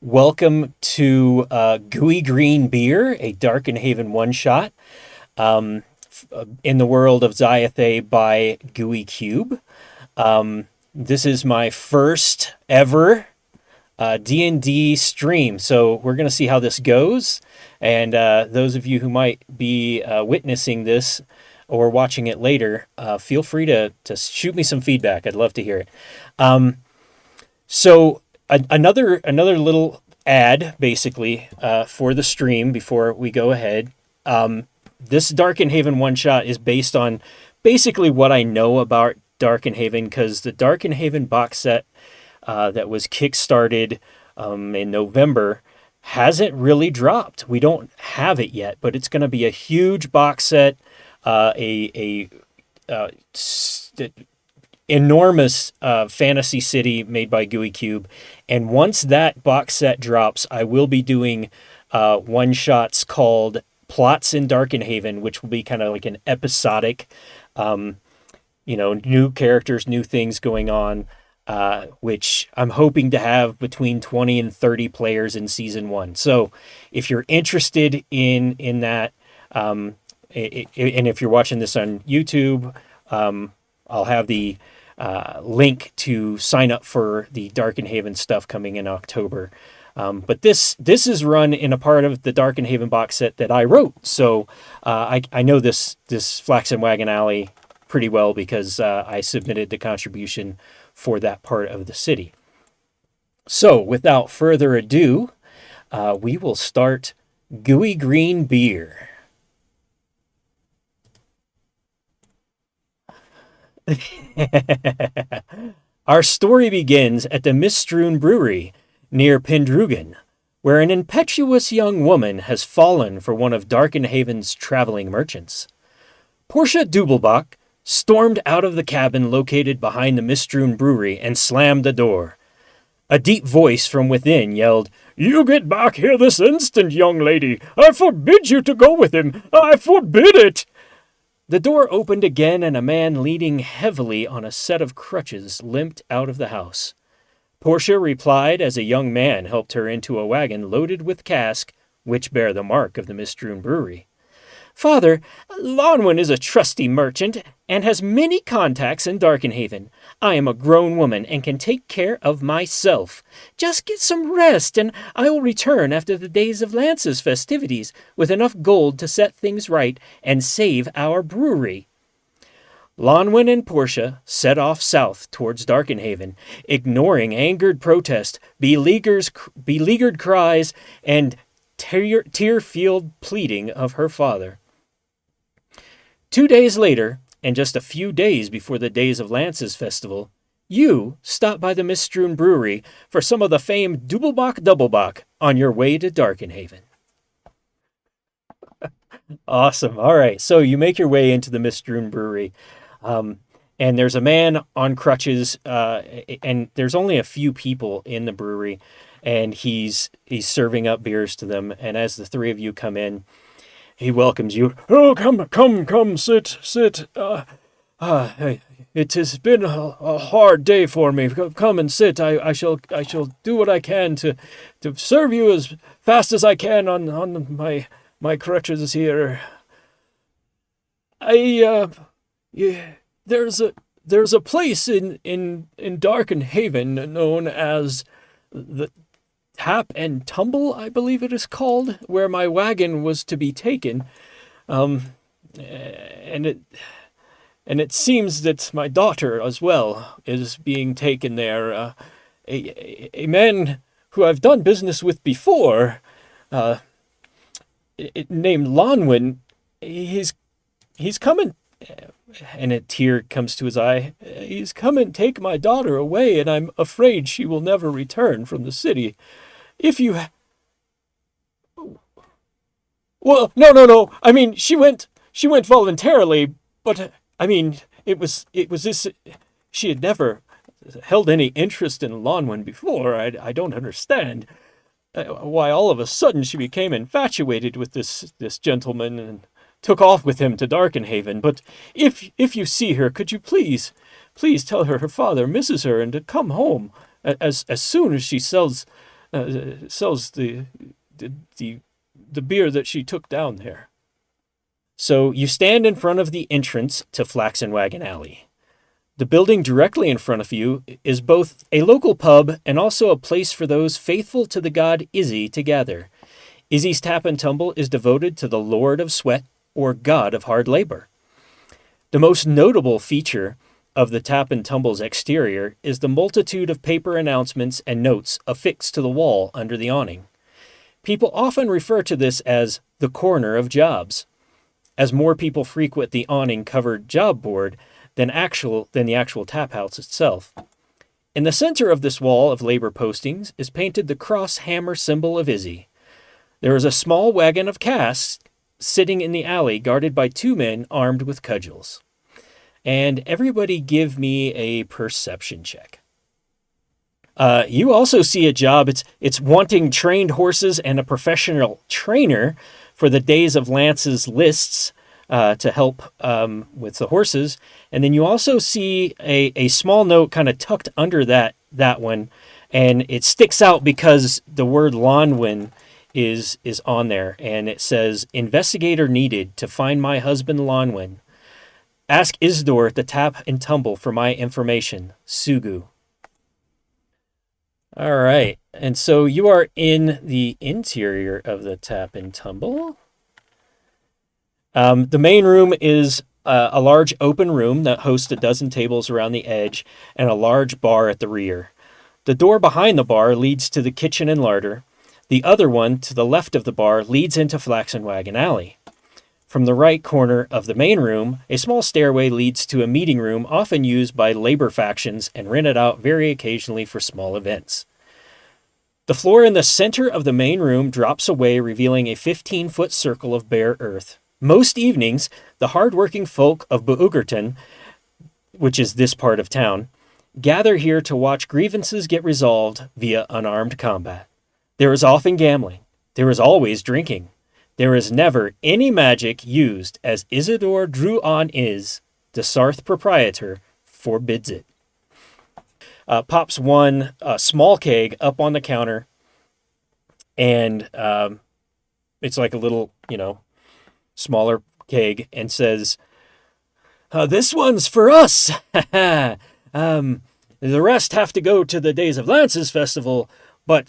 Welcome to Gooey Green Beer, a Darkenhaven one-shot in the world of Zyathe by Gooey Cube. This is my first ever D&D stream, so we're going to see how this goes. And those of you who might be witnessing this or watching it later, feel free to shoot me some feedback. I'd love to hear it. Another little ad, basically, for the stream before we go ahead. This Darkenhaven one-shot is based on basically what I know about Darkenhaven, because the Darkenhaven box set that was kickstarted in November hasn't really dropped. We don't have it yet, but it's going to be a huge box set, enormous fantasy city made by Gooey Cube. And once that box set drops, I will be doing one-shots called Plots in Darkenhaven, which will be kind of like an episodic, new characters, new things going on, which I'm hoping to have between 20 and 30 players in Season 1. So if you're interested in that, and if you're watching this on YouTube, I'll have the link to sign up for the Darkenhaven stuff coming in October. But this is run in a part of the Darkenhaven box set that I wrote. So I know this Flax and Wagon Alley pretty well because I submitted the contribution for that part of the city. So without further ado, we will start Gooey Green Beer. Our story begins at the Mistrewn Brewery near Pendrugan, where an impetuous young woman has fallen for one of Darkenhaven's traveling merchants. Portia Dubelbach stormed out of the cabin located behind the Mistrewn Brewery and slammed the door. A deep voice from within yelled, "You get back here this instant, young lady! I forbid you to go with him! I forbid it!" The door opened again, and a man leaning heavily on a set of crutches limped out of the house. Portia replied as a young man helped her into a wagon loaded with cask, which bear the mark of the Mistrewn Brewery. "Father, Lonwyn is a trusty merchant and has many contacts in Darkenhaven. I am a grown woman and can take care of myself. Just get some rest and I will return after the Days of Lances festivities with enough gold to set things right and save our brewery." Lonwyn and Portia set off south towards Darkenhaven, ignoring angered protest, beleaguered cries, and tear-filled pleading of her father. 2 days later, and just a few days before the Days of Lances festival, you stop by the Mistrewn Brewery for some of the famed Doublebach on your way to Darkenhaven. Awesome. All right. So you make your way into the Mistrewn Brewery, and there's a man on crutches, and there's only a few people in the brewery, and he's serving up beers to them. And as the three of you come in, he welcomes you. "Oh, come, sit. It has been a hard day for me. Come and sit. I shall do what I can to serve you as fast as I can on my crutches here. There's a place in Darkenhaven known as the Tap and Tumble, I believe it is called, where my wagon was to be taken. And it seems that my daughter as well is being taken there. A man who I've done business with before, named Lonwyn, he's coming." And a tear comes to his eye. "He's come and take my daughter away, and I'm afraid she will never return from the city. If you... Well, no. I mean, she went voluntarily, but, I mean, it was this... She had never held any interest in Lonwyn before. I don't understand why all of a sudden she became infatuated with this gentleman and took off with him to Darkenhaven. But if you see her, could you please tell her father misses her and to come home as soon as she sells sells the beer that she took down there. So you stand in front of the entrance to Flax and Wagon Alley. The building directly in front of you is both a local pub and also a place for those faithful to the god Izzy to gather. Izzy's Tap and Tumble is devoted to the Lord of Sweat, or god of hard labor. The most notable feature of the Tap and Tumble's exterior is the multitude of paper announcements and notes affixed to the wall under the awning. People often refer to this as the corner of jobs, as more people frequent the awning-covered job board than the actual tap house itself. In the center of this wall of labor postings is painted the cross-hammer symbol of Izzy. There is a small wagon of casks sitting in the alley guarded by 2 men armed with cudgels. And everybody give me a perception check. You also see a job. It's wanting trained horses and a professional trainer for the Days of Lances lists to help with the horses. And then you also see a small note kind of tucked under that one. And it sticks out because the word Lonwyn is on there. And it says, investigator needed to find my husband Lonwyn. Ask Isidore at the Tap and Tumble for my information. Sugu. All right. And so you are in the interior of the Tap and Tumble. The main room is a large open room that hosts a dozen tables around the edge and a large bar at the rear. The door behind the bar leads to the kitchen and larder. The other one, to the left of the bar, leads into Flax and Wagon Alley. From the right corner of the main room, a small stairway leads to a meeting room often used by labor factions and rented out very occasionally for small events. The floor in the center of the main room drops away, revealing a 15-foot circle of bare earth. Most evenings, the hard-working folk of Boogerton, which is this part of town, gather here to watch grievances get resolved via unarmed combat. There is often gambling. There is always drinking. There is never any magic used, as Isidore Druon is, the Sarth proprietor, forbids it. Pops one small keg up on the counter, and it's like a little, smaller keg, and says, this one's for us. The rest have to go to the Days of Lances festival, but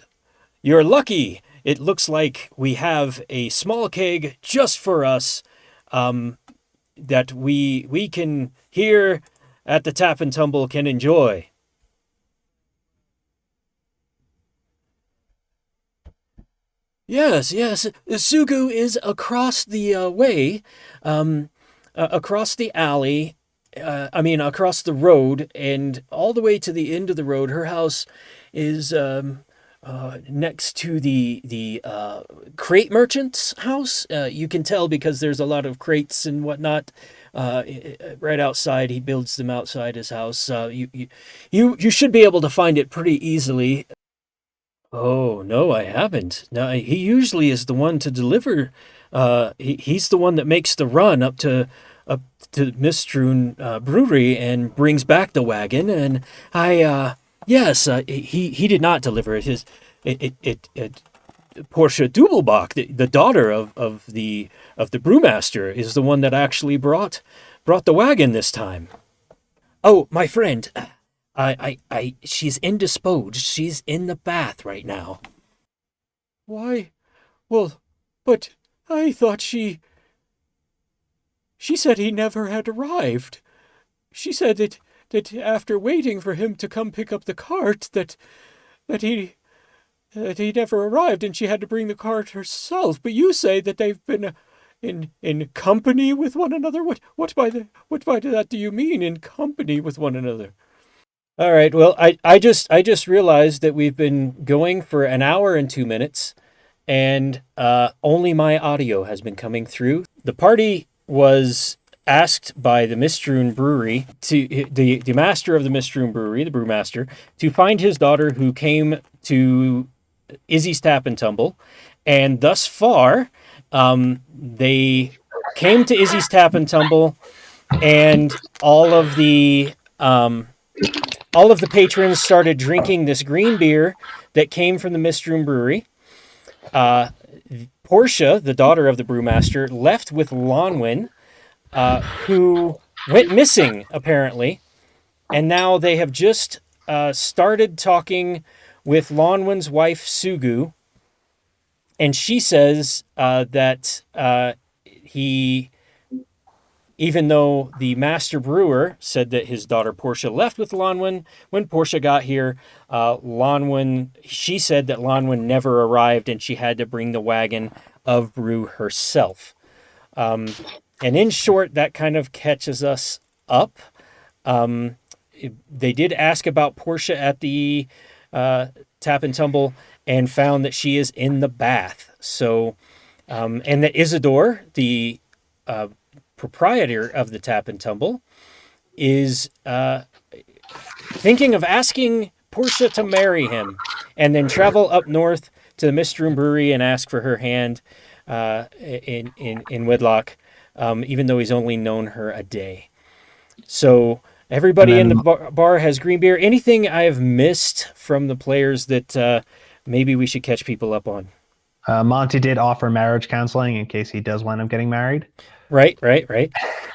you're lucky. It looks like we have a small keg just for us that we can here at the Tap and Tumble can enjoy. Yes. Sugu is across the way, across the alley, across the road, and all the way to the end of the road. Her house is next to the crate merchant's house. You can tell because there's a lot of crates and whatnot right outside. He builds them outside his house. You should be able to find it pretty easily. Oh, no, I haven't. No, he usually is the one to deliver. He's the one that makes the run up to Mistrun Brewery and brings back the wagon. And he did not deliver it. Portia Dubelbach, the daughter of the brewmaster, is the one that actually brought the wagon this time. Oh, my friend. She's indisposed. She's in the bath right now. Why? Well, but I thought she said he never had arrived. She said that after waiting for him to come pick up the cart, that he never arrived and she had to bring the cart herself. But you say that they've been in company with one another? What by that do you mean, in company with one another? All right. Well, I just realized that we've been going for an hour and 2 minutes, and only my audio has been coming through. The party was asked by the Mistrun Brewery the master of the Mistrun Brewery, the brewmaster, to find his daughter who came to Izzy's Tap and Tumble, and thus far, they came to Izzy's Tap and Tumble, and all of the patrons started drinking this green beer that came from the Mistroom Brewery. Portia, the daughter of the brewmaster, left with Lonwyn, who went missing, apparently. And now they have just started talking with Lonwyn's wife, Sugu. And she says that he, even though the master brewer said that his daughter Portia left with Lonwyn, when Portia got here, she said that Lonwyn never arrived and she had to bring the wagon of brew herself. And in short, that kind of catches us up. They did ask about Portia at the Tap and Tumble and found that she is in the bath. So, and that Isidore, the proprietor of the Tap and Tumble, is thinking of asking Portia to marry him and then travel up north to the Mistroom Brewery and ask for her hand in wedlock, even though he's only known her a day. So everybody in the bar has green beer. Anything I have missed from the players that maybe we should catch people up on? Monty did offer marriage counseling in case he does wind up getting married. Right.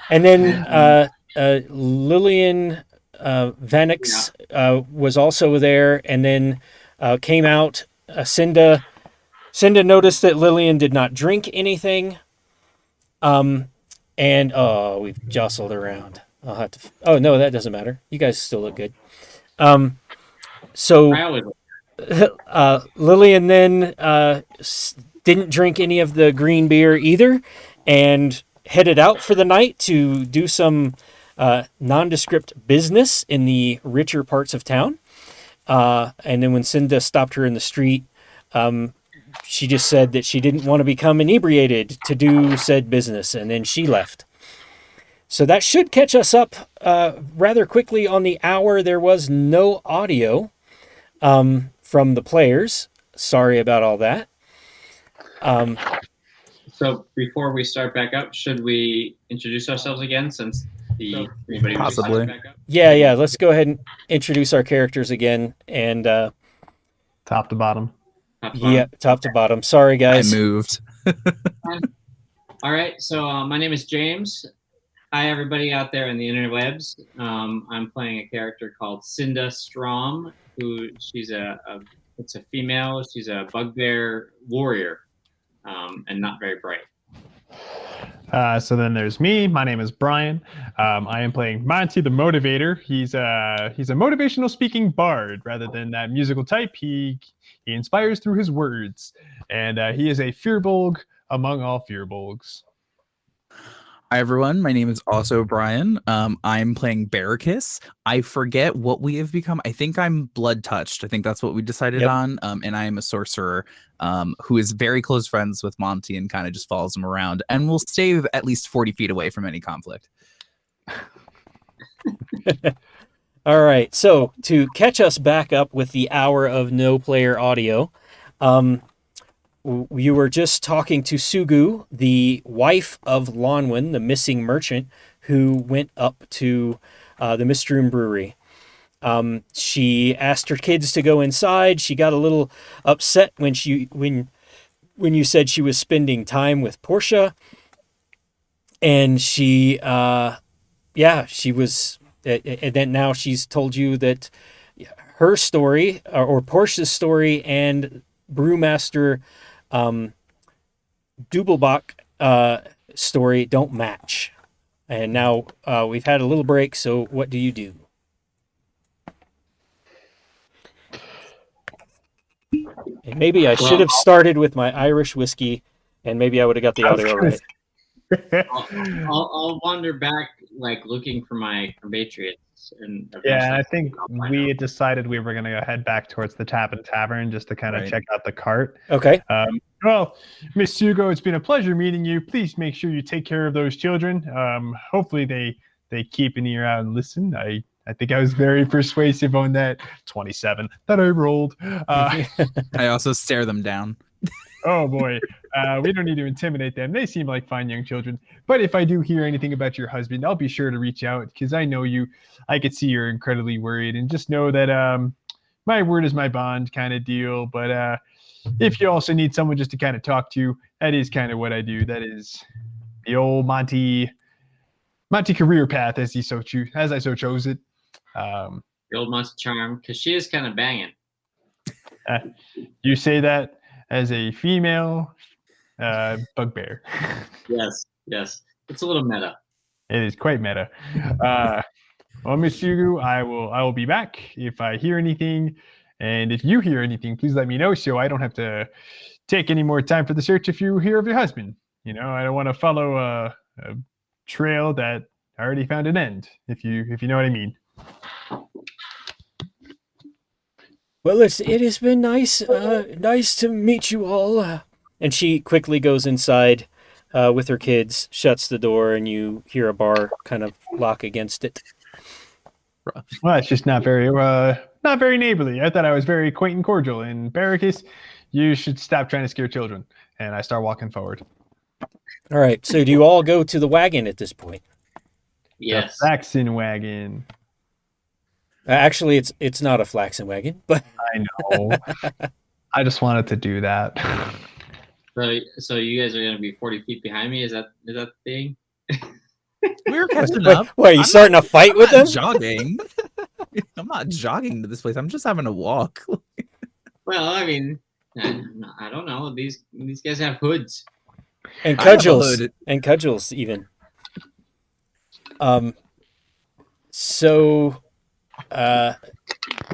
And then Lillian Vanix was also there, and then came out. Cinda noticed that Lillian did not drink anything. And we've jostled around. I'll have to. Oh no, that doesn't matter. You guys still look good. So Lillian then didn't drink any of the green beer either, and headed out for the night to do some nondescript business in the richer parts of town. And then when Cinda stopped her in the street, she just said that she didn't want to become inebriated to do said business, and then she left. So that should catch us up rather quickly on the hour. There was no audio from the players. Sorry about all that. So before we start back up, should we introduce ourselves again since anybody possibly back up? Yeah. Let's go ahead and introduce our characters again and top to bottom. Top to bottom. Sorry, guys. I moved. All right. So my name is James. Hi, everybody out there in the interwebs. I'm playing a character called Cinda Strom, who it's a female. She's a bugbear warrior, and not very bright. So then there's me. My name is Brian. I am playing Monty the Motivator. He's a motivational speaking bard rather than that musical type. He inspires through his words, and he is a Fearbolg among all Fearbolgs. Hi, everyone. My name is also Brian. I'm playing Barricus. I forget what we have become. I think I'm blood touched. I think that's what we decided on. And I am a sorcerer who is very close friends with Monty and kind of just follows him around and will stay at least 40 feet away from any conflict. All right. So to catch us back up with the hour of no player audio, you were just talking to Sugu, the wife of Lonwyn, the missing merchant, who went up to the Mistroom Brewery. She asked her kids to go inside. She got a little upset when you said she was spending time with Portia, and she was. And then now she's told you that her story or Portia's story and Brewmaster Dubelbach story don't match. And now we've had a little break, so what do you do? And maybe I should have started with my Irish whiskey, and maybe I would have got the audio right. I'll wander back, like looking for my compatriots. Yeah, I think we had decided we were going to head back towards the Tap and Tavern just to kind of check out the cart. Okay. Well, Miss Hugo, it's been a pleasure meeting you. Please make sure you take care of those children. Hopefully they keep an ear out and listen. I think I was very persuasive on that 27 that I rolled. I also stare them down. Oh boy, we don't need to intimidate them. They seem like fine young children. But if I do hear anything about your husband, I'll be sure to reach out because I know you. I could see you're incredibly worried, and just know that my word is my bond kind of deal. But if you also need someone just to kind of talk to, that is kind of what I do. That is the old Monty career path, as I so chose it. The old Monty charm, because she is kind of banging. You say that as a female bugbear. Yes. It's a little meta. It is quite meta. Well, Miss Yugu, I will be back if I hear anything. And if you hear anything, please let me know so I don't have to take any more time for the search if you hear of your husband. I don't want to follow a trail that already found an end, if you know what I mean. Well, it has been nice to meet you all. And she quickly goes inside with her kids, shuts the door, and you hear a bar kind of lock against it. Well, it's just not very neighborly. I thought I was very quaint and cordial. And Barracus, you should stop trying to scare children. And I start walking forward. All right. So do you all go to the wagon at this point? Yes. The Flaxen wagon. Actually, it's not a flaxen wagon, but I know. I just wanted to do that. So you guys are going to be 40 feet behind me? Is that the thing? We're catching up. What, are you starting a fight with them? Jogging. I'm not jogging to this place. I'm just having a walk. Well, I mean, I don't know. These guys have hoods and cudgels even. So,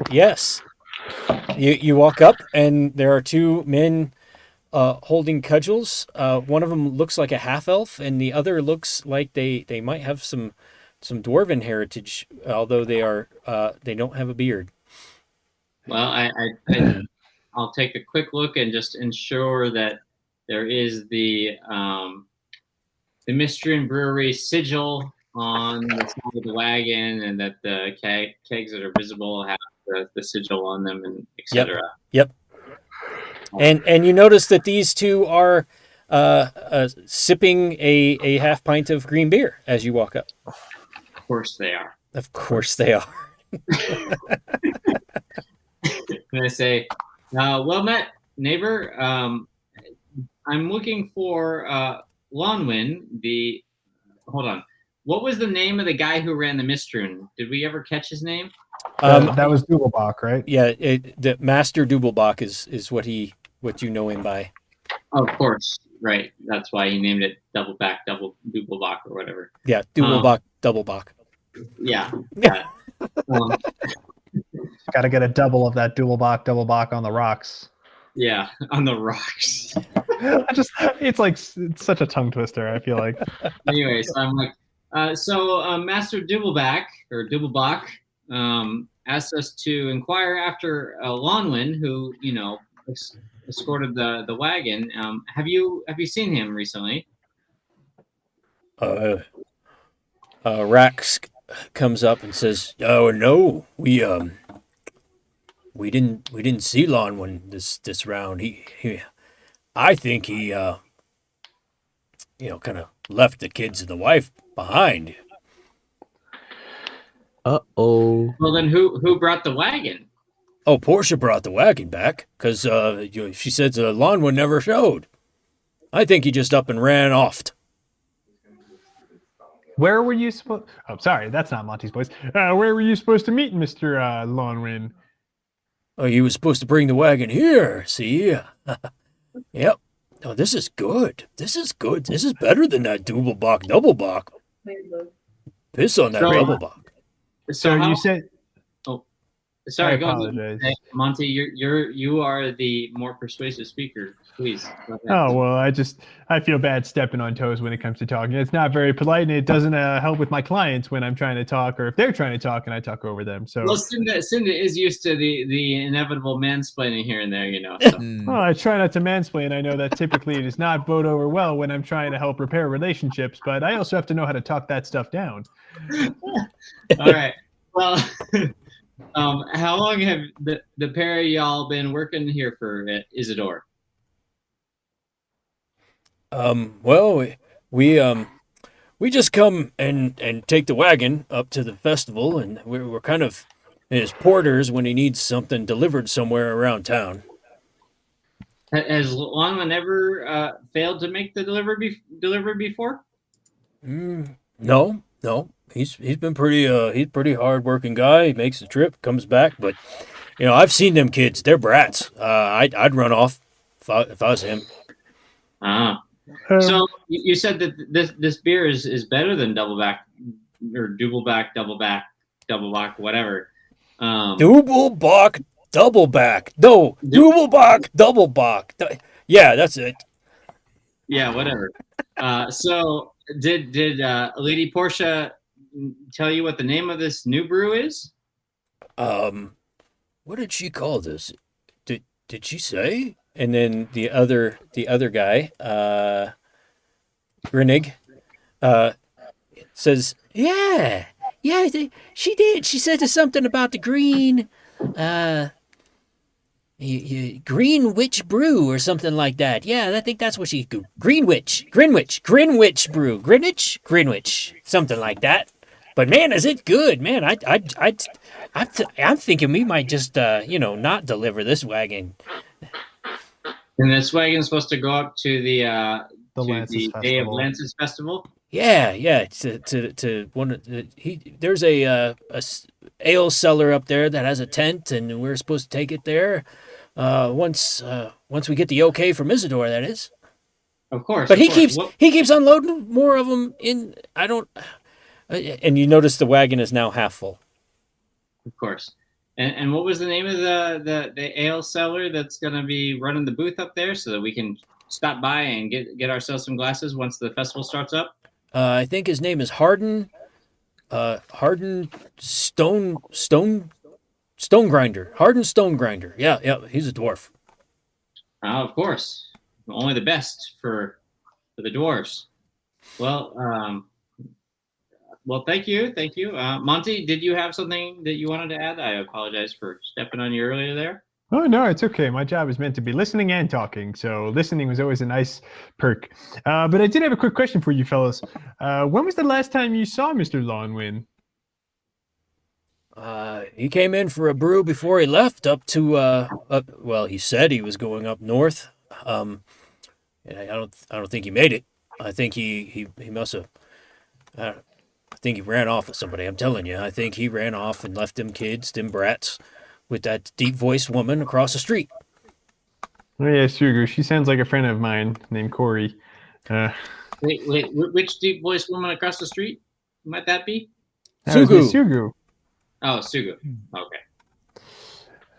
yes, you walk up and there are two men holding cudgels. One of them looks like a half elf, and the other looks like they might have some dwarven heritage, although they don't have a beard. Well, I'll take a quick look and just ensure that there is the Mystery Brewery sigil on the side of the wagon, and that the kegs that are visible have the sigil on them, and etc. Yep. And you notice that these two are sipping a half pint of green beer as you walk up. Of course they are. Of course they are. And I say, well met, neighbor. I'm looking for Lonwyn. Hold on. What was the name of the guy who ran the Mistrun? Did we ever catch his name? That was Doodlebach, right? Yeah, the Master Doodlebach is what you know him by. Oh, of course, right. That's why he named it Double Doodlebach or whatever. Yeah, Doodlebach, Doublebach. Yeah. Got to get a double of that Doodlebach on the rocks. Yeah, on the rocks. It's such a tongue twister, I feel like. Anyway, so I'm like, Master Doodlebach asked us to inquire after Lonwyn, who escorted the wagon. Have you seen him recently? Rax comes up and says, "Oh no, we didn't see Lonwyn this round. I think he kind of left the kids and the wife behind." Uh-oh. Well, then who brought the wagon? Oh, Portia brought the wagon back because she said Lonwyn never showed. I think he just up and ran off. Where were you supposed? Oh, sorry, that's not Monty's voice. Where were you supposed to meet Mr. Lonwyn? Oh, he was supposed to bring the wagon here. See? Yep. Oh, this is good. This is better than that Doublebach. Piss on that Doublebach. So you said. Sorry, go ahead. Monty, you are the more persuasive speaker. Please. Oh, well, I feel bad stepping on toes when it comes to talking. It's not very polite, and it doesn't help with my clients when I'm trying to talk, or if they're trying to talk and I talk over them. So, well, Cinda is used to the inevitable mansplaining here and there, So. Well, I try not to mansplain. I know that typically it does not bode over well when I'm trying to help repair relationships, but I also have to know how to talk that stuff down. All right. Well, how long have the pair of y'all been working here for Isidore? Well, we just come and take the wagon up to the festival, and we're kind of his porters when he needs something delivered somewhere around town. Has Longman ever failed to make the delivery before? No. He's been pretty hard-working guy. He makes the trip, comes back, but I've seen them kids. They're brats. I'd run off if I was him. So you said that this beer is better than double back, whatever. Double Bach, double back. No, Double Bach, double Bach. Yeah, that's it. Yeah, whatever. So did Lady Portia tell you what the name of this new brew is? What did she call this? Did she say? And then the other guy, Grinig, says, yeah, she did. She said something about the green, green witch brew or something like that. Yeah, I think that's what Greenwich brew, Greenwich, something like that. But man, is it good, man? I'm thinking we might just, not deliver this wagon. And this wagon's supposed to go up to the Day of Lances festival. Yeah. To one of there's a ale cellar up there that has a tent, and we're supposed to take it there. Once we get the okay from Isidore, that is. Of course. But he keeps unloading more of them in. I don't. And you notice the wagon is now half full. Of course. And what was the name of the ale cellar that's going to be running the booth up there so that we can stop by and get ourselves some glasses once the festival starts up? I think his name is Harden Stone Grinder. Harden Stone Grinder. Yeah, he's a dwarf. Of course. Only the best for the dwarves. Well, thank you. Monty, did you have something that you wanted to add? I apologize for stepping on you earlier there. Oh, no, it's okay. My job is meant to be listening and talking, so listening was always a nice perk. But I did have a quick question for you fellas. When was the last time you saw Mr. Lonwin? He came in for a brew before he left up to, he said he was going up north. And I don't think he made it. I think he must have... I think he ran off with somebody. I'm telling you. I think he ran off and left them kids, them brats, with that deep-voiced woman across the street. Oh, yeah, Sugu. She sounds like a friend of mine named Corey. Wait, which deep-voiced woman across the street might that be? Sugu. Oh, Sugu.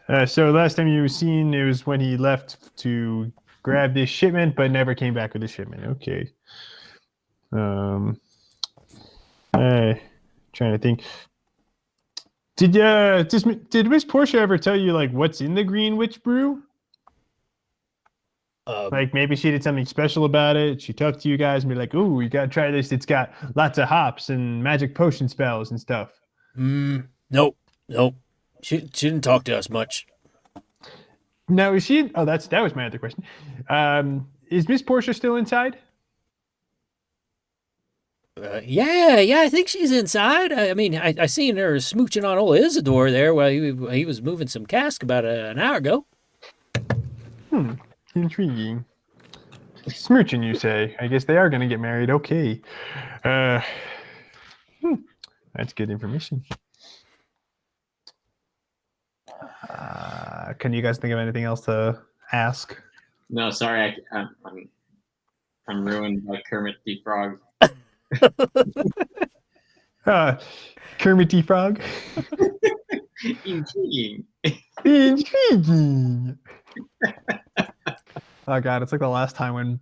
Okay. So last time you were seen, it was when he left to grab this shipment, but never came back with the shipment. Okay. Trying to think. Did Miss Portia ever tell you like what's in the Green Witch brew? Like maybe she did something special about it. She talked to you guys and be like, "Ooh, you gotta try this. It's got lots of hops and magic potion spells and stuff." Nope. She didn't talk to us much. Now is she? Oh, that was my other question. Is Miss Portia still inside? Yeah, I think she's inside. I mean, I seen her smooching on old Isidore there while he was moving some cask about an hour ago. Intriguing. Smooching, you say? I guess they are going to get married. Okay. That's good information. Can you guys think of anything else to ask? No, sorry. I'm ruined by Kermit the Frog. Kermit the Frog. Intriguing. Oh god, it's like the last time when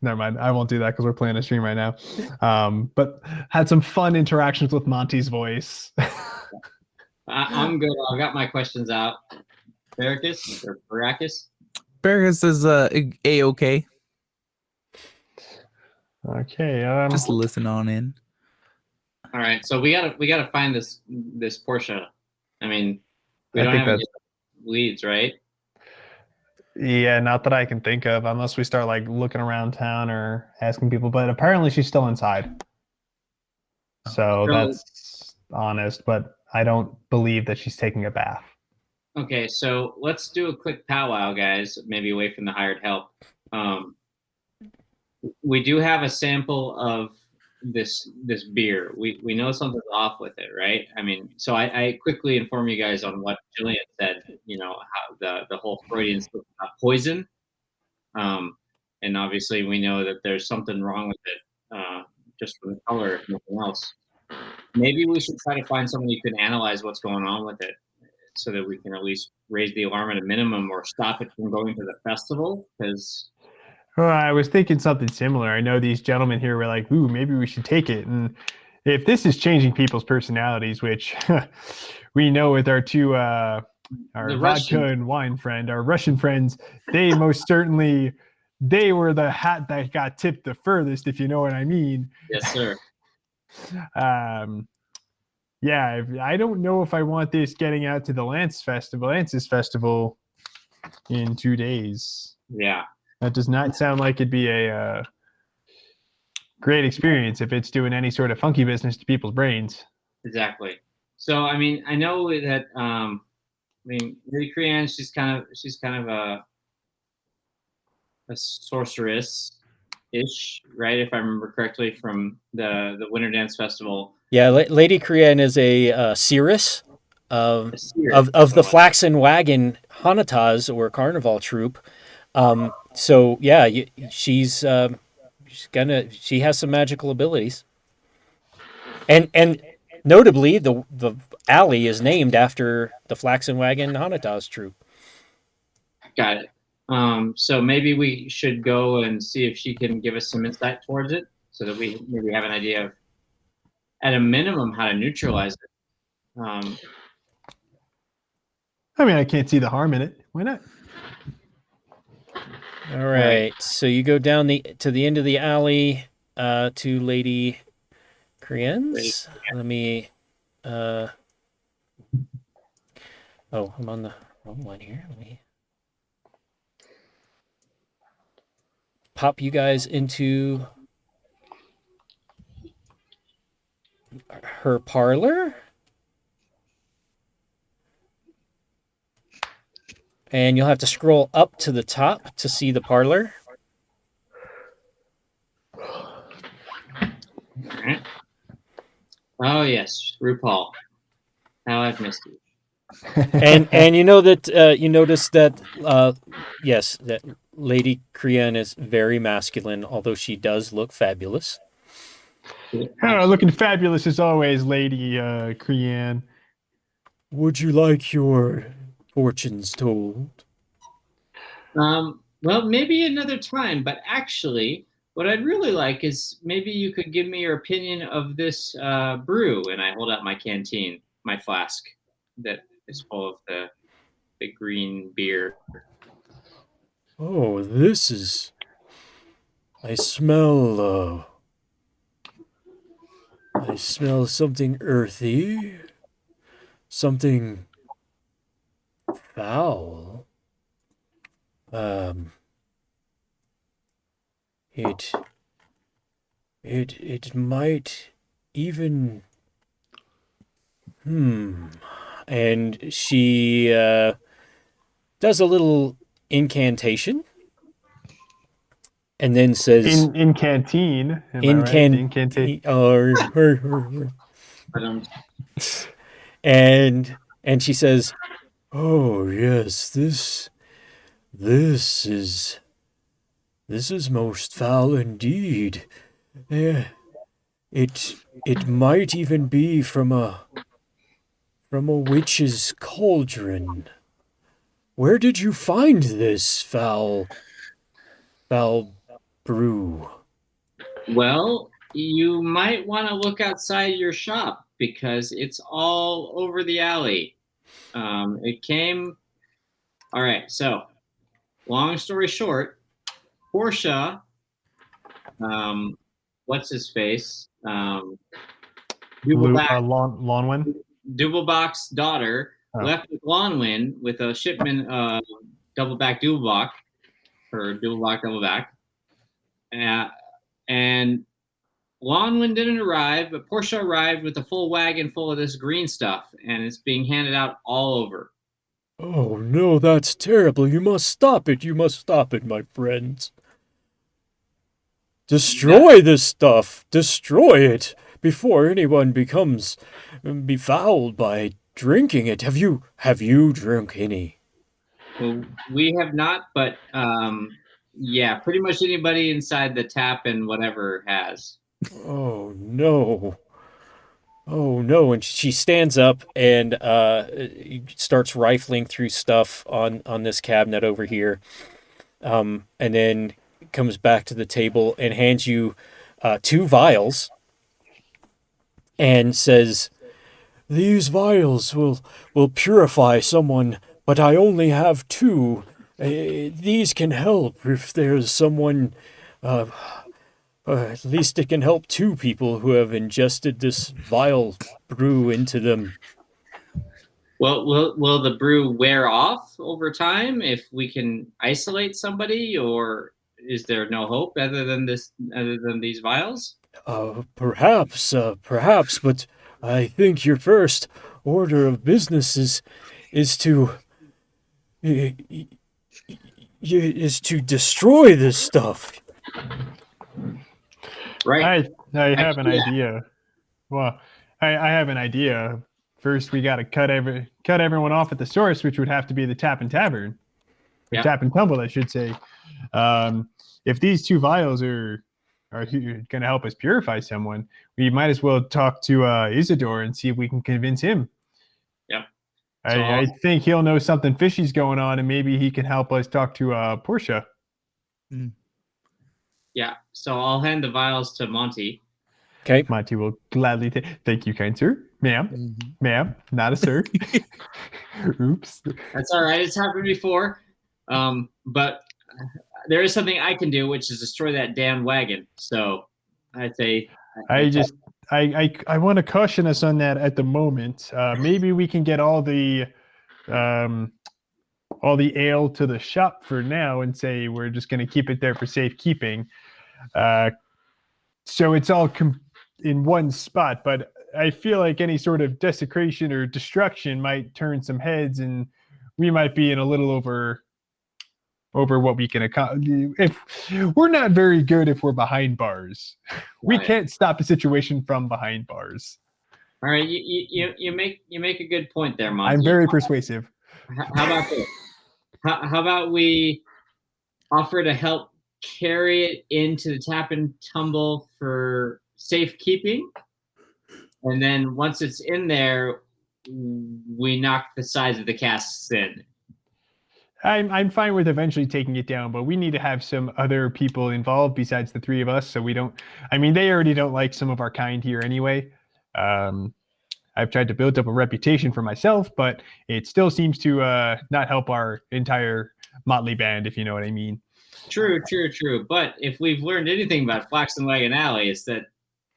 never mind, I won't do that because we're playing a stream right now. But had some fun interactions with Monty's voice. I'm good. I've got my questions out. Baracus or Baracus? Baracus is A-okay. Okay. Just listen on in. All right, so we gotta find this Portia. I mean, we don't have any leads, right? Yeah, not that I can think of, unless we start like looking around town or asking people. But apparently, she's still inside. So that's honest. But I don't believe that she's taking a bath. Okay, so let's do a quick powwow, guys. Maybe away from the hired help. We do have a sample of this beer. We know something's off with it, right? I mean, so I quickly inform you guys on what Jillian said. You know, how the whole Freudian slip about poison. And obviously we know that there's something wrong with it, just from the color, if nothing else. Maybe we should try to find someone who can analyze what's going on with it, so that we can at least raise the alarm at a minimum, or stop it from going to the festival. Because Well, I was thinking something similar. I know these gentlemen here were like, "Ooh, maybe we should take it." And if this is changing people's personalities, which we know with our two, our The vodka Russian- and wine friend, our Russian friends, they most certainly, they were the hat that got tipped the furthest, if you know what I mean. yes, sir. Yeah, I don't know if I want this getting out to the Lances Festival in 2 days. Yeah. That does not sound like it'd be a great experience if it's doing any sort of funky business to people's brains. Exactly. So I mean, I know that Lady Crean, she's kind of a sorceress ish, right? If I remember correctly from the Winter Dance Festival. Yeah, Lady Crean is a seeress A seer, of the Flaxen Wagon Hanataz, or Carnival troupe. So yeah, she has some magical abilities, and notably the alley is named after the Flaxen Wagon Hanataz troupe. Got it. So maybe we should go and see if she can give us some insight towards it, so that we maybe have an idea of, at a minimum, how to neutralize it. I mean, I can't see the harm in it. Why not? All right, so you go down to the end of the alley to Lady Crean's. Let me. Oh, I'm on the wrong one here. Let me pop you guys into her parlor. And you'll have to scroll up to the top to see the parlor. Oh yes, RuPaul. How I've missed you. And you know that you notice that yes, that Lady Crean is very masculine, although she does look fabulous. Oh, looking fabulous as always, Lady Crean. Would you like your fortunes told? Well, maybe another time, but actually, what I'd really like is maybe you could give me your opinion of this brew. And I hold out my canteen, my flask that is full of the green beer. Oh, this is. I smell something earthy, something foul. It might even. And she does a little incantation, and then says, In canteen. Incantation. And she says, "Oh yes, this is most foul indeed. It might even be from a witch's cauldron. Where did you find this foul brew?" Well, you might want to look outside your shop, because it's all over the alley. It came. All right. So, long story short, Portia, what's his face? Dubelbach's daughter left with Lonwyn with a shipment of Doubleback Dubelbach, or Dubelbach Doubleback, and Lonwyn didn't arrive, but Portia arrived with a full wagon full of this green stuff, and it's being handed out all over. Oh no, that's terrible. You must stop it. You must stop it, my friends. Destroy this stuff. Destroy it before anyone becomes befouled by drinking it. Have you drunk any? Well, we have not, but yeah, pretty much anybody inside the tap and whatever has. Oh no. Oh no. And she stands up and starts rifling through stuff on this cabinet over here. And then comes back to the table and hands you 2 vials and says, "These vials will purify someone, but I only have 2. These can help if there's someone. At least it can help 2 people who have ingested this vile brew into them." Well, will the brew wear off over time if we can isolate somebody, or is there no hope other than these vials? Perhaps, but I think your first order of business is to destroy this stuff. Right. I have an idea. Well, I have an idea. First, we got to cut everyone off at the source, which would have to be the Tap and Tavern, or Tap and Tumble, I should say. If these 2 vials are going to help us purify someone, we might as well talk to Isidore and see if we can convince him. Yeah. I think he'll know something fishy's going on, and maybe he can help us talk to Portia. Yeah. So I'll hand the vials to Monty. Okay. Monty will gladly take. Thank you, kind sir. Ma'am. Ma'am, not a sir. Oops. That's all right. It's happened before. But there is something I can do, which is destroy that damn wagon. So I'd say I want to caution us on that at the moment. Maybe we can get all the ale to the shop for now and say we're just going to keep it there for safekeeping. So it's all in one spot, but I feel like any sort of desecration or destruction might turn some heads, and we might be in a little over what we can accomplish. If we're not very good if we're behind bars, we can't stop a situation from behind bars. All right, you make a good point there, Monty. I'm very persuasive. How about this? How about we offer to help carry it into the Tap and Tumble for safekeeping, and then once it's in there, we knock the sides of the casks in. I'm fine with eventually taking it down, but we need to have some other people involved besides the 3 of us, so we don't. I mean, they already don't like some of our kind here anyway. I've tried to build up a reputation for myself, but it still seems to not help our entire motley band, if you know what I mean. True. But if we've learned anything about Flax and Wagon Alley, it's that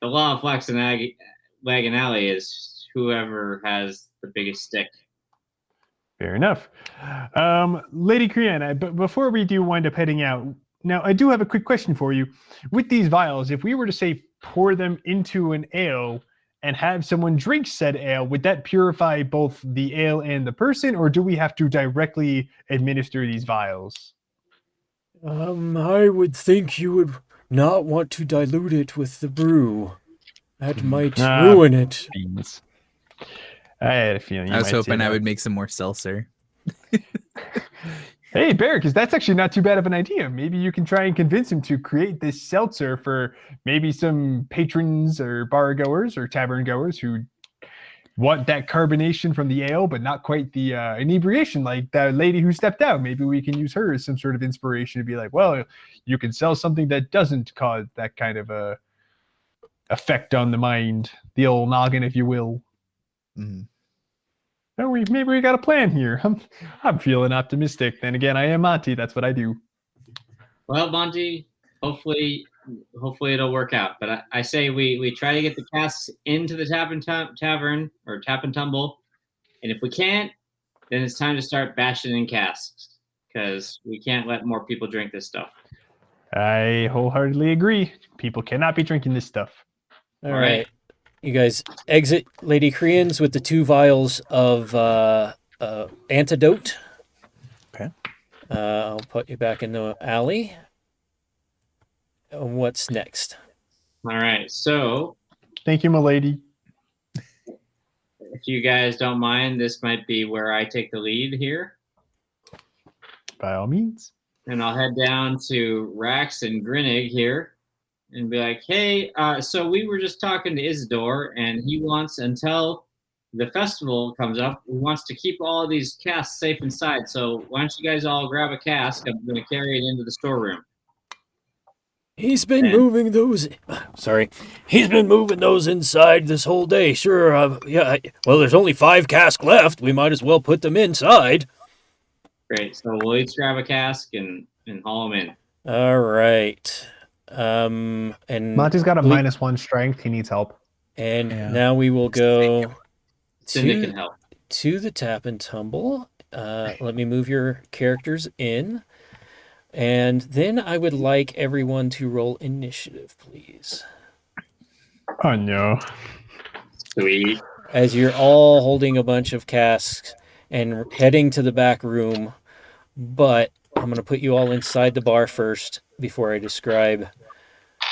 the law of Flax and Wagon Alley is whoever has the biggest stick. Fair enough. Lady Kriana, but before we do wind up heading out, now I do have a quick question for you. With these vials, if we were to say pour them into an ale and have someone drink said ale, would that purify both the ale and the person, or do we have to directly administer these vials? I would think you would not want to dilute it with the brew. That might ruin it. I had a feeling. I was hoping I would make some more seltzer. Hey, Barracus, that's actually not too bad of an idea. Maybe you can try and convince him to create this seltzer for maybe some patrons or bar goers or tavern goers who want that carbonation from the ale, but not quite the inebriation, like that lady who stepped out. Maybe we can use her as some sort of inspiration to be like, well, you can sell something that doesn't cause that kind of a effect on the mind, the old noggin, if you will. Maybe we got a plan here. I'm feeling optimistic. Then again, I am Monty. That's what I do. Well, Monty, hopefully it'll work out. But I say we try to get the casks into the Tavern or Tap and Tumble, and if we can't, then it's time to start bashing in casks because we can't let more people drink this stuff. I wholeheartedly agree. People cannot be drinking this stuff. All right. You guys exit Lady Koreans with the 2 vials of antidote. Okay. I'll put you back in the alley. What's next? All right. So, Thank you, milady. if you guys don't mind, this might be where I take the lead here. By all means. And I'll head down to Rax and Grinnig here and be like, hey, so we were just talking to Isidore, and he wants, until the festival comes up, he wants to keep all of these casks safe inside. So why don't you guys all grab a cask? I'm going to carry it into the storeroom. He's been moving those. Sorry. He's been moving those inside this whole day. Sure. Yeah. Well, there's only 5 casks left. We might as well put them inside. Great. So we'll each grab a cask and haul them in. All right. And Monty's got a -1 strength. He needs help. And now we will go Cindy can help. to the tap and tumble. Let me move your characters in. And then I would like everyone to roll initiative, please. Oh, no. Sweet. As you're all holding a bunch of casks and heading to the back room. But I'm going to put you all inside the bar first before I describe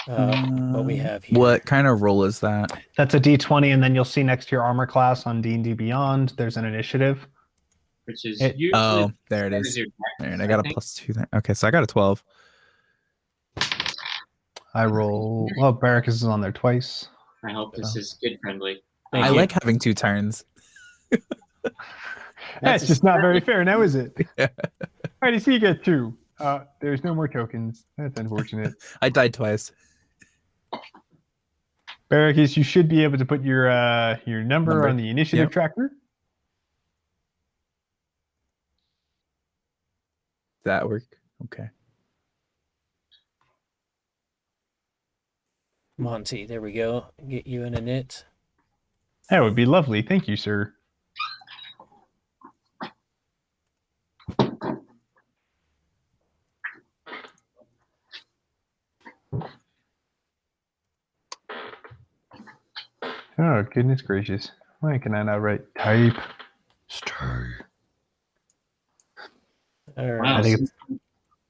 what we have here. What kind of roll is that? That's a D20, and then you'll see next to your armor class on D&D Beyond, there's an initiative. Which is usually... Oh, there it is. And I got a +2 there. Okay, so I got a 12. I roll... Well, Barracus is on there twice. I hope this is kid-friendly. I like having 2 turns. That's just not very fair now, is it? All right, so you get 2. There's no more tokens. That's unfortunate. I died twice. Barracus, you should be able to put your number on the initiative tracker. That work? Okay. Monty, there we go. Get you in a knit. That would be lovely. Thank you, sir. Oh, goodness gracious. Why can I not write type? Stay. All right. Wow. I think it's...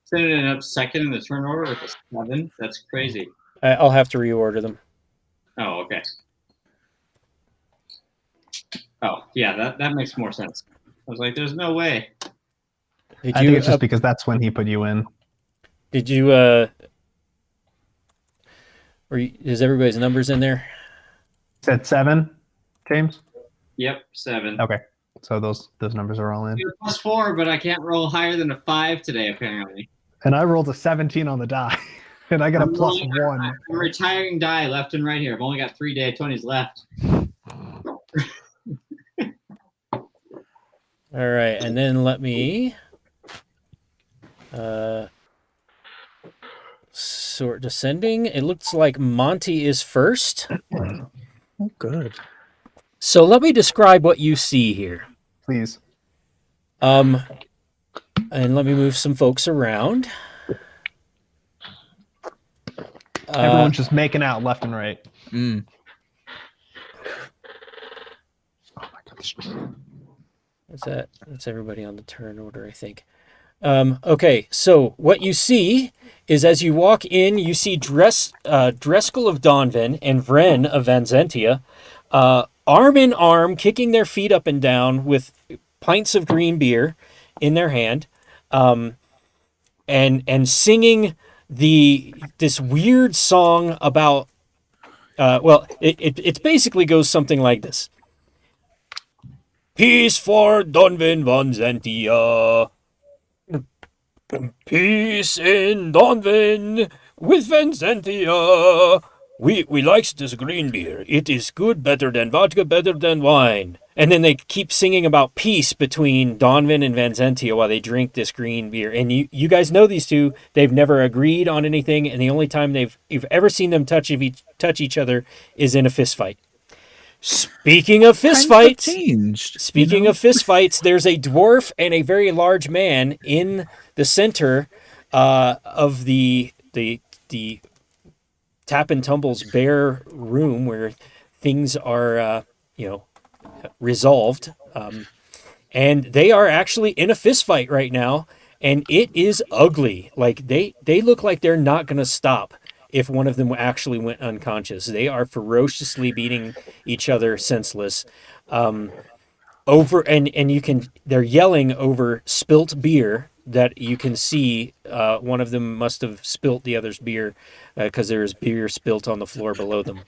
Sending up second in the turn order with a 7. That's crazy. I'll have to reorder them. Oh, okay. Oh, yeah, that makes more sense. I was like, there's no way. I think it's just because that's when he put you in. Did you, is everybody's numbers in there? Said 7, James? Yep, 7. Okay. So those numbers are all in. You're +4, but I can't roll higher than a 5 today, apparently. And I rolled a 17 on the die. And I got a +1. I'm retiring die left and right here. I've only got 3 day-20s left. All right, and then let me sort descending. It looks like Monty is first. Oh, good. So let me describe what you see here. Please. And let me move some folks around. Everyone's just making out left and right. Mm. Oh my gosh. That's everybody on the turn order, I think. Okay, so what you see is as you walk in, you see Dreskel of Donvin and Vren of Vanzentia, arm in arm, kicking their feet up and down with pints of green beer in their hand, and singing this weird song about. It basically goes something like this. Peace for Donvin Vanzentia. Peace in Donvin with Vanzentia. We likes this green beer. It is good, better than vodka, better than wine. And then they keep singing about peace between Donvin and Vanzentia while they drink this green beer. And you guys know these two. They've never agreed on anything, and the only time you've ever seen them touch each other is in a fist fight. Speaking of fistfights, of fistfights, there's a dwarf and a very large man in the center of the Tap and Tumble's bare room where things are, resolved. And they are actually in a fist fight right now, and it is ugly. Like they look like they're not going to stop if one of them actually went unconscious. They are ferociously beating each other senseless. Over and they're yelling over spilt beer that you can see. One of them must have spilt the other's beer because there is beer spilt on the floor below them.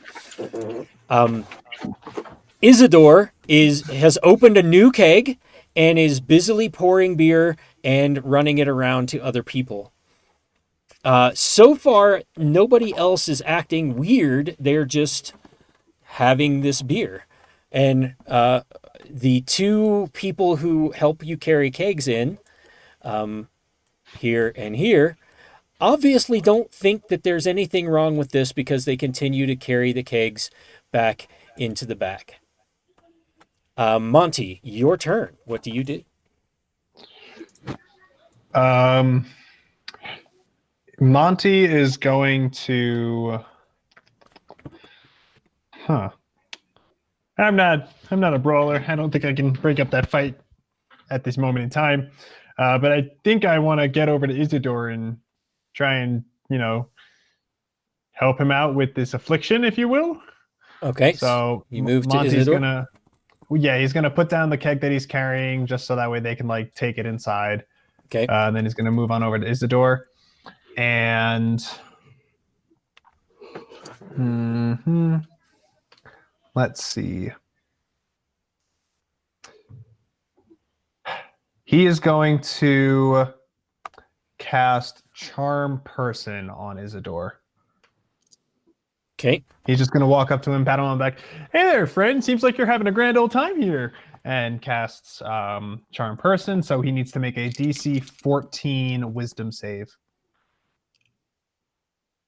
Isidore has opened a new keg and is busily pouring beer and running it around to other people. So far, nobody else is acting weird. They're just having this beer. And the two people who help you carry kegs in, here and here, obviously don't think that there's anything wrong with this because they continue to carry the kegs back into the back. Monty, your turn. What do you do? Monty is going to. I'm not a brawler. I don't think I can break up that fight at this moment in time. But I think I want to get over to Isidore and try and, help him out with this affliction, if you will. Okay. So you move Monty's to Isidore? he's gonna put down the keg that he's carrying just so that way they can take it inside. Okay. And then he's gonna move on over to Isidore. And let's see. He is going to cast Charm Person on Isidore. Okay. He's just going to walk up to him, pat him on the back. Hey there, friend. Seems like you're having a grand old time here. And casts Charm Person. So he needs to make a DC 14 Wisdom save.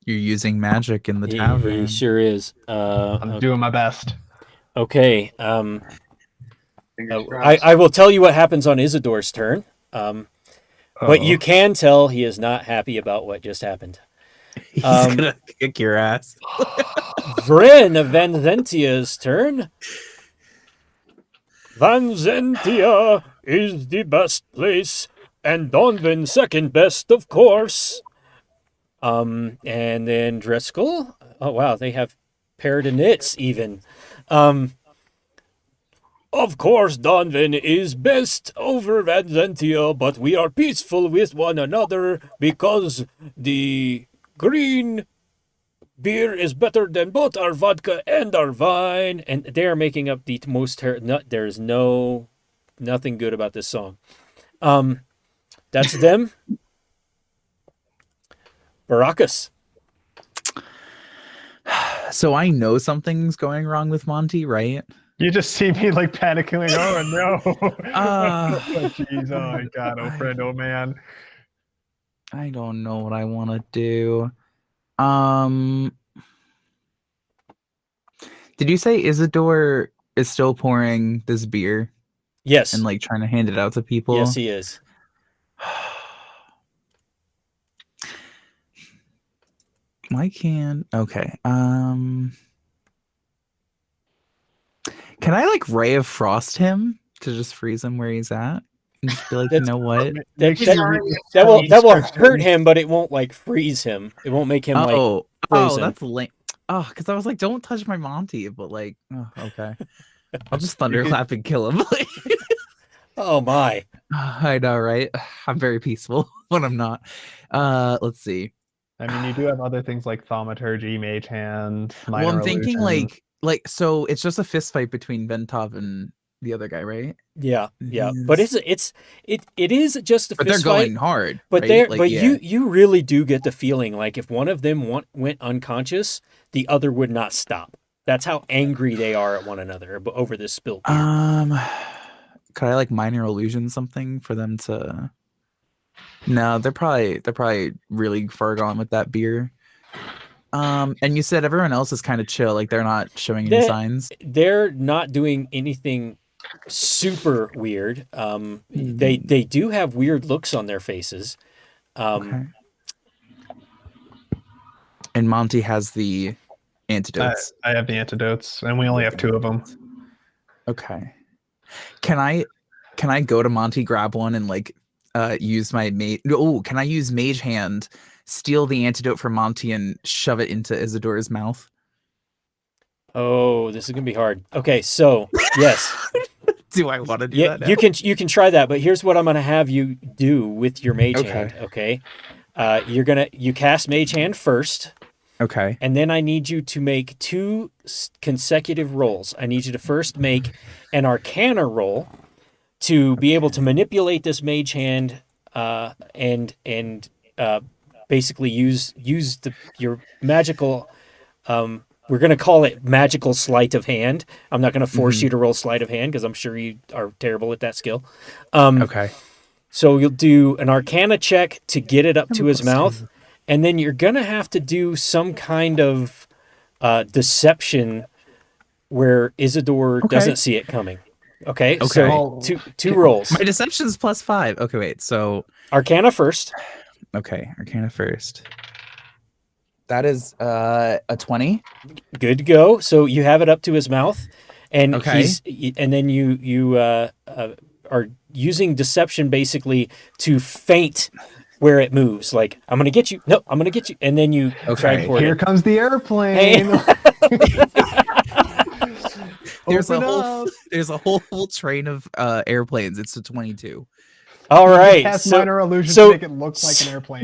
You're using magic in the tavern. He sure is. I'm doing my best. Okay. I will tell you what happens on Isidore's turn. But you can tell he is not happy about what just happened. He's gonna kick your ass. Vryn of Vanzentia's turn. Vanzentia is the best place, and Donvin second best, of course. And then Driscoll. Oh wow, they have paired and knits even. Of course, Donvin is best over Vanzentia, but we are peaceful with one another because the green beer is better than both our vodka and our wine. And they are making up the most... There's nothing good about this song. That's them. Baracus. So I know something's going wrong with Monty, right? You just see me panicking, oh no. Oh jeez, oh my god, oh friend, oh man. I don't know what I want to do. Did you say Isidore is still pouring this beer? Yes. And trying to hand it out to people? Yes, he is. Why can't... Okay. Can I Ray of Frost him to just freeze him where he's at? And just be like, you know what? That will hurt him, but it won't freeze him. It won't make him frozen. Oh, that's lame. Oh, because I was like, don't touch my Monty, but okay. I'll just thunderclap and kill him. Oh my. I know, right? I'm very peaceful when I'm not. Let's see. I mean, you do have other things like Thaumaturgy, Mage Hand, Minor Well, I'm thinking Illusion. so it's just a fist fight between Ventov and the other guy, right? Yeah. But it is just a fist fight. But they're going hard. But right? you really do get the feeling if one of them went unconscious, the other would not stop. That's how angry they are at one another over this spill beer. Could I Minor Illusion something for them to? No, they're probably really far gone with that beer. And you said everyone else is kind of chill, they're not showing any signs. They're not doing anything super weird. They do have weird looks on their faces. Okay. And Monty has the antidotes. I have the antidotes, and we only have 2 of them. Okay. Can I go to Monty, grab one, and like use my mage? Oh, can I use Mage Hand, steal the antidote from Monty, and shove it into Isidore's mouth? Oh, this is gonna be hard. Okay, so yes. Do I want to do Yeah, that? you can try that, but here's what I'm gonna have you do with your mage hand. Okay, you cast mage hand first. Okay. And then I need you to make 2 consecutive rolls. I need you to first make an Arcana roll to be able to manipulate this mage hand and basically use your magical. We're going to call it magical sleight of hand. I'm not going to force you to roll sleight of hand because I'm sure you are terrible at that skill. Okay. So you'll do an Arcana check to get it up to his mouth. And then you're going to have to do some kind of deception where Isidore doesn't see it coming. Okay? So two rolls. My deception's +5. Okay, wait. So Arcana first. Okay, Arcana first. That is a 20. Good to go. So you have it up to his mouth. And and then you are using deception basically to feint where it moves. Like, I'm going to get you. No, I'm going to get you. And then you try and pour it. Here comes the airplane. There's a whole train of airplanes. It's a 22. All right. Cast minor illusion to make it look like an airplane.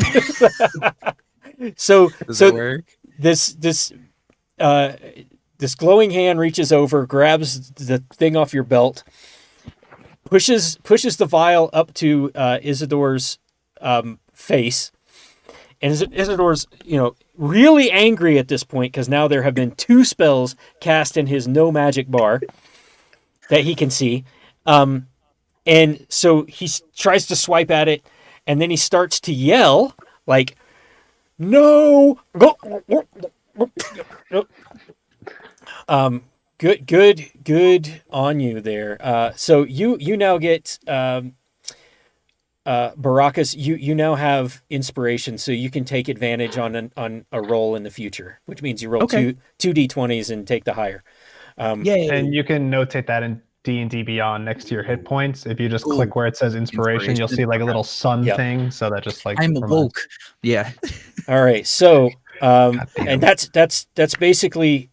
Does it work? This glowing hand reaches over, grabs the thing off your belt, pushes the vial up to Isidore's face, and Isidore's really angry at this point because now there have been 2 spells cast in his no magic bar that he can see, and so he tries to swipe at it, and then he starts to yell like, "No!" Good on you there. So you now get Baracus, you now have inspiration, so you can take advantage on a roll in the future, which means you roll two d20s and take the higher. Yay! And you can notate that in D&D Beyond next to your hit points. If you just click where it says inspiration, you'll see like a little sun thing. So that just like I'm woke. Yeah. All right. So and that's basically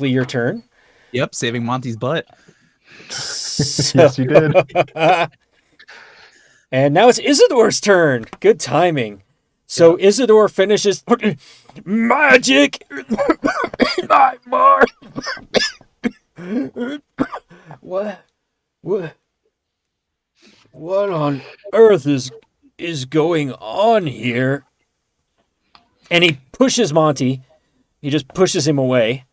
your turn. Yep, saving Monty's butt. Yes, you did. And now it's Isidore's turn. Good timing. So Isidore finishes magic. What on earth is going on here? And he pushes Monty. He just pushes him away.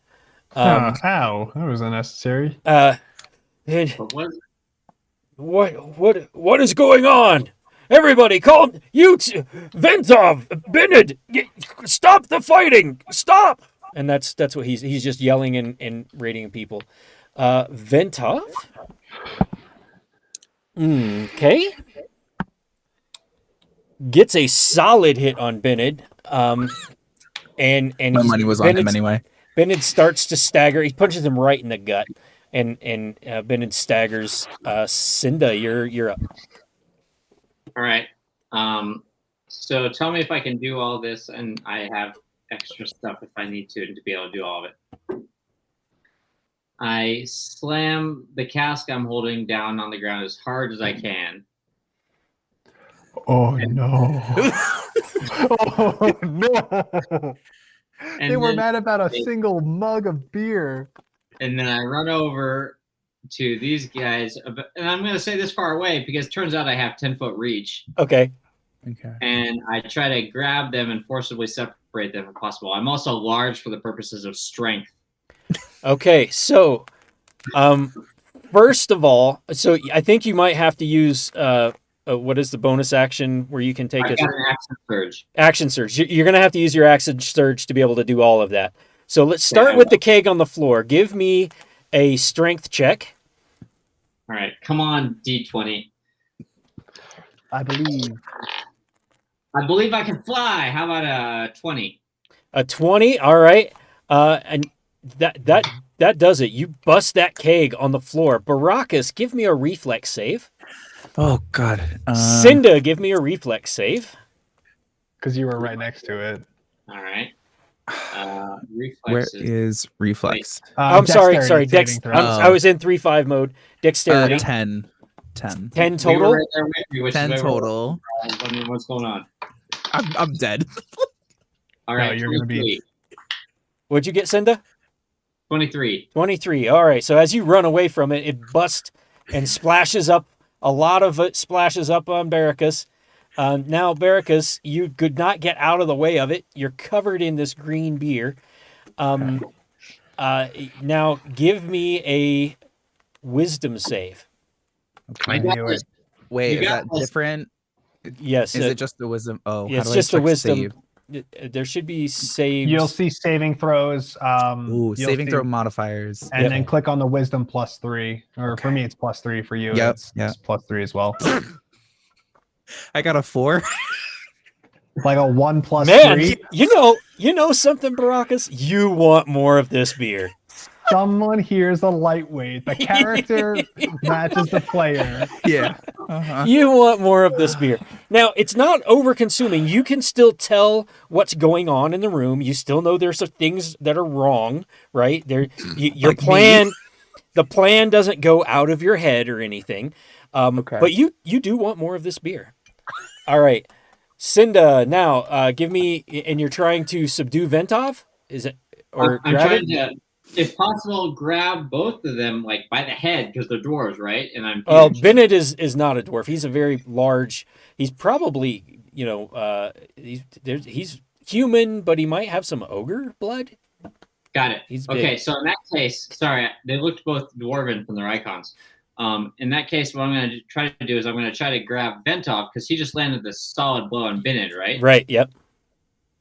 Ow, that was unnecessary. What is going on? Everybody, calm! You Ventov, Bennett, stop the fighting! Stop! And that's what he's just yelling and raiding people. Ventov? Okay. Gets a solid hit on Bennett. And my money was on him anyway. Bennett starts to stagger. He punches him right in the gut. And Bennett staggers. Cinda, you're up. All right. So tell me if I can do all this, and I have extra stuff if I need to be able to do all of it. I slam the cask I'm holding down on the ground as hard as I can. Oh no! Oh no! They were mad about a single mug of beer. And then I run over to these guys, and I'm going to say this far away because it turns out I have 10-foot reach. Okay. And I try to grab them and forcibly separate them if possible. I'm also large for the purposes of strength. Okay, so first of all, so I think you might have to use what is the bonus action where you can take an action surge. Action surge. You're going to have to use your action surge to be able to do all of that. So let's start with the keg on the floor. Give me a strength check. All right, come on, D20. I believe. I believe I can fly. How about a 20? A 20. All right. And that does it. You bust that keg on the floor. Baracus, give me a reflex save. Oh God. Cinda, give me a reflex save. Because you were right next to it. All right. Where Reflexes. is reflex? I'm sorry. Dexterity saving throws. I was in 3-5 mode. Dexterity. 10. 10 We were total. right there with you, which is 10 where we're- total. What's going on? I'm dead. All right. No, you're gonna be- 23. What'd you get, Cinda? 23. 23. All right. So as you run away from it, it busts and splashes up. A lot of it splashes up on Baracus. Now, Baracus, you could not get out of the way of it. You're covered in this green beer. Now, give me a wisdom save. I knew it. Wait, You is got that this. different? Yes. Is it just the wisdom? Oh, Yeah, how it's do just I a check wisdom. save? There should be saves. You'll see saving throws. Ooh, you'll saving see- throw modifiers. And then click on the wisdom +3. Or for Okay. me, it's +3. For you, Yep, it's yep. +3 as well. I got a 4. Like a 1 + Man, 3. you know something, Baracus? You want more of this beer. Someone here's a lightweight. The character matches the player. Yeah. Uh-huh. You want more of this beer. Now, it's not over-consuming. You can still tell what's going on in the room. You still know there's some things that are wrong, right? Your Like me. plan, the plan doesn't go out of your head or anything. Okay. But you do want more of this beer. All right. Cinda, now give me, and you're trying to subdue Ventov? Is it? Or I'm grab trying it? to, if possible, grab both of them like by the head because they're dwarves, right? And I'm Well, huge. Bennett is not a dwarf. He's a very large. He's probably he's human, but he might have some ogre blood. Got it. He's big. Okay, so in that case, sorry, they looked both dwarven from their icons. In that case, what I'm going to try to do is I'm going to try to grab Ventov because he just landed this solid blow on Bennett, right? Right. Yep.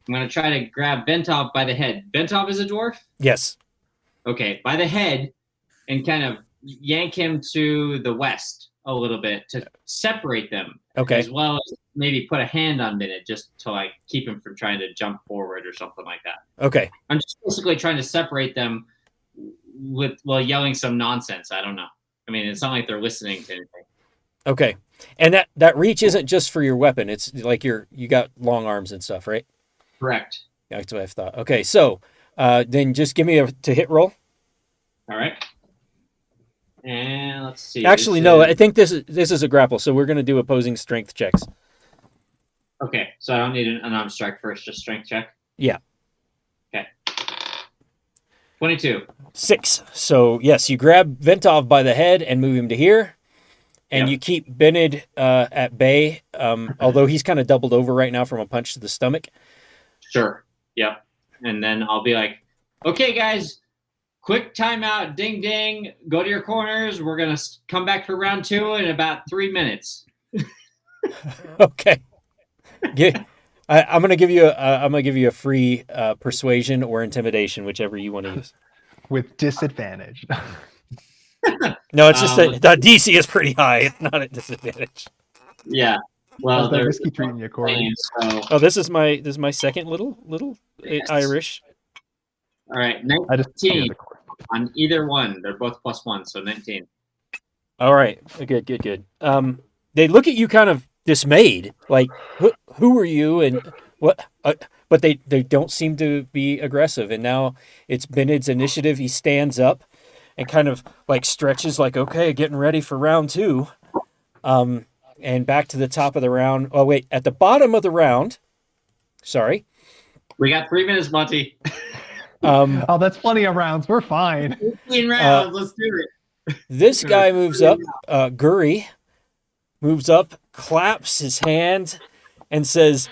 I'm going to try to grab Ventov by the head. Ventov is a dwarf? Yes. Okay, by the head and kind of yank him to the west a little bit to separate them. Okay. As well as maybe put a hand on Bennett just to like keep him from trying to jump forward or something like that. Okay. I'm just basically trying to separate them while yelling some nonsense. I don't know. I mean, it's not like they're listening to anything. Okay. And that reach isn't just for your weapon. It's like you got long arms and stuff, right? Correct. That's what I thought. Okay. So then just give me a to hit roll. All right. And let's see. Actually, This no. is- I think this is a grapple. So we're going to do opposing strength checks. Okay, so I don't need an unarmed strike first, just strength check. Yeah. Okay. 22. 6. So yes, you grab Ventov by the head and move him to here, and Yep. you keep Bennett at bay. Although he's kind of doubled over right now from a punch to the stomach. Sure. Yep. And then I'll be like, okay, guys, quick timeout. Ding, ding. Go to your corners. We're going to come back for round 2 in about 3 minutes. Okay. I'm gonna give you a free persuasion or intimidation, whichever you want to use. With disadvantage. No, it's just that the DC is pretty high. It's not at disadvantage. Yeah. Well, How's that they're whiskey treating you, Corey? playing, so. Oh, this is my second little Yes. Irish. All right. I just 19 on either one. They're both +1, so 19. All right, good. They look at you kind of dismayed, like who are you and what? But they don't seem to be aggressive. And now it's Bennett's initiative. He stands up and kind of like stretches, like okay, getting ready for round 2. And back to the top of the round. Oh wait, at the bottom of the round. Sorry. We got 3 minutes, Monty. Oh, that's plenty of rounds. We're fine. 15 rounds. Let's do it. This guy moves up. Gooey moves up, claps his hand, and says,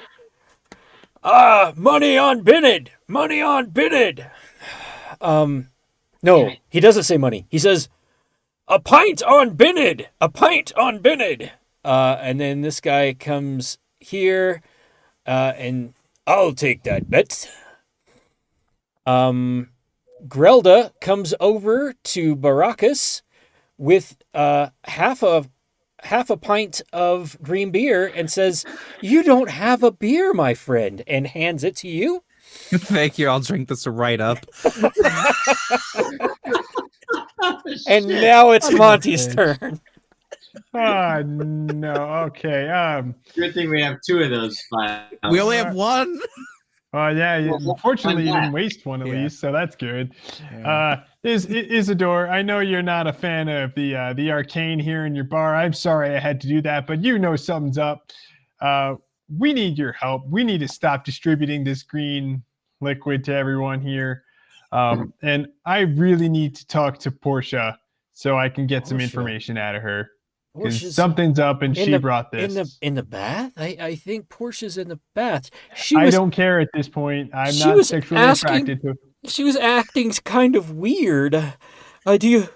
money on Bennett! Money on Bennett! No, he doesn't say money. He says, a pint on Bennett! A pint on Bennett! And then this guy comes here, and I'll take that bet. Grelda comes over to Baracus with half half a pint of green beer and says, "You don't have a beer, my friend," and hands it to you. Thank you. I'll drink this right up. And Shit. now it's Son of a Monty's bitch. turn. Oh no. Okay. Good thing we have 2 of those files. We only have one. Oh yeah. Unfortunately, you One didn't back. waste one at Yeah. least, so that's good. Yeah. Isidore, I know you're not a fan of the arcane here in your bar. I'm sorry I had to do that, but you know something's up. We need your help. We need to stop distributing this green liquid to everyone here. And I really need to talk to Portia so I can get some Portia? information out of her. Because Portia's something's up and in she the- brought this. in the bath. I think Portia's in the bath. I don't care at this point. I'm she not was sexually asking- attracted to. She was acting kind of weird. Do you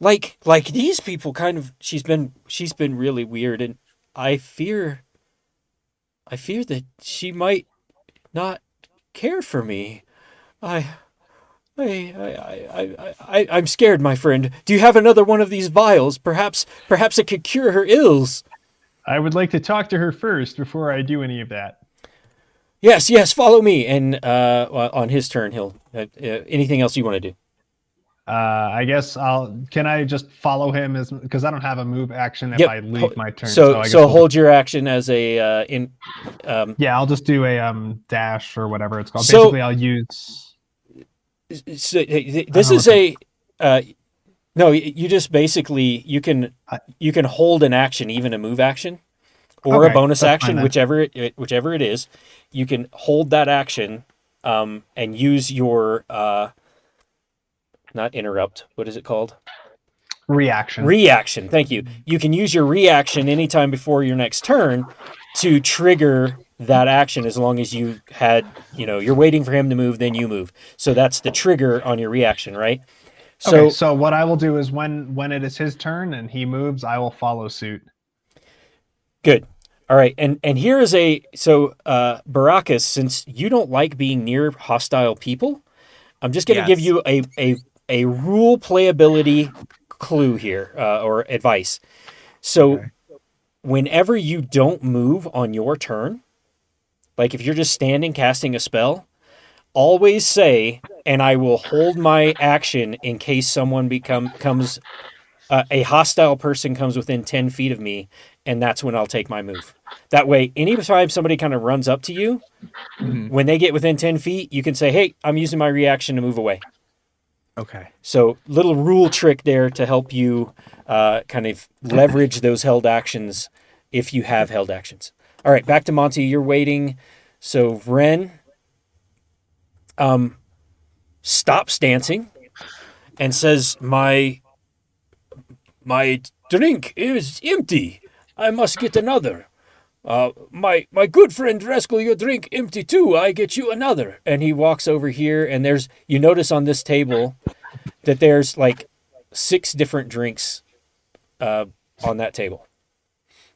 like these people? Kind of. She's been really weird, and I fear that she might not care for me. I'm scared, my friend. Do you have another one of these vials? Perhaps it could cure her ills. I would like to talk to her first before I do any of that. Yes, follow me. And on his turn, he'll anything else you want to do? I guess can I just follow him because I don't have a move action if Yep. I leave my turn. So I guess hold your action as a Yeah, I'll just do a dash or whatever it's called. So- Basically, I'll use. So, this is a no. You just basically you can hold an action, even a move action, or a Okay, bonus that's action, fine then. whichever it is. You can hold that action, and use your not interrupt. What is it called? Reaction. Reaction. Thank you. You can use your reaction anytime before your next turn to trigger that action, as long as you had, you're waiting for him to move, then you move. So that's the trigger on your reaction, right? Okay, so what I will do is when it is his turn and he moves, I will follow suit. Good. All right. And here is Baracus, since you don't like being near hostile people, I'm just going to give you a rule playability clue here, or advice. So whenever you don't move on your turn, like if you're just standing casting a spell, always say, "And I will hold my action in case someone comes a hostile person comes within 10 feet of me, and that's when I'll take my move." That way, anytime somebody kind of runs up to you, when they get within 10 feet, you can say, "Hey, I'm using my reaction to move away." Okay. So little rule trick there to help you kind of leverage those held actions if you have held actions. All right, back to Monty. You're waiting. So Vren stops dancing and says, My drink is empty. I must get another. My good friend Dreskel, your drink empty too. I get you another." And he walks over here, and you notice on this table that there's like 6 different drinks on that table.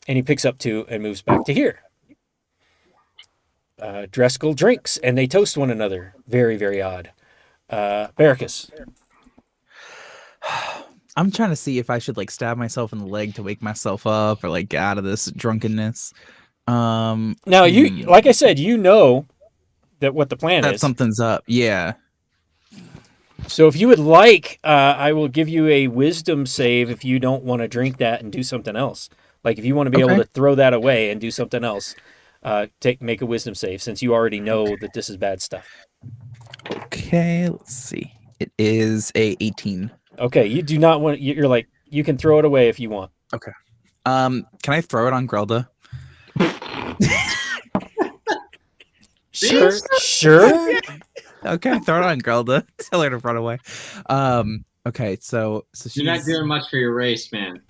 And he picks up 2 and moves back to here. Dreskel drinks, and they toast one another. Very, very odd. Baracus. I'm trying to see if I should stab myself in the leg to wake myself up or get out of this drunkenness. Now, you, like I said, you know that what the plan that is. Something's up. Yeah. So if you would like, I will give you a wisdom save if you don't want to drink that and do something else. Like if you want to be able to throw that away and do something else, make a wisdom save, since you already know that this is bad stuff. Okay, let's see. It is a 18. Okay, you do not want. You're like, you can throw it away if you want. Okay. Can I throw it on Grelda? Sure. Okay, throw it on Grelda. Tell her to run away. Okay, so she's You're not doing much for your race, man.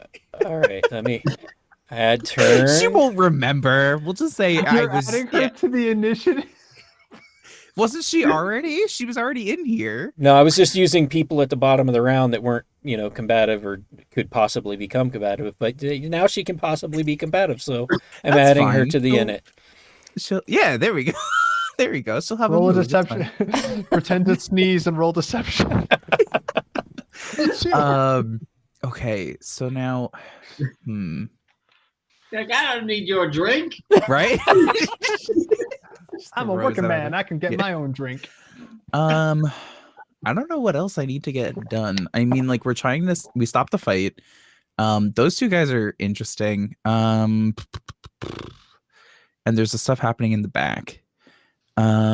All right, let me add turn. She won't remember. We'll just say I was. adding her to the initiative. Wasn't she already? She was already in here. No, I was just using people at the bottom of the round that weren't, combative or could possibly become combative. But now she can possibly be combative, so I'm That's adding her fine. to the Cool. init. Yeah, there we go. There we go. She'll have Roll a move. It's deception. Pretend to sneeze and roll deception. fine. Okay, so now, Like, I don't need your drink. Right? I'm a working man. I can get my own drink. I don't know what else I need to get done. I mean, like we're trying this. We stopped the fight. Those two guys are interesting. And there's the stuff happening in the back. How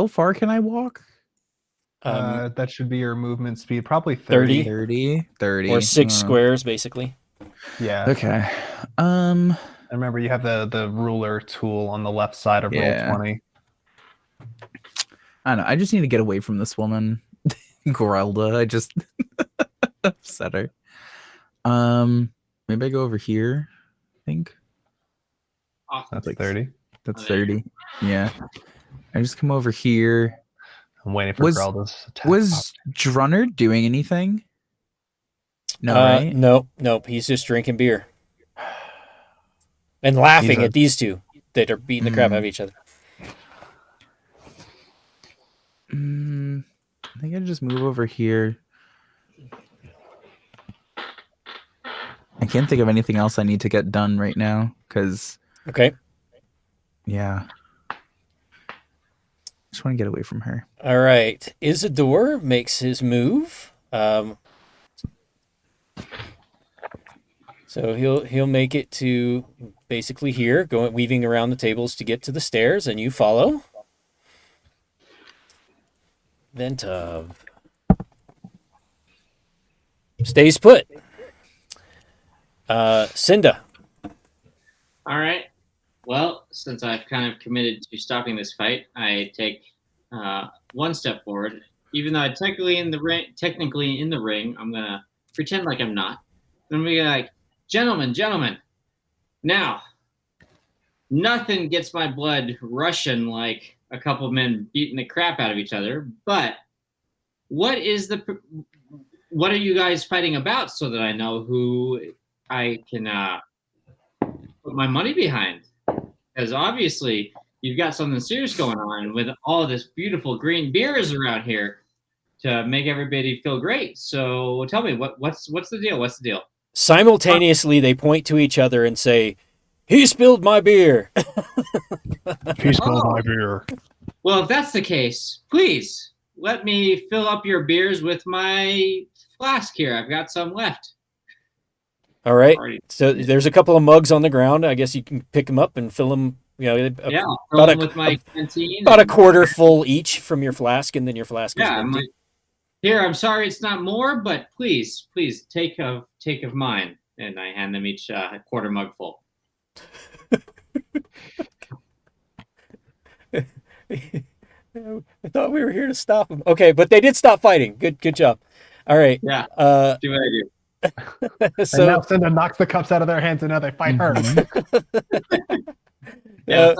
far can I walk? That should be your movement speed. Probably 30. 30. Or 6 squares, basically. Yeah. Okay. And remember, you have the ruler tool on the left side of Roll20. I don't know. I just need to get away from this woman, Grelda. I just upset her. Maybe I go over here. I think That's like 30. that's 30. Yeah. I just come over here. I'm waiting for Grelda's attack. Was Drunner doing anything? No, right? Nope. He's just drinking beer and laughing at these two that are beating the crap out of each other. I think I just move over here. I can't think of anything else I need to get done right now because. Okay. Yeah. Just want to get away from her. All right. Isidore makes his move. So he'll make it to basically here, weaving around the tables to get to the stairs, and you follow. Ventov stays put. Cinda. All right. Well, since I've kind of committed to stopping this fight, I take one step forward. Even though I'm technically in the ring, I'm gonna pretend like I'm not. I'm gonna be like, gentlemen, now, nothing gets my blood rushing like a couple of men beating the crap out of each other. But what are you guys fighting about, so that I know who I can put my money behind? Because obviously you've got something serious going on with all this beautiful green beers around here to make everybody feel great. So tell me, what's the deal? What's the deal? Simultaneously, they point to each other and say, "He spilled my beer." He spilled my beer. Well, if that's the case, please let me fill up your beers with my flask here. I've got some left. All right. So there's a couple of mugs on the ground. I guess you can pick them up and fill them. With my canteen. About a quarter full each from your flask, and then your flask is empty. Here, I'm sorry it's not more, but please take of mine. And I hand them each a quarter mug full. I thought we were here to stop them. Okay, but they did stop fighting. Good job. All right. Yeah. Do what I do. So and now Cinda knocks the cups out of their hands and now they fight her. Let's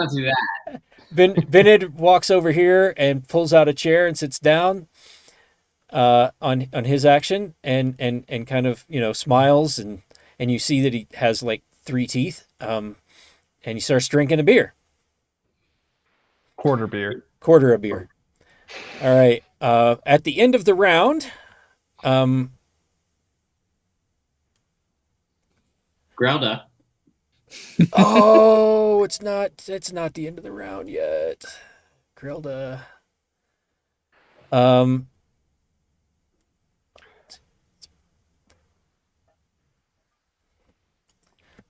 not do that. Vinid walks over here and pulls out a chair and sits down on his action and kind of smiles and you see that he has like 3 teeth and he starts drinking a beer. Quarter beer. All right. At the end of the round, Grelda. Oh, it's not the end of the round yet. Grelda.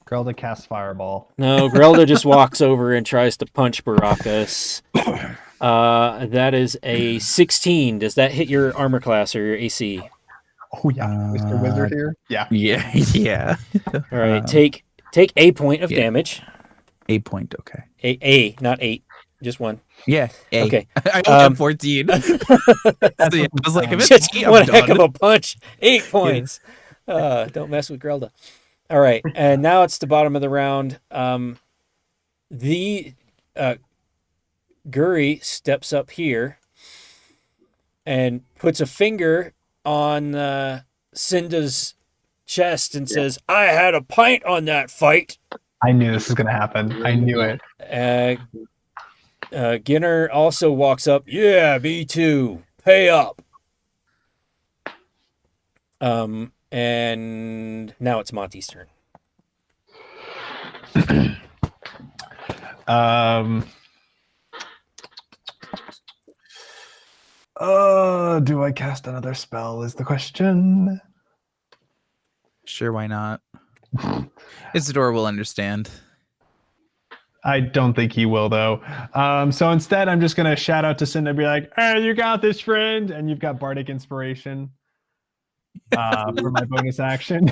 Grelda casts Fireball. No, Grelda just walks over and tries to punch Baracus. That is a 16. Does that hit your armor class or your AC? Oh yeah, Mr. Wizard here. Yeah. All right, take a point of damage. 8 point, okay. A, not 8, just 1. Yeah. A. Okay. I only have 14. So, I was like, if it's just eight, I'm one done. heck of a punch. 8 points. Don't mess with Grelda. All right, and now it's the bottom of the round. The Gooey steps up here and puts a finger on Cinda's chest and says, "I had a pint on that fight." I knew this was going to happen. I knew it. Ginner also walks up. "Yeah, me too. Pay up." And now it's Monty's turn. Do I cast another spell is the question. Sure, why not? Isidore will understand. I don't think he will, though. So instead, I'm just going to shout out to Cinda and be like, hey, you got this, friend. And you've got Bardic Inspiration for my bonus action.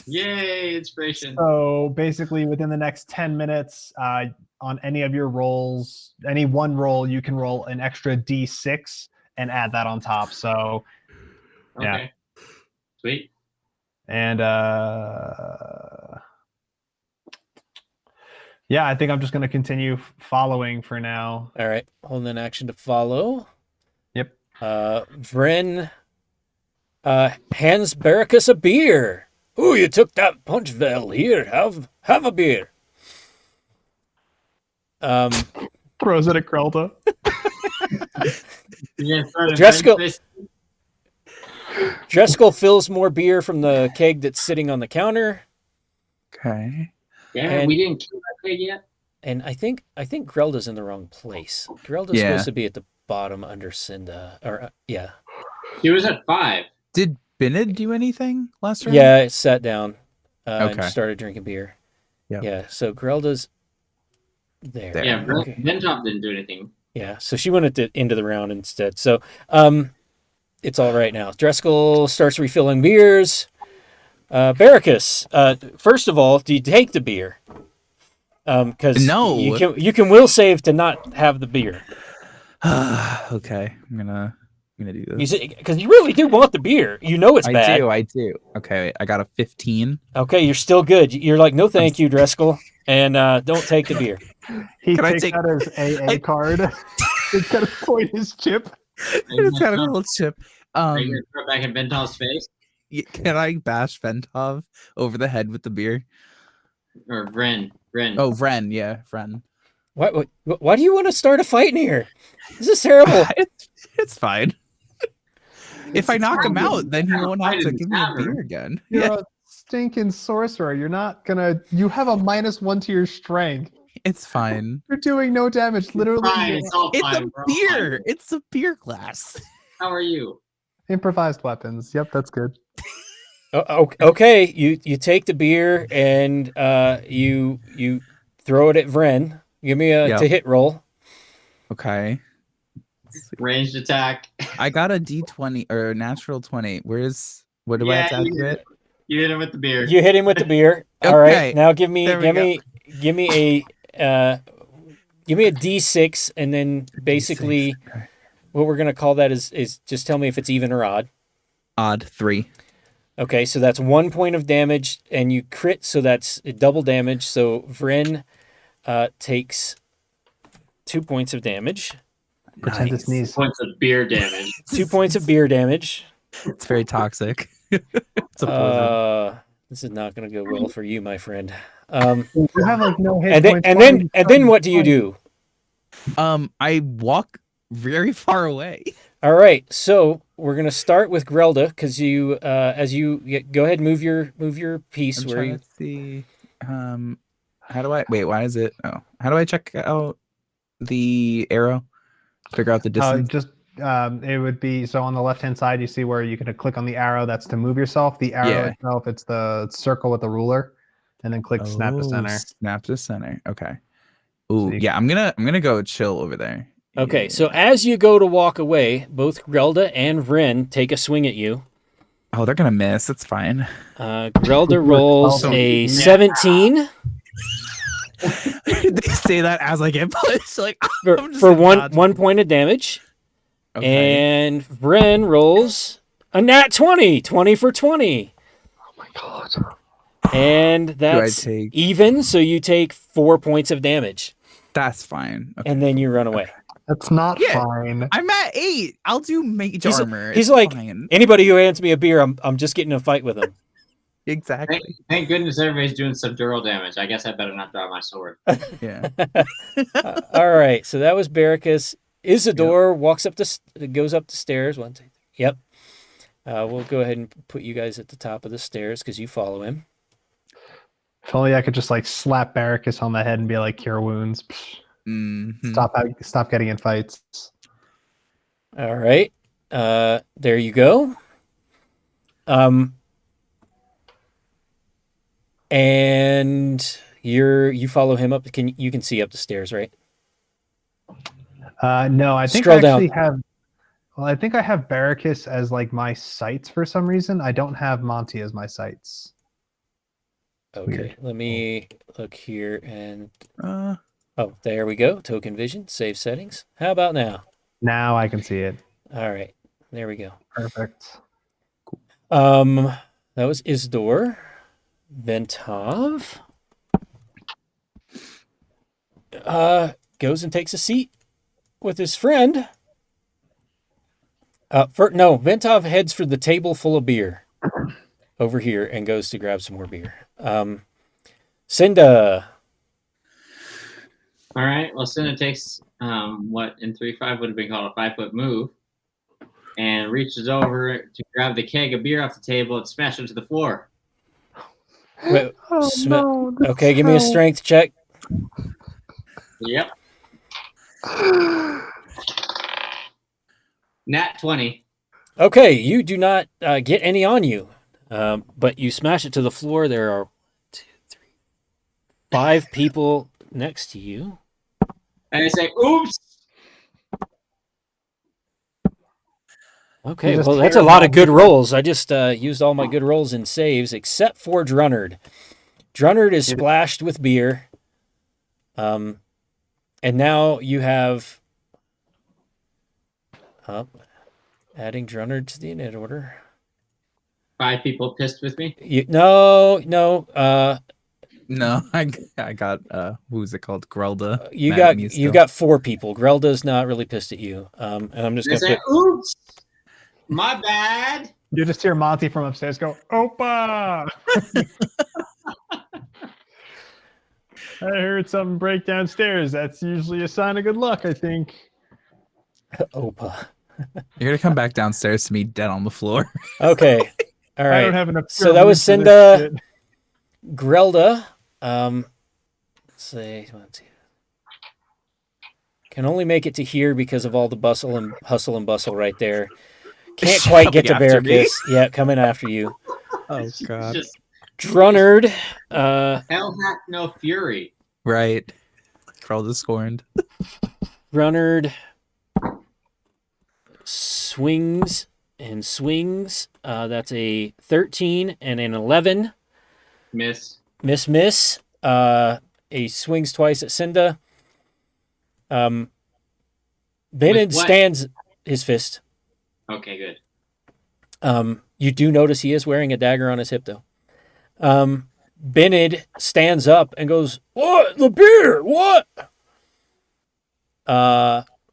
Yay, inspiration. So basically, within the next 10 minutes, on any of your rolls, any one roll, you can roll an extra D6 and add that on top. So, yeah. Okay. Sweet. And yeah, I think I'm just going to continue following for now. All right. Holding an action to follow. Yep. Vren hands Barracus a beer. Ooh, you took that punch, Vel. Here, have a beer. Throws it at Krelta. Dreskel fills more beer from the keg that's sitting on the counter. Okay. Yeah, we didn't kill that pig yet. And I think Grelda's in the wrong place. Grelda's supposed to be at the bottom under Cinda. Or yeah. He was at 5. Did Binid do anything last round? Yeah, it sat down and started drinking beer. Yep. Yeah, so Grelda's there. Yeah, Ventop didn't do anything. Yeah, so she went into the round instead. So it's all right now. Dreskel starts refilling beers. Barracus, first of all, do you take the beer? Because no, you can will save to not have the beer. Okay, I'm gonna do this. Because you really do want the beer. You know it's bad. I do. Okay, I got a 15. Okay, you're still good. You're like, no thank you, Dreskel, and don't take the beer. He takes out his AA card. He's got to point his chip. It's got a little chip. Are you going to throw it back in Ventop's face? Can I bash Ventov over the head with the beer? Or Vren. Oh, Vren, yeah, Vren. Why do you want to start a fight in here? This is terrible. It's fine. If I knock him out, then he won't have to give me a beer again. You're a stinking sorcerer. You're not gonna. You have a -1 to your strength. It's fine. You're doing no damage. Literally, it's a beer. It's a beer glass. How are you? Improvised weapons. Yep, that's good. Okay, you take the beer and you throw it at Vren. Give me a to hit roll. Okay. Ranged attack. I got a D20 or a natural 20. What do I have to add to it? You hit him with the beer. You hit him with the beer. All right. Now give me a D6, and then basically what we're gonna call that is just tell me if it's even or odd. Odd 3. Okay, so that's 1 point of damage, and you crit, so that's double damage. So Vren takes 2 points of damage. Pretend to sneeze. 2 points of beer damage. 2 points of beer damage. It's very toxic. It's a poison. This is not going to go well for you, my friend. You have like no hit points. And then what do you do? I walk very far away. All right, so we're going to start with Grelda because you, as you go ahead and move your piece. I'm trying to see. How do I wait? Why is it? Oh, how do I check out the arrow? Figure out the distance. It would be so on the left-hand side. You see where you can click on the arrow. That's to move yourself. The arrow itself, it's the circle with the ruler, and then click snap to center. Snap to center. Okay. Ooh, so I'm gonna go chill over there. Okay, yeah. So as you go to walk away, both Grelda and Vren take a swing at you. Oh, they're gonna miss. It's fine. Grelda rolls a 17. They say that as I get pushed, like for one point of damage. Okay. And Vren rolls a nat 20 for 20. Oh my god! And that's even, so you take 4 points of damage. That's fine. Okay. And then you run away. That's not fine. I'm at 8. I'll do mage armor. He's like, fine. Anybody who hands me a beer, I'm just getting in a fight with him. Exactly. Thank goodness everybody's doing subdural damage. I guess I better not draw my sword. Yeah. All right. So that was Barracus. Isidore goes up the stairs. 1, 2, 3. Yep. We'll go ahead and put you guys at the top of the stairs because you follow him. If only I could just like slap Barracus on the head and be like, cure wounds. Stop getting in fights. All right. There you go. And you follow him up. You can see up the stairs, right? No, I think Scroll I actually down. have. Well, I think I have Barracus as like my sights for some reason. I don't have Monty as my sights. Okay, Weird. let me look here and Uh, oh, there we go. Token vision, save settings. How about now? Now I can see it. All right, there we go. Perfect. That was Isdor. Ventov goes and takes a seat with his friend. Ventov heads for the table full of beer over here and goes to grab some more beer. Cinda. All right. Well, Cinda takes what in 3.5 would have been called a 5-foot move, and reaches over to grab the keg of beer off the table and smash it to the floor. Wait, No, okay, give me a strength check. Yep. Nat 20. Okay, you do not get any on you, but you smash it to the floor. There are 5 people next to you. And I say, oops. Okay, well, that's a lot of good rolls. I just used all my good rolls in saves, except for Drunnard. Drunnard is splashed with beer. And now you have... adding Drunnard to the init order. 5 people pissed with me. No. no, I got what was it called? Grelda. You got 4 people. Grelda's not really pissed at you. And I'm just And I gonna say, oops. My bad. You just hear Monty from upstairs go, "Opa!" I heard something break downstairs. That's usually a sign of good luck, I think. Opa. You're gonna come back downstairs to me dead on the floor. Okay. All right. I don't have enough. So that was Cinda. Grelda. Let's see. 1, 2. Can only make it to here because of all the bustle and hustle and bustle right there. Can't quite get to Barracus. Yeah, coming after you. Oh god. Just Drunnard. hell hath no fury. Right. Grelda scorned. Drunnard swings and swings. That's a 13 and an 11. Miss. Miss. He swings twice at Cinda. Bennett stands his fist. Okay, good. You do notice he is wearing a dagger on his hip, though. Bennett stands up and goes, "What? The beer? What?"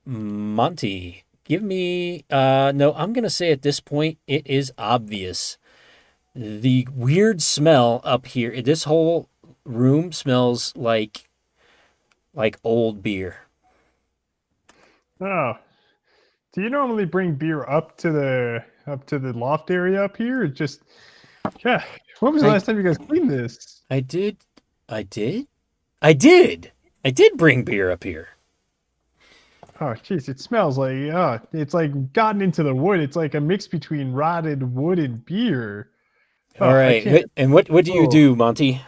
Monty, give me... no, I'm going to say at this point, it is obvious. The weird smell up here, this whole room smells like old beer. Oh, do you normally bring beer up to the loft area up here? It just, yeah. When was the last time you guys cleaned this? I did bring beer up here. Oh, jeez, it smells like it's like gotten into the wood. It's like a mix between rotted wood and beer. Oh, All right, and what do you do, Monty?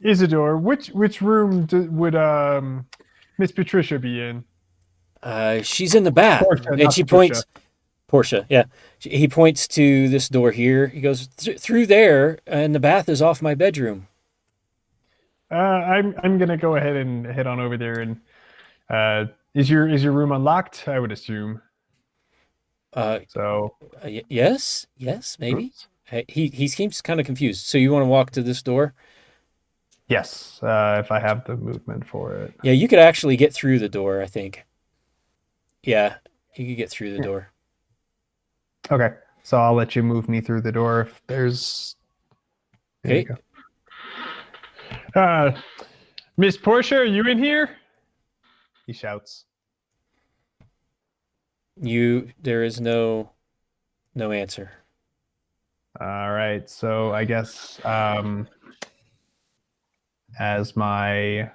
Isidore, which room would Miss Patricia be in? She's in the bath, Portia, and not she Patricia. points. Portia, yeah. He points to this door here. He goes through there, and the bath is off my bedroom. I'm gonna go ahead and head on over there. And is your room unlocked? I would assume. Yes, maybe. He seems kind of confused. So you want to walk to this door? Yes, if I have the movement for it. Yeah, you could actually get through the door, I think. Yeah, you could get through the door. Okay, so I'll let you move me through the door if there's... There you go. Miss Portia, are you in here? He shouts. There is no answer. All right, so I guess as my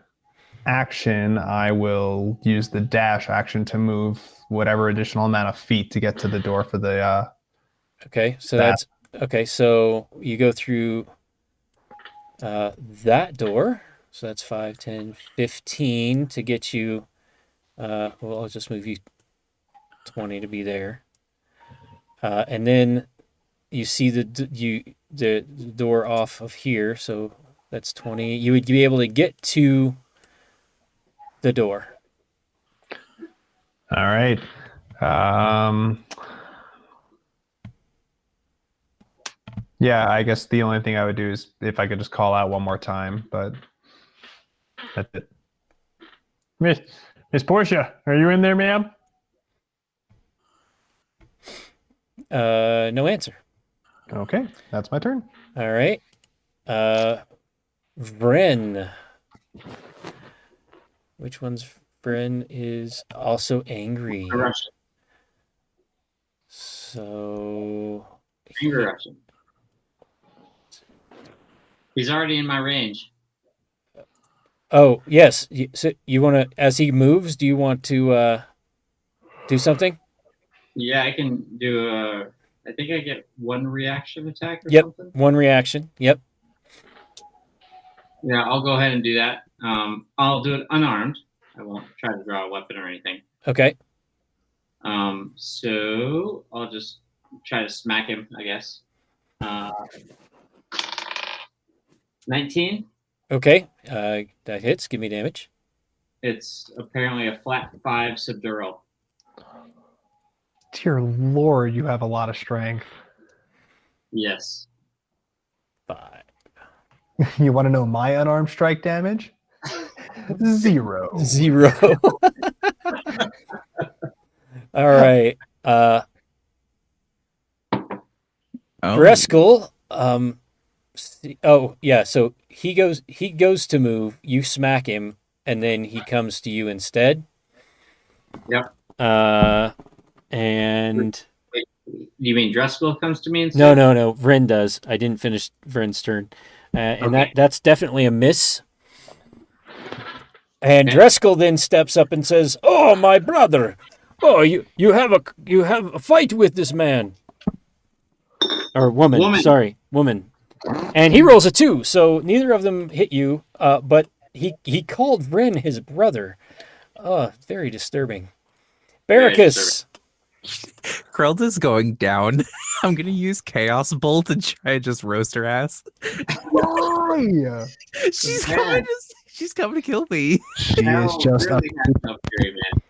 action, I will use the dash action to move whatever additional amount of feet to get to the door for the. Okay, so That. that's okay. So you go through that door. So that's 5, 10, 15 to get you. Well, I'll just move you 20 to be there. And then you see the door off of here. So that's 20. You would be able to get to the door. All right. Yeah, I guess the only thing I would do is if I could just call out one more time, but that's it. Miss Portia, are you in there, ma'am? No answer. Okay, that's my turn. All right. Vren. Which one's Vren is also angry. Russian. So Angry Russian. He's already in my range. Oh, yes. So you want to, as he moves, do you want to do something? Yeah, I can do I think I get one reaction attack or Yep, something. one reaction. Yep. Yeah, I'll go ahead and do that. I'll do it unarmed. I won't try to draw a weapon or anything. Okay. So I'll just try to smack him, I guess. 19. Okay. That hits. Give me damage. It's apparently a flat 5 subdural. Dear Lord, you have a lot of strength. Yes. 5. You want to know my unarmed strike damage? 0. 0. All right. Dreskel. Oh yeah. So he goes to move. You smack him, and then he comes to you instead. Yep. And wait, you mean Dreskel comes to me instead? No. Vren does. I didn't finish Vren's turn, and Okay. that's definitely a miss. And Okay. Dreskel then steps up and says, "Oh, my brother! Oh, you have a fight with this man or woman. Sorry, woman." And he rolls a 2, so neither of them hit you. But he called Vren his brother. Oh, very disturbing. Barracus. Krelda's going down. I'm gonna use Chaos Bolt to try and just roast her ass. Why? She's coming to kill me. She is just really has no fury, man.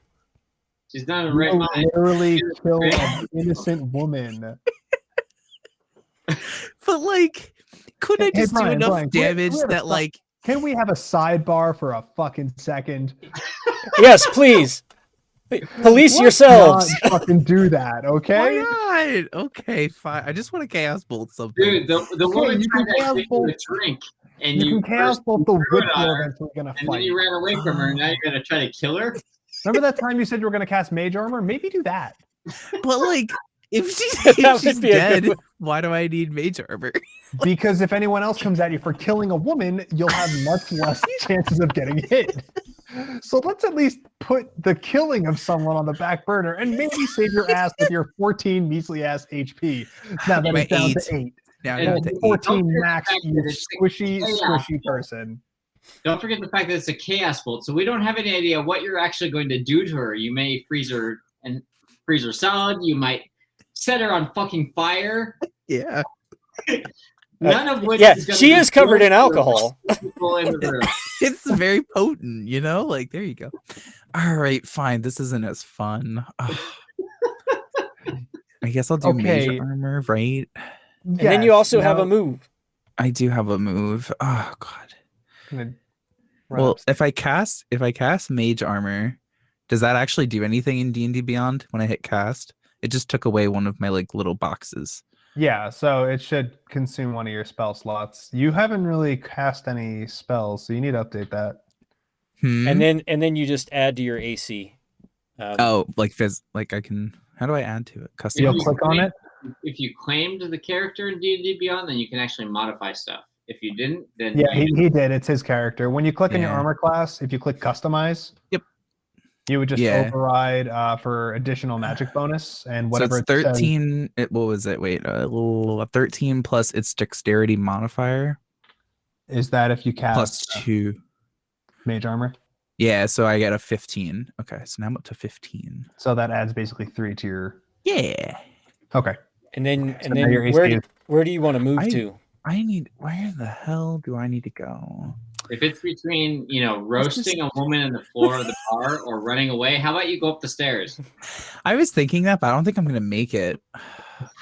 She's not in the right mind. literally kill an innocent woman. But like, couldn't I just do enough damage that like? Can we have a sidebar for a fucking second? Yes, please. Police yourselves. Not fucking do that, okay? Why not? Okay, fine. I just want to Chaos Bolt something. Dude, the woman you tried can to Chaos take Bolt- you a drink, and You can Chaos Bolt the whip you're eventually gonna and then fight. you ran away from her, and now you're gonna try to kill her? Remember that time you said you were gonna cast Mage Armor? Maybe do that. But like, if That she's would be a good dead, one. why do I need Mage Armor? Because if anyone else comes at you for killing a woman, you'll have much less chances of getting hit. So let's at least put the killing of someone on the back burner and maybe save your ass with your 14 measly ass HP. Now that My it's down 8. to 8. Now And down to 8. 14 Don't max, forget you that it's squishy, chaos squishy bolt. person. Don't forget the fact that it's a Chaos Bolt, so we don't have any idea what you're actually going to do to her. You may freeze her solid. You might set her on fucking fire. Yeah. None of which Yeah, is gonna she be is covered in good for alcohol. people in the room. It's very potent, you know? Like, there you go. All right, fine. This isn't as fun. Ugh. I guess I'll do Okay. Major Armor, right? And then you also have a move. I do have a move. Oh god. Well, Well, if I cast Mage Armor, does that actually do anything in D&D Beyond when I hit cast? It just took away one of my like little boxes. yeah, so it should consume one of your spell slots. You haven't really cast any spells, so you need to update that. Hmm? And then you just add to your AC. Oh, like like I can. How do I add to it? Custom. You'll click on it. If you claimed the character in D&D Beyond, then you can actually modify stuff. If you didn't, then Yeah, he did. It's his character. When you click on your Yeah. armor class, if you click customize, Yep. you would just Yeah. override for additional magic bonus and So whatever it's 13. What was it? Wait, 13 plus its dexterity modifier is that if you plus cast 2. mage armor. Yeah, so I get a 15. Okay, so now I'm up to 15. So that adds basically 3 to your. Yeah. Okay. And then, So now your AC where do you want to move to? Where the hell do I need to go? If it's between, roasting a woman in the floor of the bar or running away, how about you go up the stairs? I was thinking that, but I don't think I'm gonna make it.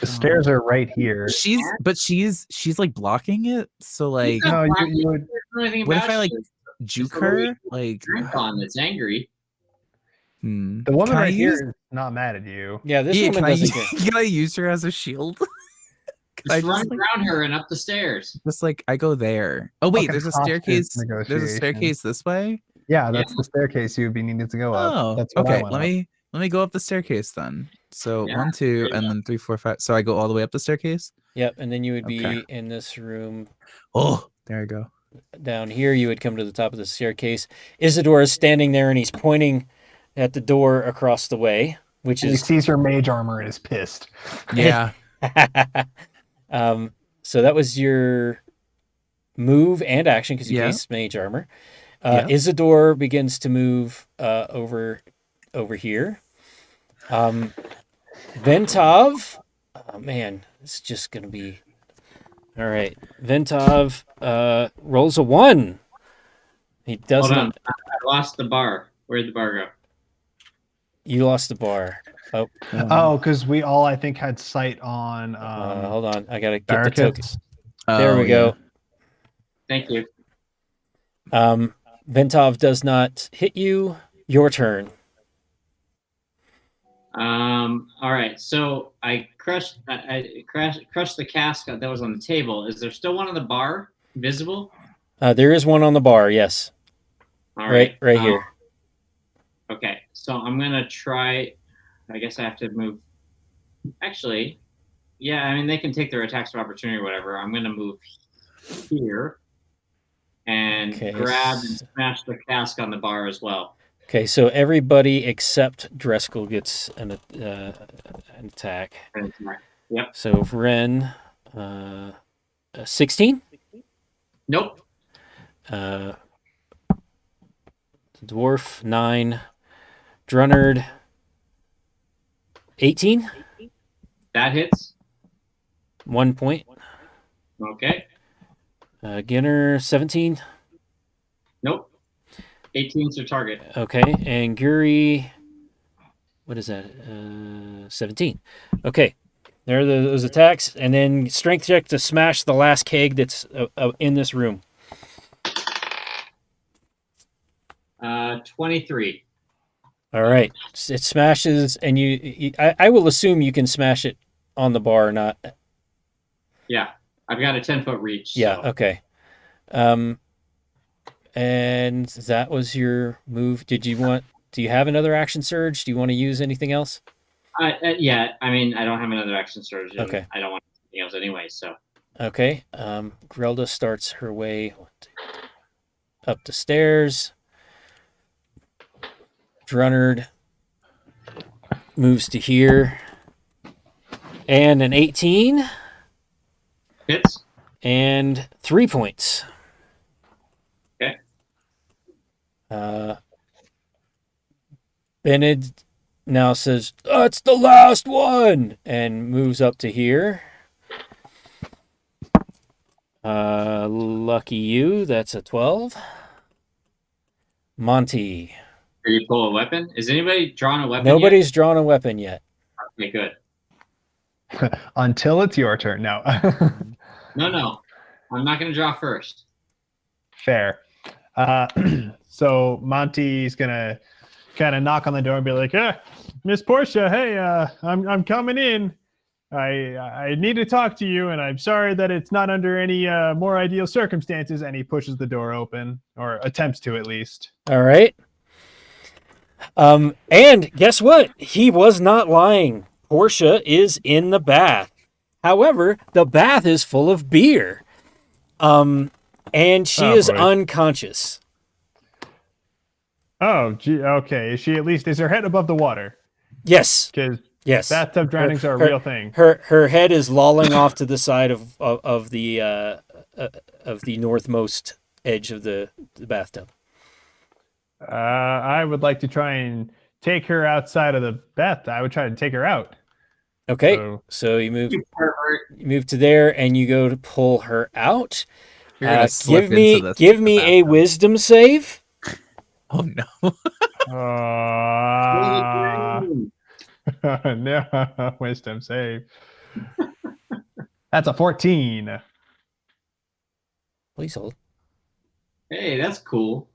The stairs are right here. She's like blocking it. So like, No, you would. what if I like juke her? Like, Drink on that's angry. The woman right here is not mad at you. Yeah, this woman doesn't care. Can I use her as a shield? Just run around her and up the stairs. Just like I go there. Oh wait, there's a staircase. There's a negotiation. staircase this way. Yeah, that's the staircase you would be needing to go up. Oh, That's what okay. I went up. Let me go up the staircase then. So 1, 2, and then 3, 4, 5. So I go all the way up the staircase. Yep, and then you would be in this room. Oh, there I go. Down here, you would come to the top of the staircase. Isidore is standing there, and he's pointing at the door across the way, which He is sees your mage armor and is pissed. Yeah. So that was your move and action because you cast mage armor. Isidore begins to move over here. Ventov, oh man, it's just gonna be all right. Ventov rolls a 1. He doesn't. Hold on. I lost the bar. Where'd the bar go? You lost the bar. Oh, because we all, I think, had sight on. Hold on, I gotta get the Barricades. token. There we go. Thank you. Ventov does not hit you. Your turn. All right. So I crushed the cask that was on the table. Is there still one on the bar visible? There is one on the bar. Yes. All right. Right here. Okay. So I'm gonna try. I guess I have to move. Actually, yeah. I mean, they can take their attacks of opportunity or whatever. I'm gonna move here and grab and smash the cask on the bar as well. Okay, so everybody except Dreskel gets an attack. Yep. So Vren, 16? Nope. Dwarf, 9. Drunnard, 18? That hits. 1 point. Okay. Ginner, 17? Nope. 18's your target. Okay, and Gooey, what is that? 17. Okay, there are those attacks, and then strength check to smash the last keg that's in this room. 23. All right, it smashes, and I will assume you can smash it on the bar, not. Yeah, I've got a 10-foot reach. Yeah. So. Okay. And that was your move. Do you have another action surge? Do you want to use anything else? Yeah, I mean, I don't have another action surge. Okay. I don't want anything else anyway, so. Okay. Grelda starts her way up the stairs. Drunnard moves to here. And an 18. Hits. And 3 points. Okay. Bennett now says, "That's the last one," and moves up to here. Lucky you, that's a 12. Monty. Are you pull a weapon? Is anybody drawn a weapon Nobody's drawn a weapon yet. Okay, good. Until it's your turn. No. No. I'm not going to draw first. Fair. So Monty's going to kind of knock on the door and be like, Miss Portia, hey, I'm coming in. I need to talk to you, and I'm sorry that it's not under any more ideal circumstances. And he pushes the door open, or attempts to at least. All right. And guess what? He was not lying. Portia is in the bath. However, the bath is full of beer. And she is boy. unconscious. Oh, gee, okay. Is her head above the water? Yes. Because Yes. bathtub drownings are a real thing. Her head is lolling off to the side of the northmost edge of the bathtub. I would like to try and take her outside of the bath. I would try to take her out. Okay, so you move to there, and you go to pull her out. You're gonna slip Give me into the a wisdom save. Oh no. No, wisdom save. That's a 14. Please hold. Hey, that's cool.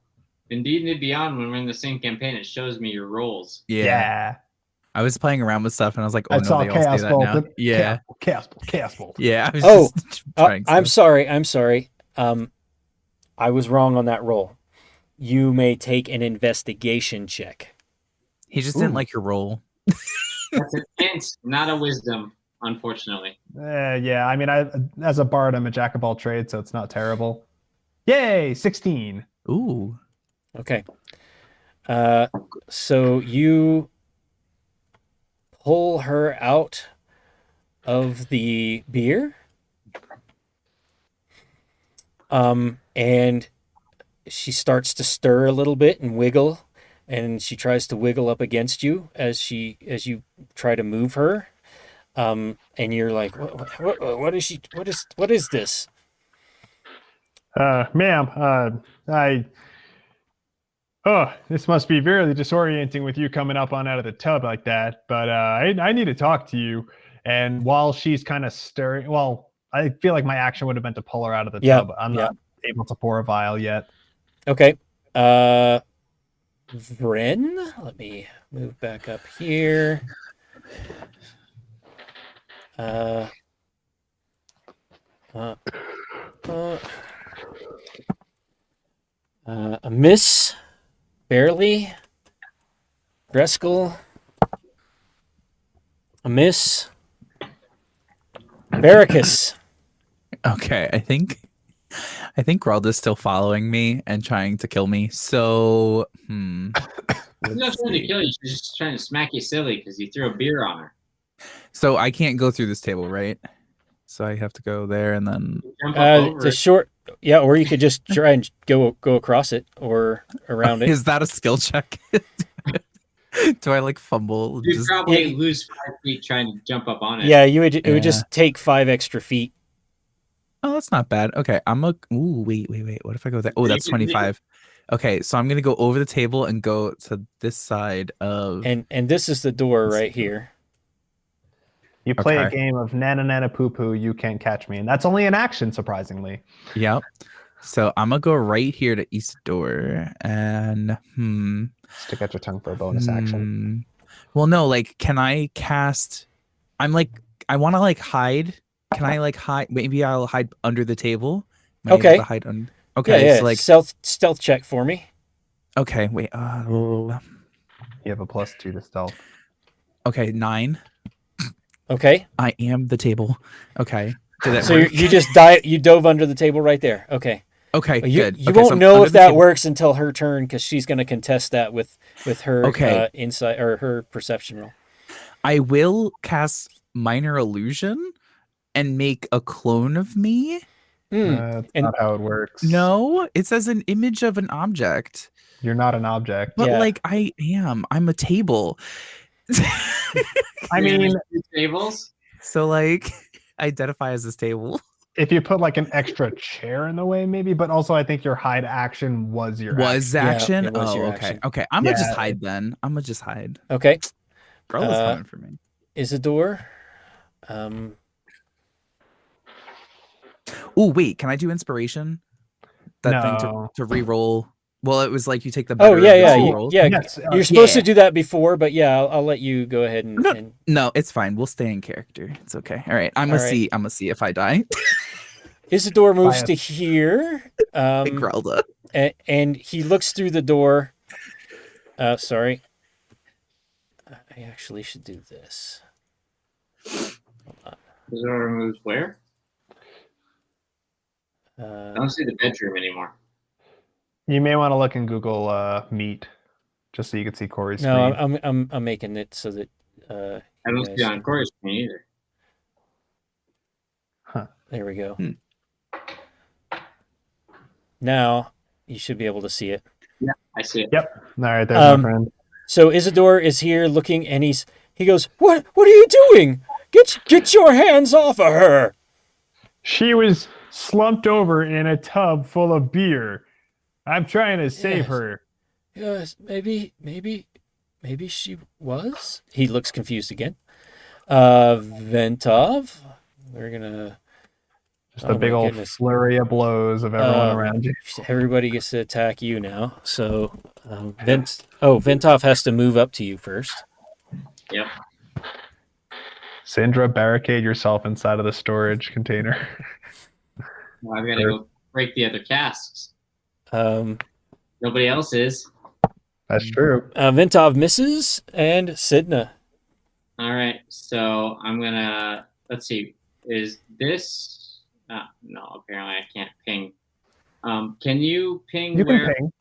Indeed and Beyond, when we're in the same campaign, it shows me your rolls. Yeah. I was playing around with stuff and I was like, oh I no, saw they all say that now. Yeah. Chaos Bolt. Yeah. I was just trying I'm sorry. I was wrong on that roll. You may take an investigation check. He just didn't like your roll. That's an int, not a wisdom, unfortunately. Yeah, I mean, as a bard, I'm a jack of all trades, so it's not terrible. Yay, 16. Ooh. Okay. So you pull her out of the beer. And she starts to stir a little bit and wiggle, and she tries to wiggle up against you as you try to move her. And you're like, what is this? Ma'am, this must be very disorienting with you coming up on out of the tub like that, but I need to talk to you. And while she's kind of stirring, well, I feel like my action would have been to pull her out of the tub. I'm not able to pour a vial yet. Okay. Vren, let me move back up here. A miss, barely. Dreskel, a miss. Barricus. Okay, I think Gralda's still following me and trying to kill me. So, She's not trying to kill you. She's just trying to smack you silly because you threw a beer on her. So I can't go through this table, right? So I have to go there and then Jump up over The it. short, yeah, or you could just try and go across it or around it. Is that a skill check? Do I like fumble? You'd probably lose 5 feet trying to jump up on it. Yeah, it would just take 5 extra feet. Oh, that's not bad. Okay, wait. What if I go there? Oh, that's 25. Okay, so I'm gonna go over the table and go to this side of. And this is the door right here. You play a game of Nana Nana Poo Poo, you can't catch me. And that's only an action, surprisingly. Yep. So I'm gonna go right here to East Door and Stick out your tongue for a bonus action. Well, no, like, can I cast? I want to like hide. Can I like hide? Maybe I'll hide under the table. Okay. Hide under. Okay. Yeah. So like stealth check for me. Okay. Wait. You have a +2 to stealth. Okay. 9. Okay. I am the table. Okay. So you just you dove under the table right there. Okay. Okay. Good. You won't know if that works until her turn because she's going to contest that with her insight or her perception roll. I will cast Minor Illusion and make a clone of me. That's not how it works. No, it says an image of an object. You're not an object. But like I am. I'm a table. I mean, tables. So like identify as this table. If you put like an extra chair in the way, maybe, but also I think your hide action was your action. Yeah, it was your okay. action. Okay. I'm gonna just hide then. I'm gonna just hide. Okay. Girl is coming for me. Isidore. Oh wait, can I do inspiration? That thing to re-roll. Well, it was like you take the. Oh yeah. Yes, You're supposed to do that before, but yeah, I'll let you go ahead and. No, it's fine. We'll stay in character. It's okay. All right. I'm gonna see if I die. Isidore moves to here. Grelda. And he looks through the door. Sorry. I actually should do this. Zora moves where? I Uh, don't see the bedroom anymore. You may want to look in Google Meet, just so you can see Corey's no, screen. I'm making it so that I you don't guys see it on Corey's screen either. Huh. There we go. Hmm. Now you should be able to see it. Yeah, I see it. Yep. All right, there's my friend. So Isidore is here looking, and he goes, "What are you doing? Get your hands off of her!" She was slumped over in a tub full of beer. I'm trying to save Yes. her. Yes, maybe she was. He looks confused again. Ventov, we're gonna. Just a big my old goodness. flurry of blows of everyone around you. Everybody gets to attack you now. So Ventov has to move up to you first. Yep. Sindra, barricade yourself inside of the storage container. Well, I've got to go break the other casks. Um, Nobody else is. That's true. Ventov misses, and Sidna. All right, so I'm gonna. Let's see. Is this? No, apparently I can't ping. Can you ping You can where ping.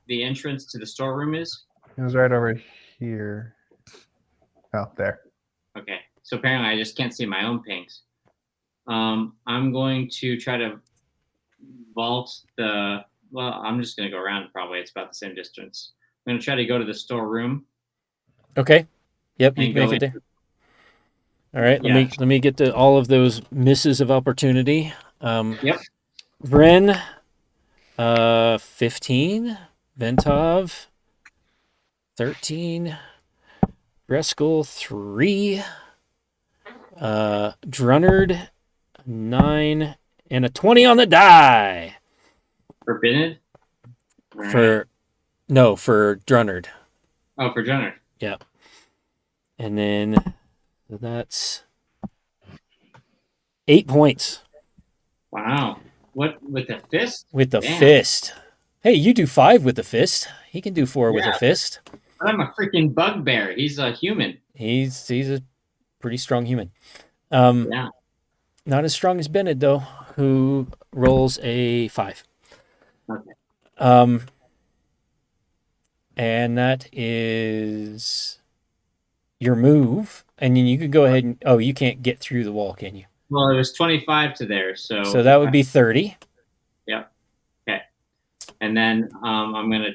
the entrance to the storeroom is? It was right over here. Oh, there. Okay, so apparently I just can't see my own pings. I'm going to try to vault the. Well, I'm just going to go around. Probably it's about the same distance. I'm going to try to go to the storeroom. Okay. Yep, you And can make go it there. All right, Yeah. let me get to all of those misses of opportunity. Yep. Vryn, 15. Ventov, 13. Breskel, 3. Drunnard, 9. And a 20 on the die. Forbidden? All right. For Drunnard. Oh, for Jenner. Yeah. And then so that's 8 points. Wow. What, with the fist? With the Damn. fist. Hey, you do 5 with the fist. He can do 4 with a Yeah. fist. But I'm a freaking bugbear. He's a human. He's a pretty strong human. Yeah. Not as strong as Bennett though, who rolls a 5. Okay. And that is your move. And then you could go ahead and you can't get through the wall, can you? Well, it was 25 to there, so that would be 30. Yep. Okay. And then I'm gonna.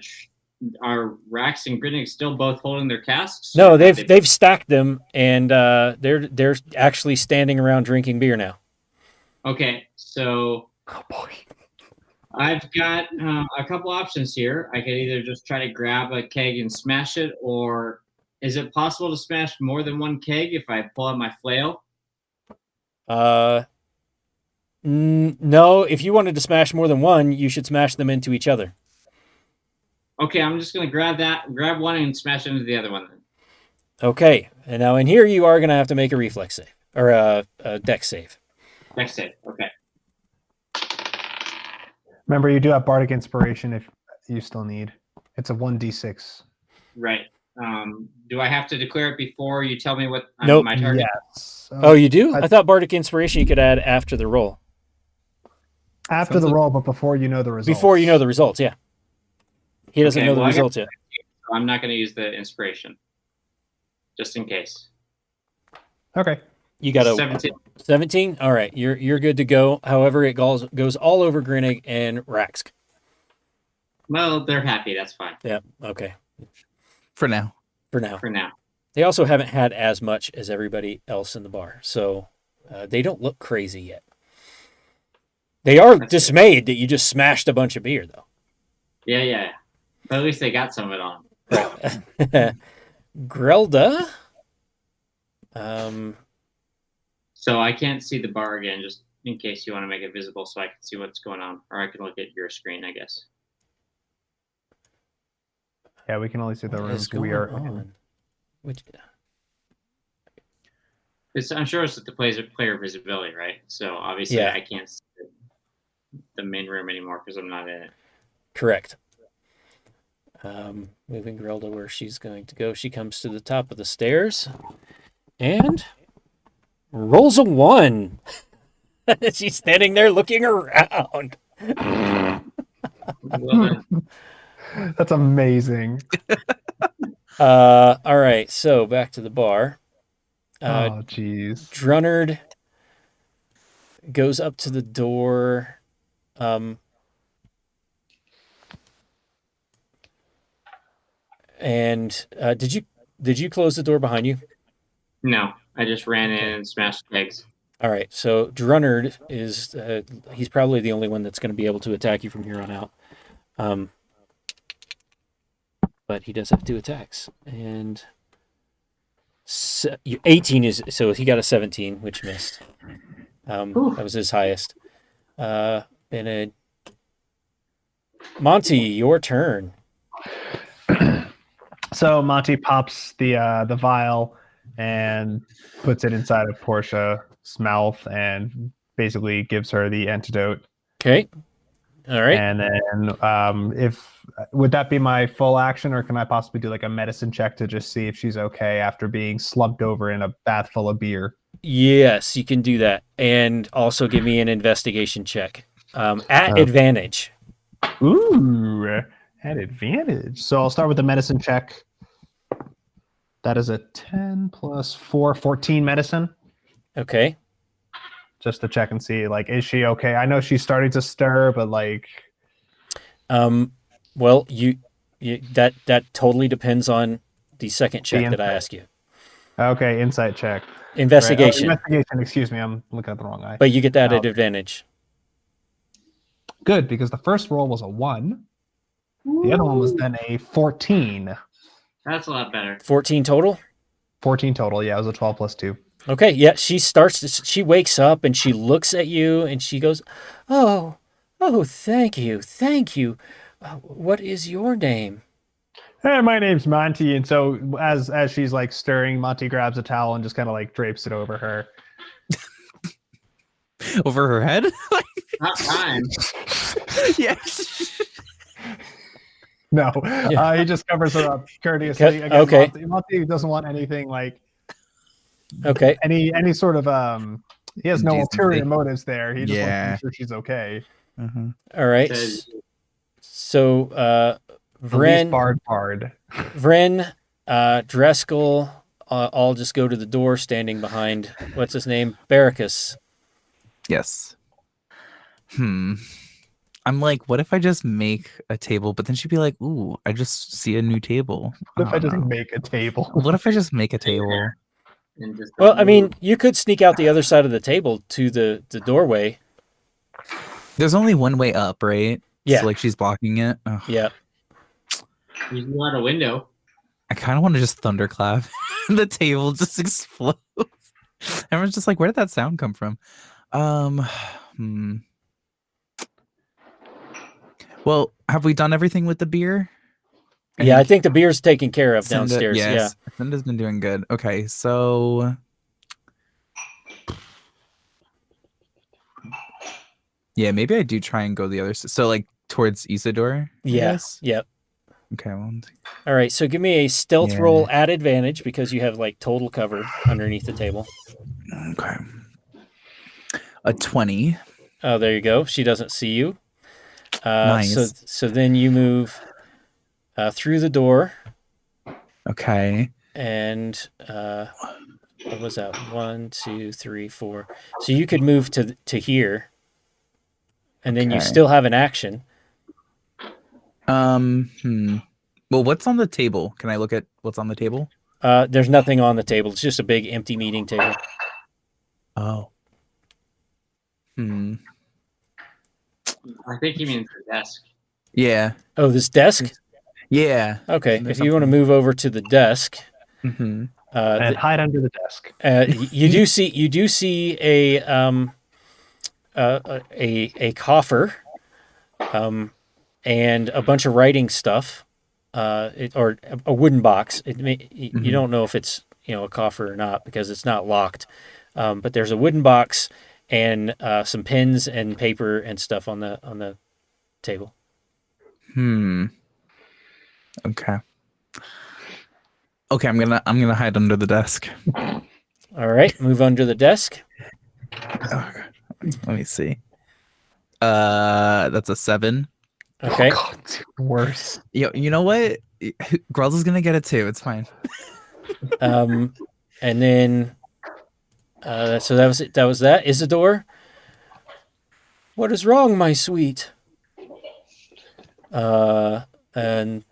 Are Rax and Grinning still both holding their casks? No, they've stacked them, and they're actually standing around drinking beer now. Okay, so Oh boy. I've got a couple options here. I could either just try to grab a keg and smash it, or is it possible to smash more than one keg if I pull out my flail? No. If you wanted to smash more than one, you should smash them into each other. Okay, I'm just gonna grab one and smash it into the other one then. Okay, and now in here you are gonna have to make a reflex save or a dex save. Next save. Okay. Remember, you do have Bardic Inspiration if you still need. It's a 1d6. Right. Do I have to declare it before you tell me what Nope. my target? Yes. Oh, you do? I- I thought Bardic Inspiration you could add after the roll. After Sounds the like- roll, but before you know the results. Before you know the results, yeah. He doesn't Okay, know the well, I got- results yet. So I'm not going to use the inspiration, just in case. Okay. You got a 17. 17? All right, you're good to go. However, it goes all over Grinnig and Raxk. Well, they're happy. That's fine Yeah, okay. For now. For now. for now. They also haven't had as much as everybody else in the bar, so they don't look crazy yet. They are That's dismayed that you just smashed a bunch of beer, though. Yeah. But at least they got some of it on. Grelda. So I can't see the bar again, just in case you want to make it visible so I can see what's going on. Or I can look at your screen, I guess. Yeah, we can only see the what is rooms we are going in. on? Which, I'm sure it's the player visibility, right? So obviously Yeah. I can't see the main room anymore because I'm not in it. correct. moving Grelda where she's going to go. She comes to the top of the stairs and rolls a 1. She's standing there looking around. Well, That's amazing. All right, so back to the bar. Oh, jeez. Drunnard goes up to the door. And did you close the door behind you? no, I just ran in and smashed kegs. All right, so Drunnard is he's probably the only one that's going to be able to attack you from here on out. But he does have 2 attacks, and 18 is so he got a 17, which missed. That was his highest. And Monty, your turn. So Monty pops the vial and puts it inside of Portia's mouth and basically gives her the antidote. Okay. All right. And then would that be my full action, or can I possibly do like a medicine check to just see if she's okay after being slumped over in a bath full of beer? Yes, you can do that. And also give me an investigation check at advantage. Ooh, at advantage. So I'll start with the medicine check. That is a 10 plus 4, 14 medicine. Okay. Just to check and see, like, is she okay? I know she's starting to stir, but like... Well, you that totally depends on the second check that I ask you. Okay, insight check. Investigation. Right. Oh, investigation, excuse me. I'm looking at the wrong eye. But you get that at advantage. Good, because the first roll was a 1. The other one was then a 14. That's a lot better. 14 total? 14 total, yeah. It was a 12 plus 2. Okay, yeah. She wakes up and she looks at you and she goes, Oh, thank you. What is your name? Hey, my name's Monty. And so as she's like stirring, Monty grabs a towel and just kind of like drapes it over her. Over her head? Not time. Yes. No, Yeah. he just covers her up courteously. Again, Okay. Monty doesn't want anything like Okay. any sort of he has no Indecency. ulterior motives there. He just wants to Yeah. make sure she's okay. All right. Says- So, The least Vren, bard. Dreskel, all just go to the door, standing behind what's his name, Barracus. Yes. I'm like, what if I just make a table? But then she'd be like, ooh, I just see a new table. What if I just don't know. make a table? What if I just make a table? and just Well, I mean, you could sneak out the other side of the table to the doorway. There's only one way up, right? Yeah. So, like, she's blocking it. Ugh. Yeah. you go out a window. I kind of want to just thunderclap. The table just explodes. Everyone's just like, where did that sound come from? Well, have we done everything with the beer? Yeah, I think the beer's taken care of Cinda- downstairs. Yes, Cinda's been doing good. Okay, so yeah, maybe I do try and go the other side. So like towards Isidore. I Yeah. guess? Yep. Okay. Well, All right. So give me a stealth Yeah. roll at advantage because you have like total cover underneath the table. okay. A 20. Oh, there you go. She doesn't see you. Nice. So then you move through the door Okay. and what was that? 1, 2, 3, 4. So you could move to here, and then you Okay. still have an action. Well, what's on the table? Can I look at what's on the table? There's nothing on the table. It's just a big empty meeting table. Oh. I think he means the desk. Yeah. Oh, this desk? Yeah. Okay. There's If you want to something- move over to the desk, Mm-hmm. And hide under the desk. you do see a coffer, and a bunch of writing stuff, or a wooden box. You don't know if it's a coffer or not because it's not locked. But there's a wooden box and some pens and paper and stuff on the table. Okay. Okay, I'm gonna hide under the desk. All right, move under the desk. Okay. Let me see. That's a 7. Okay. Oh, God, worse. You know what? Grells is gonna get it too. It's fine. And then so that was it. That was that. Isidore. What is wrong, my sweet? And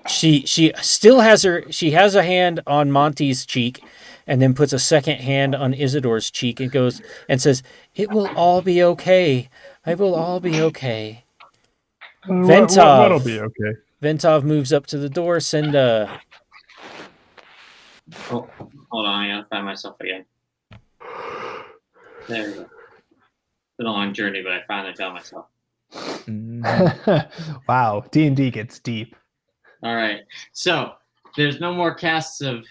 she still has a hand on Monty's cheek, and then puts a second hand on Isidore's cheek and goes and says, "It will all be okay. I will all be okay." What'll be okay? Ventov moves up to the door. Cinda. Oh, hold on, I gotta find myself again. There we go. It's been a long journey, but I finally found myself. Wow, D&D gets deep. All right. So there's no more casks of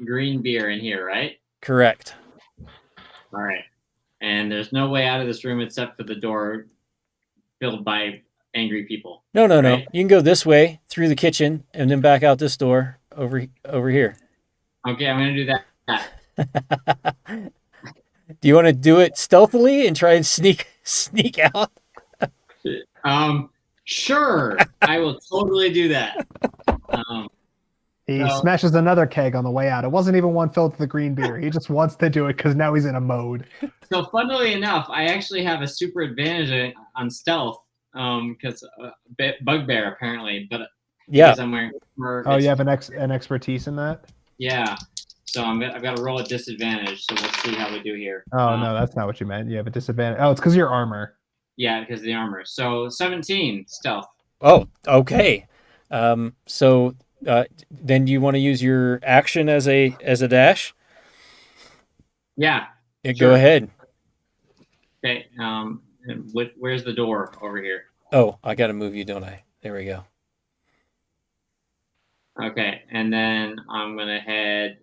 green beer in here, right? Correct. All right. And there's no way out of this room except for the door filled by angry people. No. Right? You can go this way through the kitchen and then back out this door over here. Okay, I'm gonna do that. Do you want to do it stealthily and try and sneak out? Sure. I will totally do that. He smashes another keg on the way out. It wasn't even one filled with the green beer. He just wants to do it because now he's in a mode. So funnily enough, I actually have a super advantage on stealth because bugbear apparently, but Yeah. because I'm wearing armor, Oh, you have an expertise in that? Yeah. So I've got to roll a disadvantage. So we'll see how we do here. Oh, no, that's not what you meant. You have a disadvantage. Oh, it's because of your armor. Yeah, because of the armor. So 17 stealth. Oh, okay. So then you want to use your action as a dash? Yeah. Yeah, Sure. Go ahead. Okay. Where's the door over here? Oh, I got to move you, don't I? There we go. Okay, and then I'm gonna head.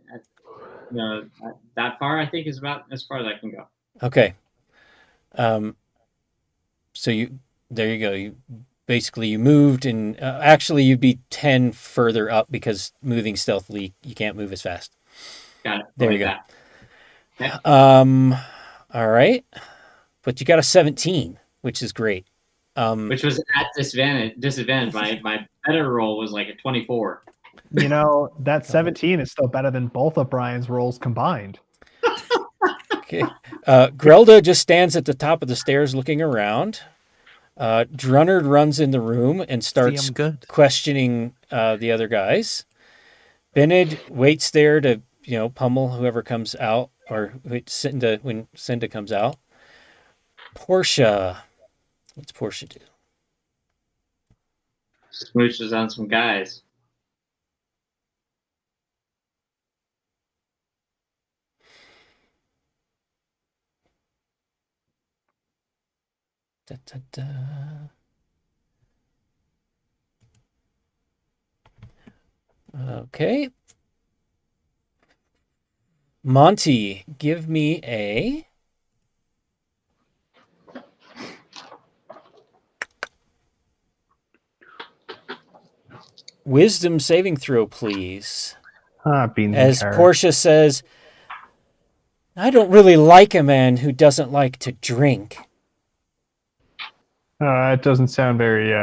That far I think is about as far as I can go. Okay. So there you go. You moved, and actually you'd be 10 further up because moving stealthily, you can't move as fast. Got it. There you go. Okay. All right. But you got a 17, which is great. Which was at disadvantage. My better roll was like a 24. You know, that 17 is still better than both of Brian's rolls combined. Okay. Grelda just stands at the top of the stairs looking around. Drunnard runs in the room and starts questioning the other guys. Benid waits there to, pummel whoever comes out, or when Cinda comes out. Portia. What's Portia do? Smooches on some guys. Da, da, da. Okay. Monty, give me a wisdom saving throw, please. As Portia says, I don't really like a man who doesn't like to drink. It doesn't sound very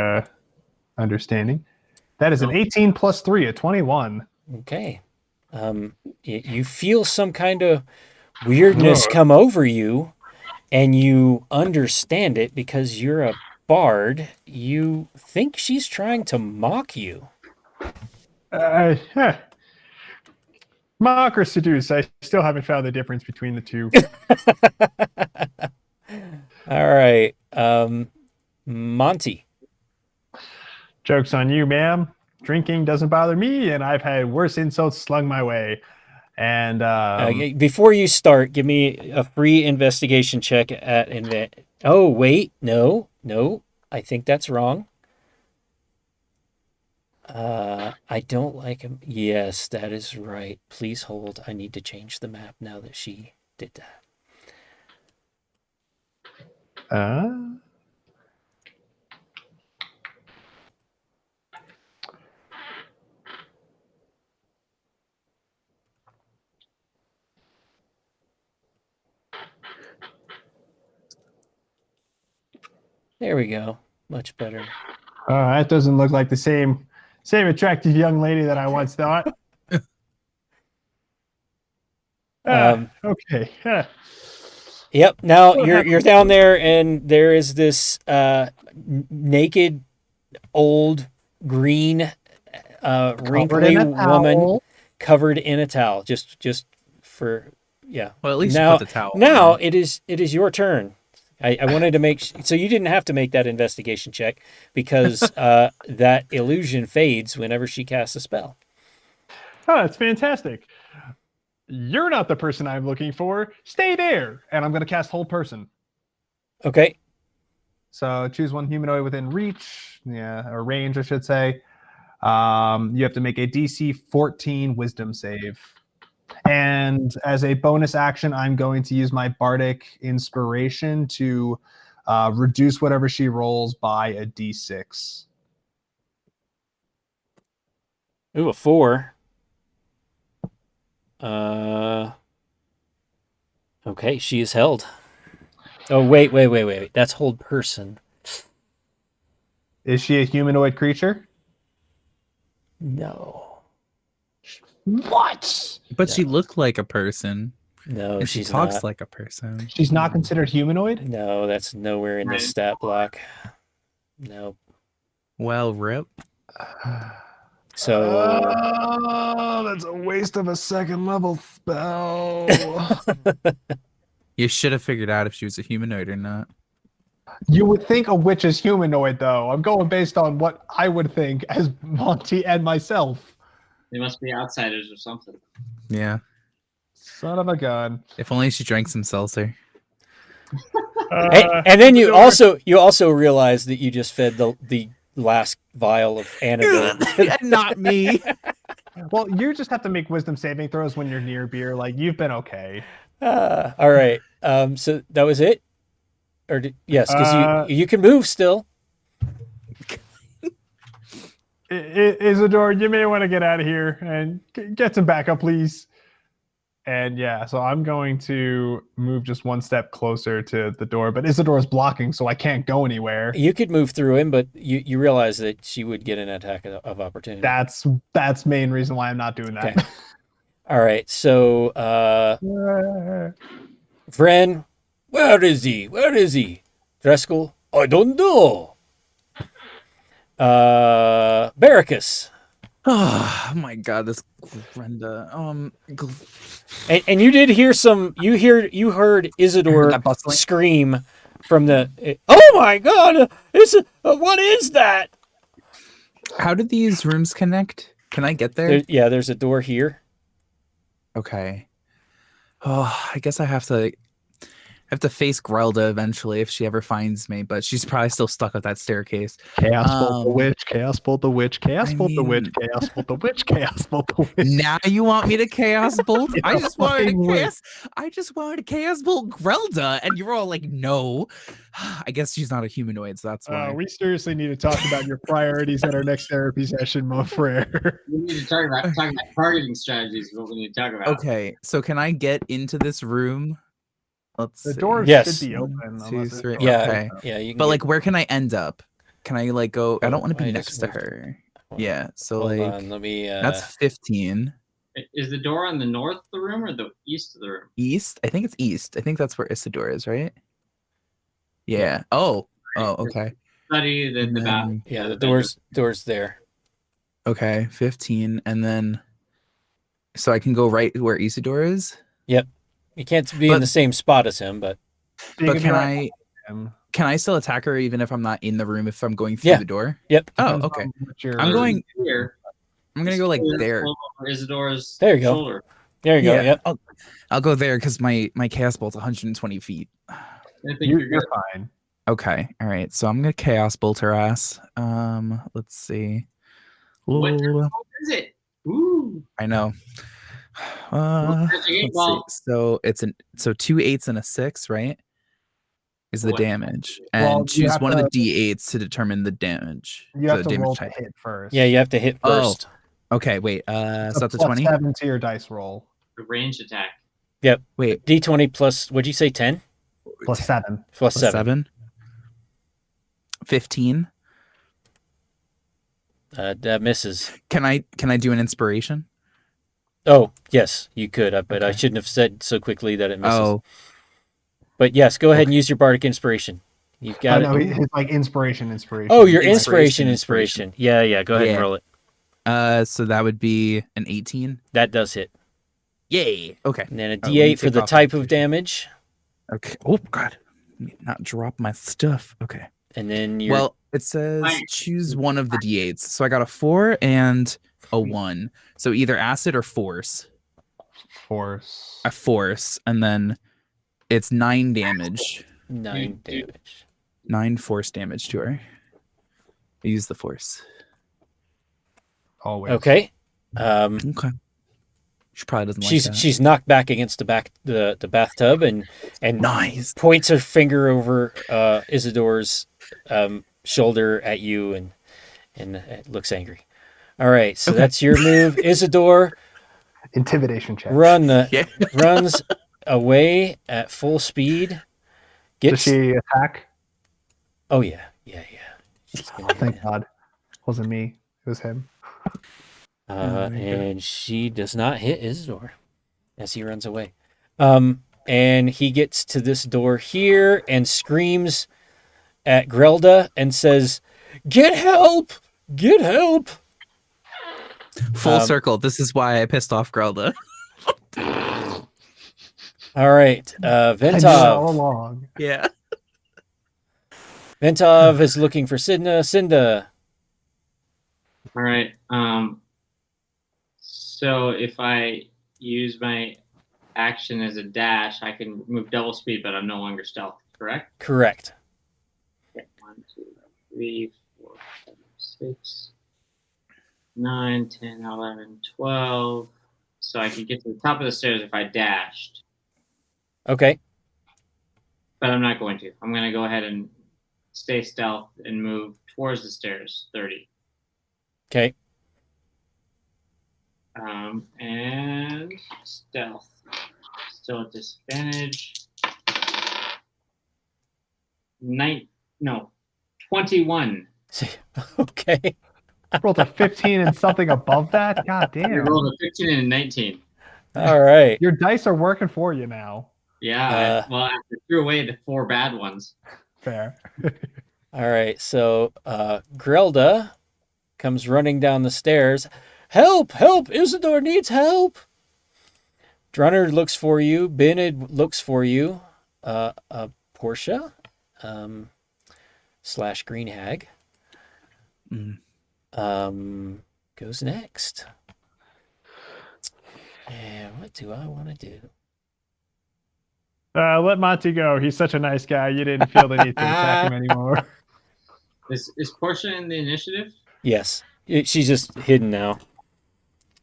understanding. That is an 18 plus 3, a 21. Okay. You feel some kind of weirdness come over you, and you understand it because you're a bard. You think she's trying to mock you. Mock or seduce, I still haven't found the difference between the two. All right. Monty. Joke's on you, ma'am. Drinking doesn't bother me, and I've had worse insults slung my way. And before you start, give me a free investigation check at Oh, wait, no, I think that's wrong. I don't like him. Yes, that is right. Please hold. I need to change the map now that she did that. There we go. Much better. That doesn't look like the same attractive young lady that I once thought. Okay. Yep. Now you're down there, and there is this naked, old, green, wrinkly woman covered in a towel. Just for Well, at least now, you put the towel. Now it is your turn. I wanted to make so you didn't have to make that investigation check because that illusion fades whenever she casts a spell. Oh, that's fantastic. You're not the person I'm looking for. Stay there. And I'm going to cast Hold Person. Okay. So choose one humanoid within reach. Yeah, or range, I should say. You have to make a DC 14 Wisdom save. And as a bonus action, I'm going to use my Bardic Inspiration to reduce whatever she rolls by a D6. Ooh, a 4. Okay, she is held. Oh, wait. That's Hold Person. Is she a humanoid creature? No. What? But she looked like a person. No, And she she's talks not. like a person. She's not considered humanoid? No, that's nowhere in the stat block. No. Well, rip. So that's a waste of a second level spell. You should have figured out if she was a humanoid or not. You would think a witch is humanoid, though. I'm going based on what I would think as Monty and myself. They must be outsiders or something. Yeah. Son of a gun. If only she drank some seltzer. and then you also realize that you just fed the last vial of antidote. Not me. Well, you just have to make wisdom saving throws when you're near beer. Like, you've been okay. All right. So that was it? Yes, because you can move still. Isidore, you may want to get out of here and get some backup, please. And yeah, so I'm going to move just one step closer to the door, but Isidore's blocking, so I can't go anywhere. You could move through him, but you realize that she would get an attack of opportunity. That's main reason why I'm not doing that. Okay. All right, so Vren, where is he? Dreskel, I don't know. Barracus. Oh my god, this Brenda. And you did hear you heard Isidore That bustling? scream from the. Oh my god! What is that? How did these rooms connect? Can I get there? There's a door here. Okay. Oh, I guess I have to face Grelda eventually if she ever finds me, but she's probably still stuck at that staircase. Chaos bolt the witch, chaos bolt the witch, chaos bolt the witch, mean- chaos bolt the witch, chaos bolt the witch. Now you want me to chaos bolt? Yeah, I just wanted fucking to chaos bolt Grelda, and you're all like, no. I guess she's not a humanoid, so that's why. We seriously need to talk about your priorities at our next therapy session, mon frere. We need to talk about targeting strategies. Is what we need to talk about. Okay, so can I get into this room? Let's The see. doors Yes. should be open. Two, unless it's three. locked. Yeah, Okay. yeah. You can But get- like, where can I end up? Can I like go? I don't want to I be just next to moved- her. hold Yeah. So Hold like, on, let me. that's 15 Is the door on the north of the room or the east of the room? east. I think it's east. I think that's where Isidore is, right? Yeah. Oh. Okay. Study the And bath. then- Yeah, the door's there. Okay. 15, and then, so I can go right where Isidore is. You can't be in But- the same spot as him, but You But be can right I? on him. Can I still attack her even if I'm not in the room? If I'm going through Yeah. the door? yep. Oh, Depends okay. on what your- I'm going. here. I'm gonna go like there. Over Isidore's There you go. shoulder. There you go. Yeah. Yep. I'll go there because my chaos bolt's 120 feet. I think You're good. fine. Okay. All right. So I'm gonna chaos bolt her ass. Let's see. What Lol. is it? Ooh. I know. Magic eight Let's see. ball. So it's 2 8s and a 6, right? Is the What? damage, Well, and you choose have one of to- the D8s to determine the damage. You have the to damage roll to type. hit first. Yeah, you have to hit Oh. first. Okay. Wait. So It's that's a plus 20. 7 to your dice roll. The ranged attack. Wait. D20 plus. What'd you say? 10 Plus 7. plus Plus 7. 15. That misses. Can I do an inspiration? Oh, yes, you could, but I Okay. shouldn't have said so quickly that it misses. Oh, But yes, go ahead and use your bardic inspiration. You've got no, it. it's like inspiration. Oh, your Inspiration. inspiration. Yeah, go ahead and Yeah. roll it. so that would be an 18. That does hit. Yay. Okay. And then a let me D8 for take the off type my of damage. Okay. Oh God. Let me not drop my stuff. Okay. And then your Well, it says choose one of the D8s. So I got a 4 and a 1. So either acid or force. Force. A force, and then it's 9 damage. 9 damage. 9 force damage to her. I use the force. Always. Okay. Okay. She probably doesn't like that. She's knocked back against the bathtub and Nice. points her finger over Isidore's shoulder at you and it looks angry. All right, so that's your move. Isidore Intimidation check. runs away at full speed. Does she attack? Oh yeah. She's gonna Thank God. Wasn't me. It was him. and she does not hit Isidore as he runs away. And he gets to this door here and screams at Grelda and says, "Get help! Get help!" Full circle. This is why I pissed off Grelda. All right, I knew all Ventov. along. Yeah. Ventov is looking for Cinda. All right. So if I use my action as a dash, I can move double speed, but I'm no longer stealth, correct? Correct. Okay. 1, 2, 3, 4, 5, 6, 9, 10, 11, 12. So I could get to the top of the stairs if I dashed, Okay. but I'm not going to. I'm going to go ahead and stay stealth and move towards the stairs, 30. Okay. And stealth. Still at disadvantage. 21. Okay. Rolled a 15 and something above that? God I damn. rolled a 15 and a 19. All right. Your dice are working for you now. Yeah, well, I threw away the 4 bad ones. Fair. All right. So Grelda comes running down the stairs. Help! Help! Isidore needs help! Drunner looks for you. Benid looks for you. Portia / Green Hag goes next. And what do I want to do? Let Monty go. He's such a nice guy. You didn't feel the need to attack him anymore. Is Portia in the initiative? Yes. She's just hidden now.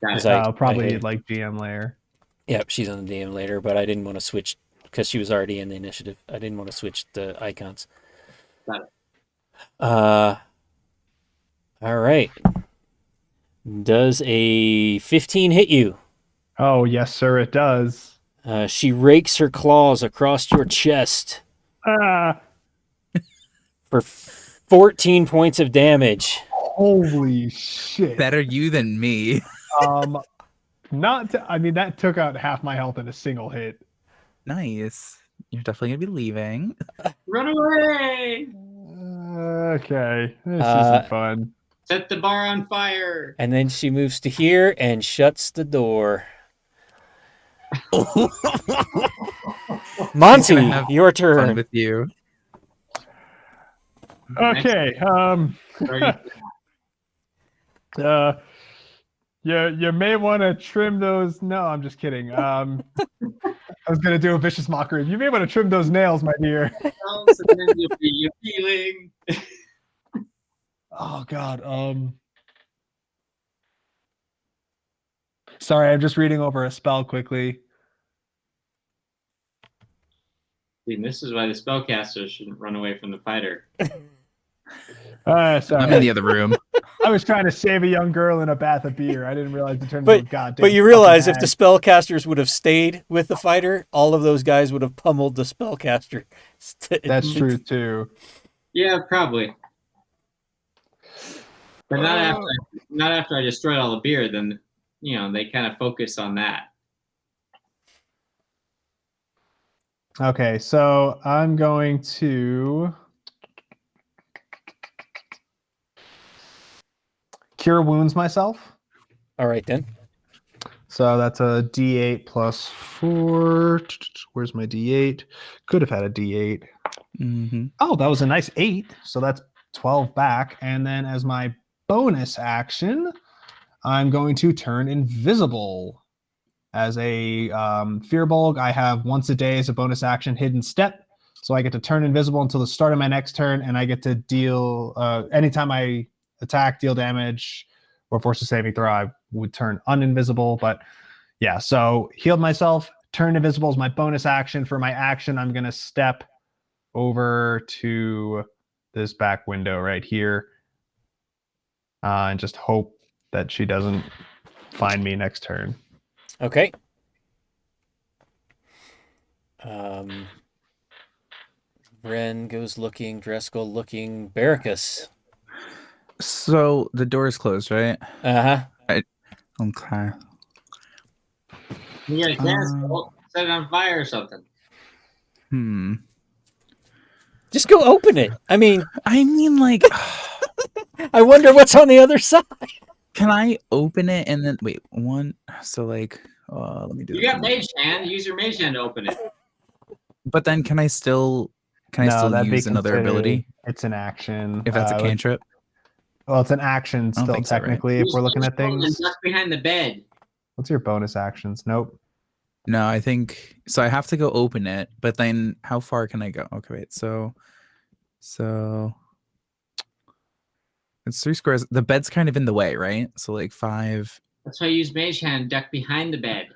Got As it. I Probably hid. like GM layer. Yep, she's on the DM later, but I didn't want to switch because she was already in the initiative. I didn't want to switch the icons. Got it. All right. Does a 15 hit you? Oh, yes, sir, it does. She rakes her claws across your chest Ah, for 14 points of damage. holy shit. Better you than me. That took out half my health in a single hit. Nice. You're definitely gonna be leaving. Run away! Okay, this isn't fun. Set the bar on fire! And then she moves to here and shuts the door. Monty, have your Fun turn. with you. Okay, you may want to trim those. No, I'm just kidding. I was gonna do a vicious mockery. You may want to trim those nails, my dear. And then you'll be appealing. Oh God. Sorry, I'm just reading over a spell quickly. And this is why the spellcaster shouldn't run away from the fighter. Sorry. I'm in the other room. I was trying to save a young girl in a bath of beer. I didn't realize it turned into a goddamn. But you realize fucking if the spellcasters would have stayed with the fighter, all of those guys would have pummeled the spellcaster. That's true too. Yeah, probably. But not after I destroyed all the beer. Then they kind of focus on that. Okay, so I'm going to cure wounds myself. All right, then. So that's a D8 plus 4. Where's my D8? Could have had a D8. Mm-hmm. Oh, that was a nice 8. So that's 12 back. And then as my bonus action, I'm going to turn invisible. As a Fearbulg, I have once a day as a bonus action hidden step. So I get to turn invisible until the start of my next turn, and I get to deal, anytime I attack, deal damage, or force a saving throw, I would turn uninvisible. But yeah, so healed myself, turned invisible is my bonus action. For my action, I'm going to step over to this back window right here and just hope that she doesn't find me next turn. Okay. Ren goes looking, Dreskel looking, Barracus. So the door is closed, right? Uh-huh. Okay. You got a gas, set it on fire or something. Just go open it. I mean, like, I wonder what's on the other side. can I open it and then wait one? So like, let me do. You got mage hand. Use your mage hand to open it. But then can I still use another ability? It's an action. If that's a cantrip? Well, it's an action still, technically, if we're looking at things. Duck behind the bed. What's your bonus actions? Nope. No, I think so. I have to go open it, but then how far can I go? Okay, wait. So it's 3 squares. The bed's kind of in the way, right? So like 5. That's why I use mage hand. Duck behind the bed.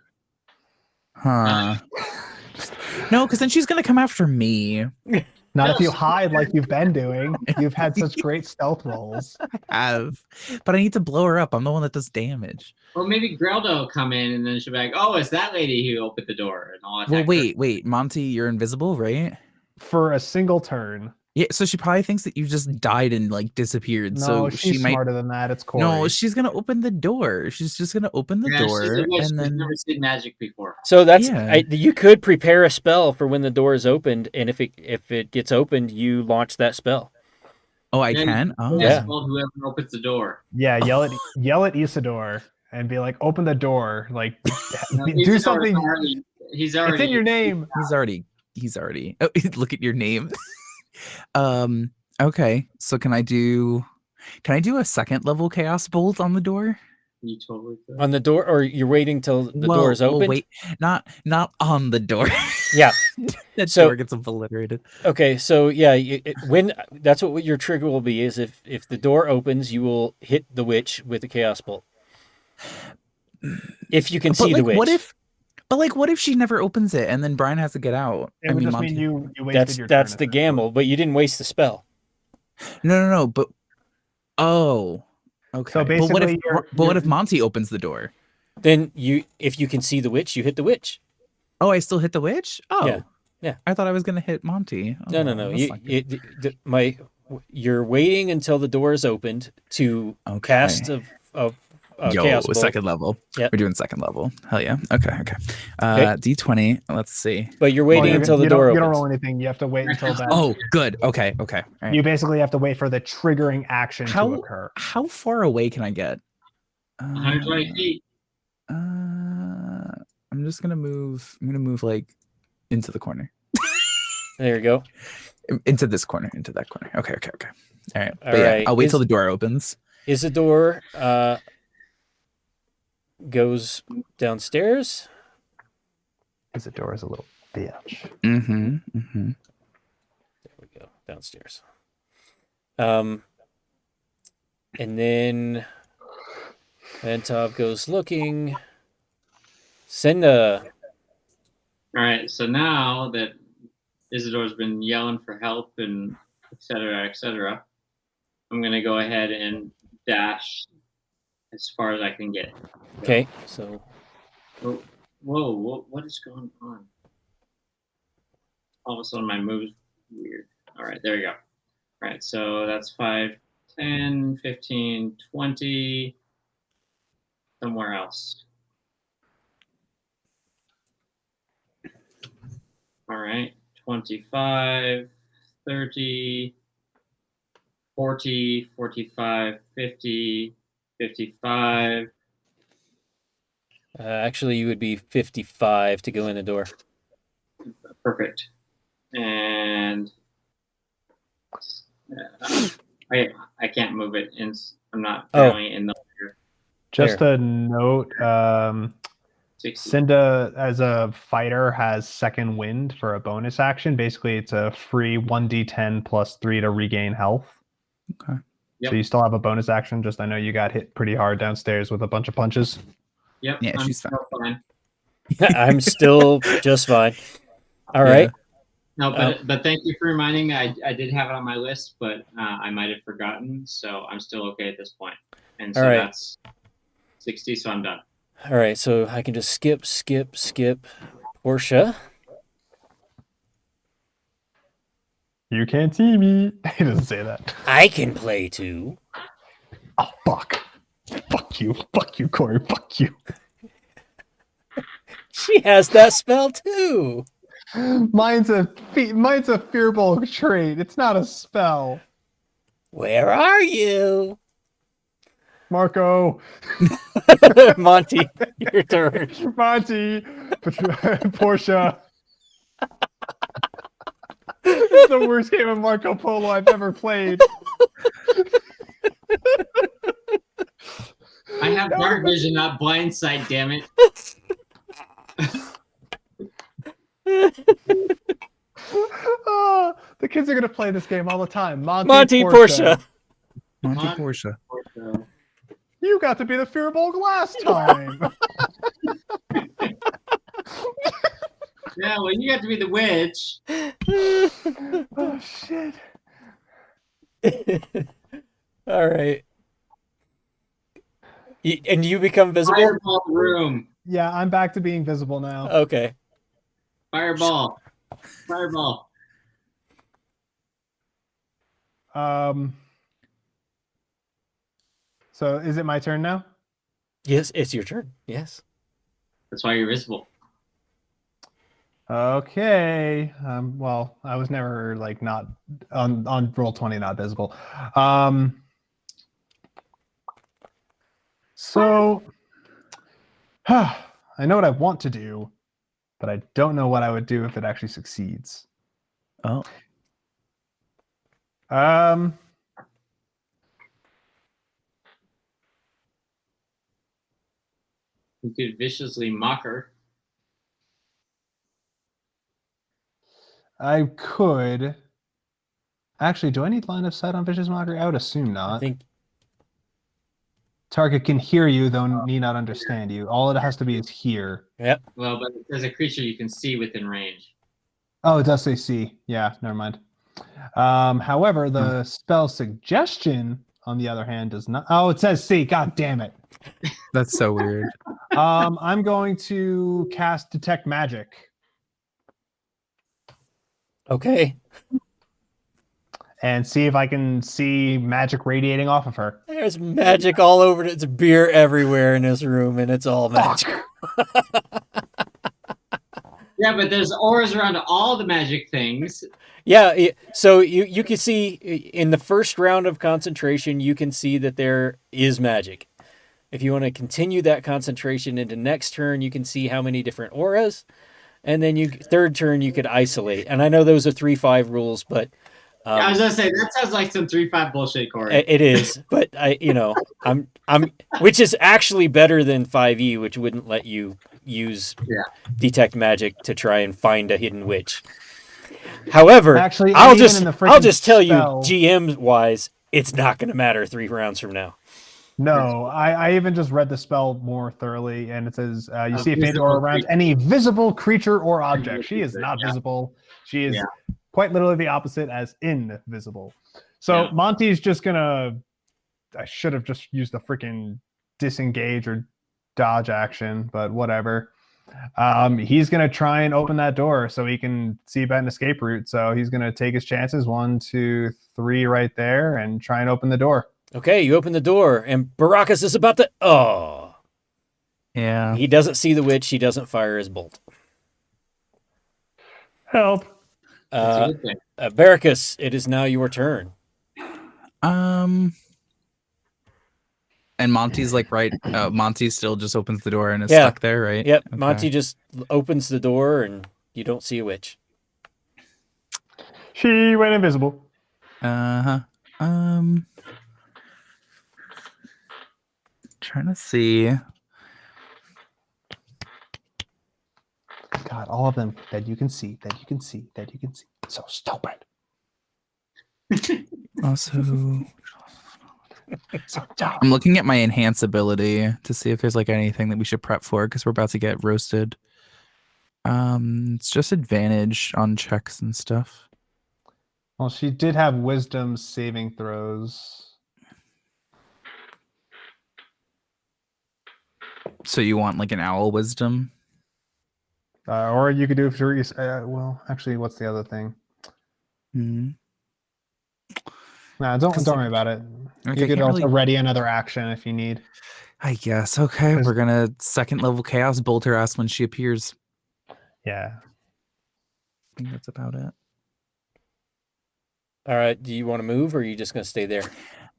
Huh. No, because then she's gonna come after me. Not if you hide like you've been doing. You've had such great stealth rolls. I have, but I need to blow her up. I'm the one that does damage. Well, maybe Grelda will come in and then she'll be like, "Oh, it's that lady who opened the door." And all. Well, wait, Monty, you're invisible, right? For a single turn. Yeah, so she probably thinks that you just died and like disappeared. No, so she's smarter than that. It's Corey. No, she's gonna open the door. She's just gonna open the door, and then never seen magic before. So that's you could prepare a spell for when the door is opened, and if it gets opened, you launch that spell. Oh, I can. Oh, yeah. Whoever opens the door. Yeah, yell at Isidore and be like, "Open the door!" Like, do something. He's already. It's in your name. He's already. Oh, look at your name. Okay, so can I do a second level chaos bolt on the door? You totally could. On the door, or you're waiting till the door is open? Wait, not on the door. Yeah. That door gets obliterated. Okay, so yeah, when that's what your trigger will be is if the door opens, you will hit the witch with a chaos bolt. If you can see the witch. What if she never opens it and then Brian has to get out? It would just mean you wasted your turn. That's the gamble, but you didn't waste the spell. No, but okay. So basically, what if Monty opens the door? Then if you can see the witch, you hit the witch. Oh, I still hit the witch? Oh. Yeah. I thought I was gonna hit Monty. Oh, no. You're waiting until the door is opened to cast chaos bolt. Second level. Yep. We're doing second level. Hell yeah. Okay. D20. Let's see. But you're waiting until the door opens. You don't roll anything. You have to wait until that. Oh, good. Okay. Right. You basically have to wait for the triggering action to occur. How far away can I get? 120 feet. I'm just gonna move. I'm gonna move like into the corner. There you go. Into this corner. Into that corner. Okay. All right. All right. I'll wait till the door opens. Isidore goes downstairs. Isidore's a little bitch. Mm-hmm. There we go. Downstairs. And then Vantov goes looking. Cinda. All right. So now that Isidore's been yelling for help and et cetera, I'm gonna go ahead and dash as far as I can get. Okay, so. Whoa! What is going on? All of a sudden, my move's weird. All right, there you go. All right, so that's 5, 10, 15, 20. Somewhere else. All right. 25, 30, 40, 45, 50, 55. Actually, you would be 55 to go in the door. Perfect. And I can't move it. I'm not throwing it in the order. Just There. a note, 60. Cinda, as a fighter, has second wind for a bonus action. Basically, it's a free 1d10 plus 3 to regain health. Okay. Yep. So you still have a bonus action. Just I know you got hit pretty hard downstairs with a bunch of punches. Yep. Yeah, I'm she's still fine. I'm still just fine. All Yeah. right. No, but thank you for reminding me. I did have it on my list, but I might have forgotten. So I'm still okay at this point. And so All right. that's 60. So I'm done. All right, so I can just skip Portia. You can't see me. He doesn't say that. I can play too. Oh, fuck. Fuck you, Corey. Fuck you. She has that spell too. Mine's a fearful trait. It's not a spell. Where are you? Marco. Monty, your turn. Monty. Portia. It's the worst game of Marco Polo I've ever played. I have dark vision, not blind sight. Damn it. Oh, the kids are gonna play this game all the time. Monty, Portia. Monty Portia. You got to be the fearbolg last time. Yeah, well, you got to be the witch. Oh shit. All right. And you become visible? Fireball the room. Yeah, I'm back to being visible now. Okay. Fireball. Fireball. So is it my turn now? Yes, it's your turn. Yes. That's why you're visible. Okay. Well, I was never like not on roll 20 not visible. So I know what I want to do, but I don't know what I would do if it actually succeeds. Oh. You could viciously mock her. I could. Actually, do I need line of sight on Vicious Mockery? I would assume not. I think Target can hear you, though need not understand you. All it has to be is hear. Yep. Well, but there's a creature you can see within range. Oh, it does say see. Yeah, never mind. However, the spell suggestion, on the other hand, does not. Oh, it says see. God damn it. That's so weird. I'm going to cast Detect Magic. Okay. And see if I can see magic radiating off of her. There's magic all over it. It's beer everywhere in this room, and it's all magic. Yeah, but there's auras around all the magic things. Yeah, so you can see in the first round of concentration, you can see that there is magic. If you want to continue that concentration into next turn, you can see how many different auras. And then third turn, you could isolate. And I know those are 3-5 rules, but... I was gonna say that sounds like some 3-5 bullshit, Corey. It is, but I'm which is actually better than 5e, which wouldn't let you use detect magic to try and find a hidden witch. However, actually, I'll just tell you, spell, GM wise, it's not going to matter 3 rounds from now. No, I even just read the spell more thoroughly, and it says you see a faint visible aura around creature. any visible creature or object. She is not visible. She is quite literally the opposite, as invisible. So Monty's just gonna. I should have just used the freaking disengage or dodge action, but whatever. He's gonna try and open that door so he can see about an escape route. So he's gonna take his chances. 1, 2, 3, right there, and try and open the door. Okay, you open the door, and Baracus is about to. Oh, Yeah. he doesn't see the witch. He doesn't fire his bolt. Help! That's a good thing. Baracus, it is now your turn. And Monty's like right. Monty still just opens the door and is Yeah. stuck there, right? Yep, Okay. Monty just opens the door, and you don't see a witch. She went invisible. Trying to see. God, all of them that you can see, that you can see, that you can see. So stupid. Also, So dumb. I'm looking at my enhance ability to see if there's like anything that we should prep for because we're about to get roasted. It's just advantage on checks and stuff. Well, she did have wisdom saving throws. So you want like an owl wisdom? Or you could do it for well, actually, what's the other thing? Hmm. Nah, don't worry about it. Okay, You could can't also really- ready another action if you need. I guess. Okay, 'Cause- we're gonna second level chaos bolt her ass when she appears. Yeah. I think that's about it. All right, do you want to move, or are you just going to stay there?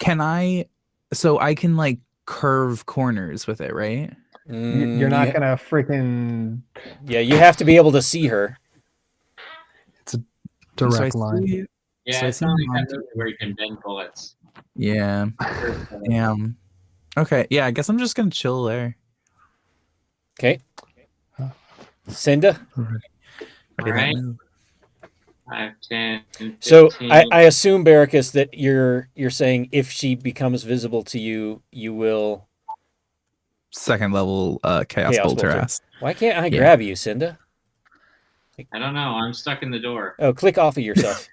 Can I? So I can like curve corners with it, right? You're not gonna freaking Yeah, you have to be able to see her. direct So I line. see- Yeah, So I it's see not like that Monty- movie where you can bend bullets. Yeah. Okay. Yeah. I guess I'm just gonna chill there. Okay. Cinda? Ready All to right. move. 5, 10, 15. So I assume, Baracus, that you're saying if she becomes visible to you, you will. Second level chaos bolt her bolter. ass. Why can't I Yeah. grab you, Cinda? I don't know. I'm stuck in the door. Oh, click off of yourself.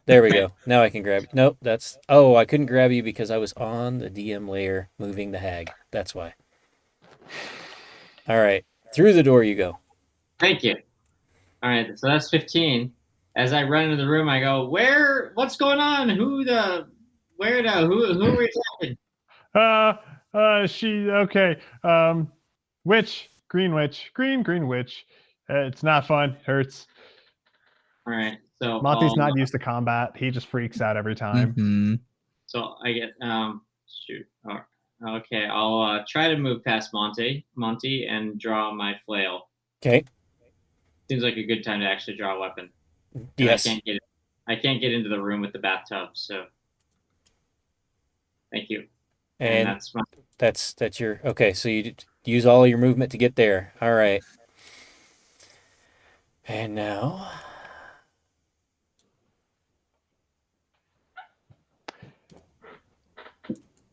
There we go. Now I can grab you. Nope, that's. Oh, I couldn't grab you because I was on the DM layer moving the hag. That's why. All right. Through the door you go. Thank you. All right, so that's 15. As I run into the room, I go, "Where? What's going on? Who are we talking?" She okay. Witch, green witch. It's not fun. Hurts. All right, so Monty's not used to combat. He just freaks out every time. Mhm. So I get shoot. Oh, okay, I'll try to move past Monty, and draw my flail. Okay. Seems like a good time to actually draw a weapon. And Yes. I can't get into the room with the bathtub. So thank you. And that's my. that's your. Okay, so you use all your movement to get there. All right. And now.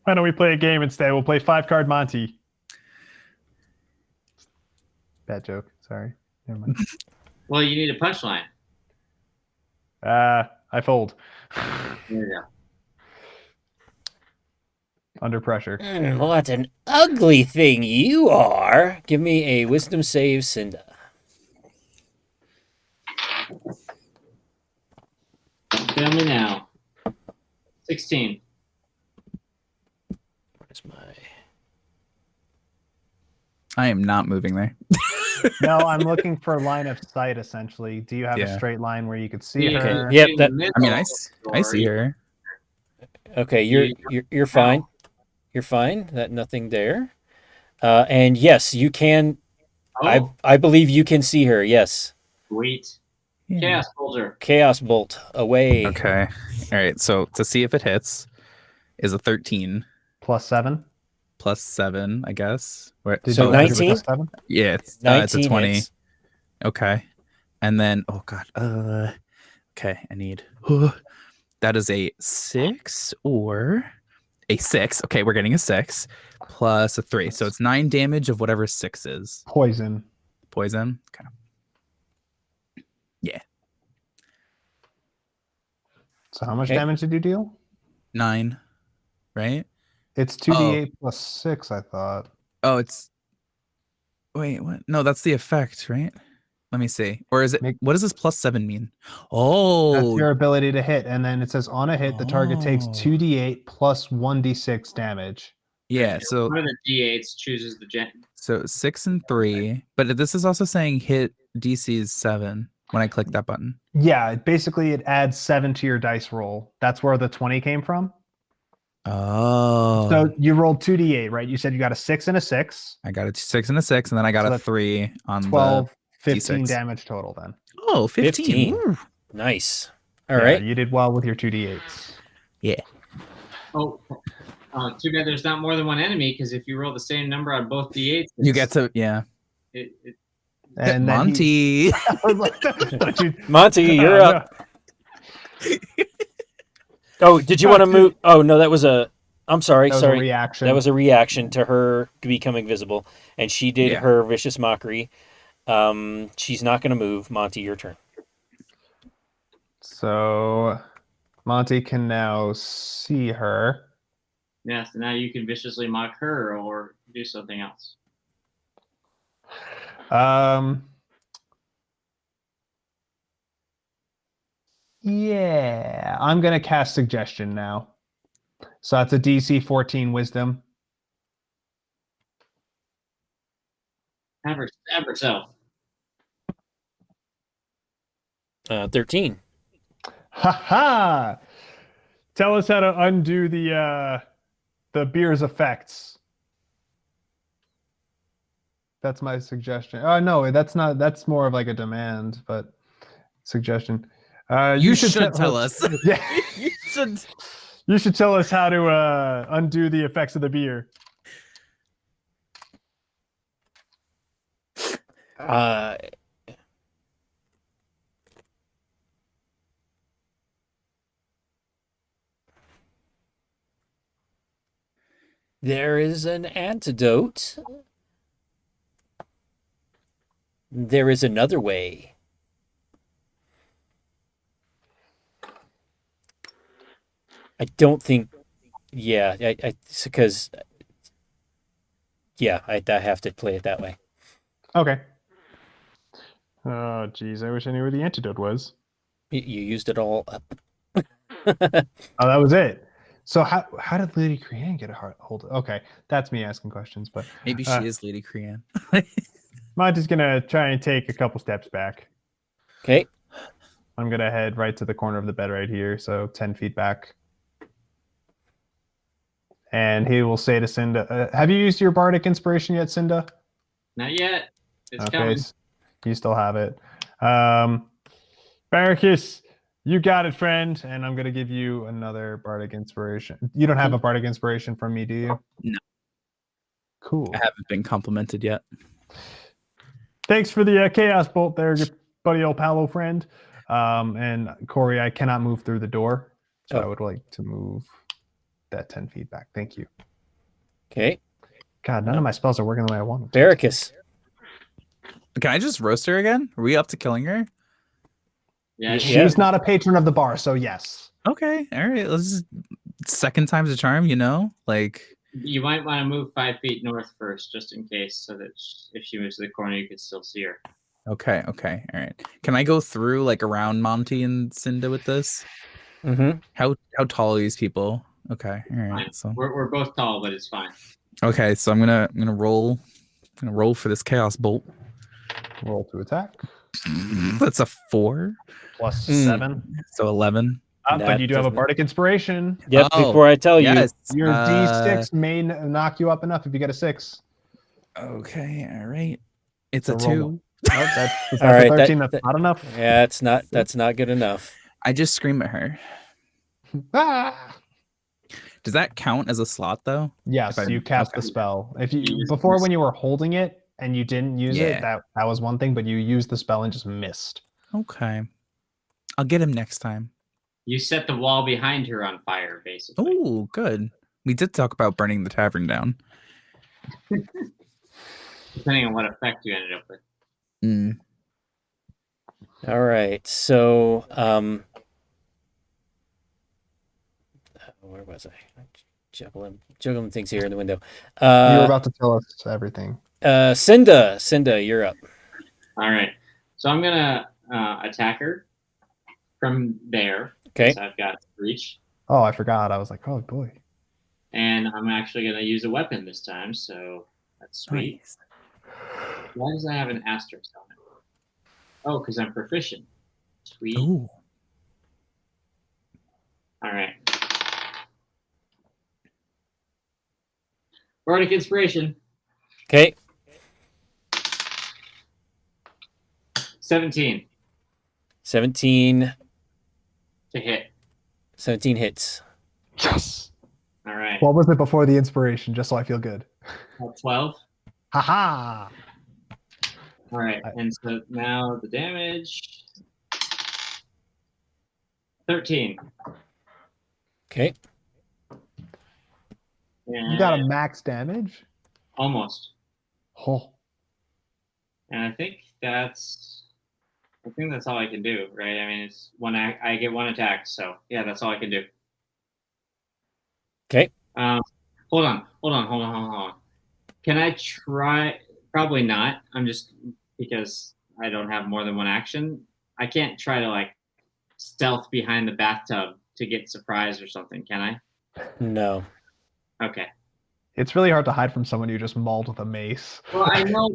Why don't we play a game instead? We'll play 5-card Monty. Bad joke. Sorry. Never mind. Well, you need a punchline. I fold. There you go. Under pressure. What an ugly thing you are. Give me a wisdom save, Cinda. Fail me now. 16. Where's my. I am not moving there. No, I'm looking for line of sight, essentially. Do you have a Yeah. straight line where you could see Yeah. her? Yep, In that- the middle I mean, I of the see door, her. Okay, you're fine. You're fine. That nothing there. And yes, you can. Oh, I believe you can see her. Yes. sweet. Yeah. Chaos Soldier. Chaos bolt away. Okay. All right. So to see if it hits is a 13 +7. plus 7, I guess. Did So you oh, measure 19? with +7? Yeah, it's 19 a 20. hits. Okay. And then oh god. Okay, I need that is a 6 or a 6. Okay, we're getting a 6 plus a 3. So it's 9 damage of whatever 6 is. Poison. Poison. Okay. So how much Okay. damage did you deal? 9. Right? It's 2d8 +6, I thought. Oh, it's Wait, what? No, that's the effect, right? Let me see. Or is it? Make- What does this +7 mean? That's Oh, your ability to hit, and then it says on a hit, the target takes Oh. 2d8 plus 1d6 damage. yeah. So One of the D8s chooses the gen. so 6 and 3, but this is also saying hit DC is 7 when I click that button. Yeah, basically it adds 7 to your dice roll. That's where the 20 came from. Oh, So you rolled 2d8, right? You said you got a 6 and a 6. I got a 6 and a 6, and then I got So a that's 3 on 12, the 15 D6. damage total then. Oh, 15. 15. Woo. Nice. All Yeah, right. you did well with your 2d8s. Yeah. Oh, too bad there's not more than one enemy, because if you roll the same number on both D8s, You get to, yeah. it, And then Monty. Monty, you're up. Oh, did you want to move? Oh, no, that was a. I'm sorry. That was sorry. a reaction. That was a reaction to her becoming visible, and she did Yeah. her vicious mockery. She's not going to move. Monty, your turn. So Monty can now see her. yeah. So now you can viciously mock her or do something else. Yeah, I'm gonna cast suggestion now. So that's a DC 14 wisdom. Have herself. 13. Ha ha! Tell us how to undo the beer's effects. That's my suggestion. Oh no, that's not. That's more of like a demand, but suggestion. You should tell us. Yeah, You should. you should tell us how to undo the effects of the beer. There is an antidote. There is another way. I don't think. Yeah, because. Yeah, I have to play it that way. Okay. Oh, geez, I wish I knew where the antidote was. You used it all up. Oh, that was it. So how did Lady Crean get a hold of? Okay, that's me asking questions, but Maybe she is Lady Crean. Monty's gonna try and take a couple steps back. Okay. I'm gonna head right to the corner of the bed right here, so 10 feet back. And he will say to Cinda, have you used your bardic inspiration yet, Cinda? Not yet. It's Okay, coming. you still have it. Barricus, you got it, friend. And I'm gonna give you another bardic inspiration. You don't have a bardic inspiration from me, do you? No. Cool. I haven't been complimented yet. Thanks for the chaos bolt there, good buddy old Paolo friend. And Corey, I cannot move through the door, so I would like to move that 10 feet back. Thank you. Okay. God, none of my spells are working the way I want them to. Barricus. Can I just roast her again? Are we up to killing her? Yeah, She's not a patron of the bar, so yes. Okay, all right. Let's just second time's a charm, you know. Like you might want to move 5 feet north first, just in case, so that if she moves to the corner, you can still see her. okay, all right. Can I go through like around Monty and Cinda with this? Mm-hmm. How tall are these people? Okay, all right. Fine. So We're both tall, but it's fine. okay, so I'm gonna roll. I'm gonna roll for this chaos bolt. Roll to attack. That's a 4, Plus 7. so 11. But you do have a doesn't- bardic inspiration. Yep. Oh, Before I tell Yes. Your D6 may knock you up enough if you get a 6. Okay, all right. It's a So roll 2. one. Oh, that's All right, a 13. that- That's not enough. you, yeah, that's not good enough. I just scream at her. Ah! Does that count as a slot though? Yes, If I- you cast okay. the spell. If you You before missed. when you were holding it and you didn't use it, Yeah. that was one thing, but you used the spell and just missed. Okay. I'll get him next time. You set the wall behind her on fire, basically. Oh, good. We did talk about burning the tavern down. Depending on what effect you ended up with. Mm. All right. So, where was I? Juggling things here in the window. You were about to tell us everything. Cinda, you're up. All right. So I'm gonna attack her from there. Okay. So I've got reach, Oh, I forgot. I was like, oh boy. and I'm actually gonna use a weapon this time. So that's sweet. Nice. Why does that have an asterisk on it? Oh, because I'm proficient. Sweet. Ooh. All right. Bardic Inspiration. Okay. 17 17 to hit. 17 hits. Yes. All right. What was it before the inspiration? Just so I feel good. 12. Haha. All right. And so now the damage. 13. Okay. And You got a max damage? almost. Oh. And I think that's all I can do, right? I mean, it's one I get one attack, so yeah, that's all I can do. Okay. Hold on. Can I try? Probably not. I'm just because I don't have more than one action. I can't try to like stealth behind the bathtub to get surprised or something, can I? No. Okay. It's really hard to hide from someone you just mauled with a mace. Well, I know,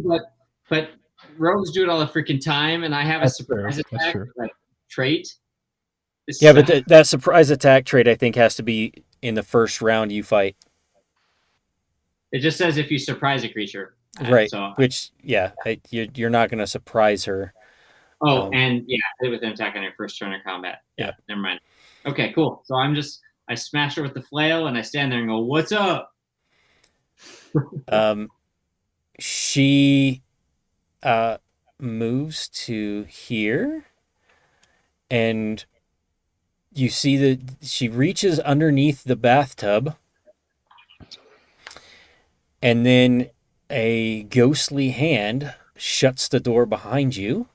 but rogues do it all the freaking time, and I have a surprise attack like, trait. Yeah, but that surprise attack trait, I think, has to be in the first round you fight. It just says if you surprise a creature. Right. So, Which, yeah, you're not going to surprise her. and yeah, hit with an attack on your first turn of combat. Yeah. Never mind. Okay, cool. So I smash her with the flail, and I stand there and go, "What's up?" She moves to here, and you see that she reaches underneath the bathtub, and then a ghostly hand shuts the door behind you.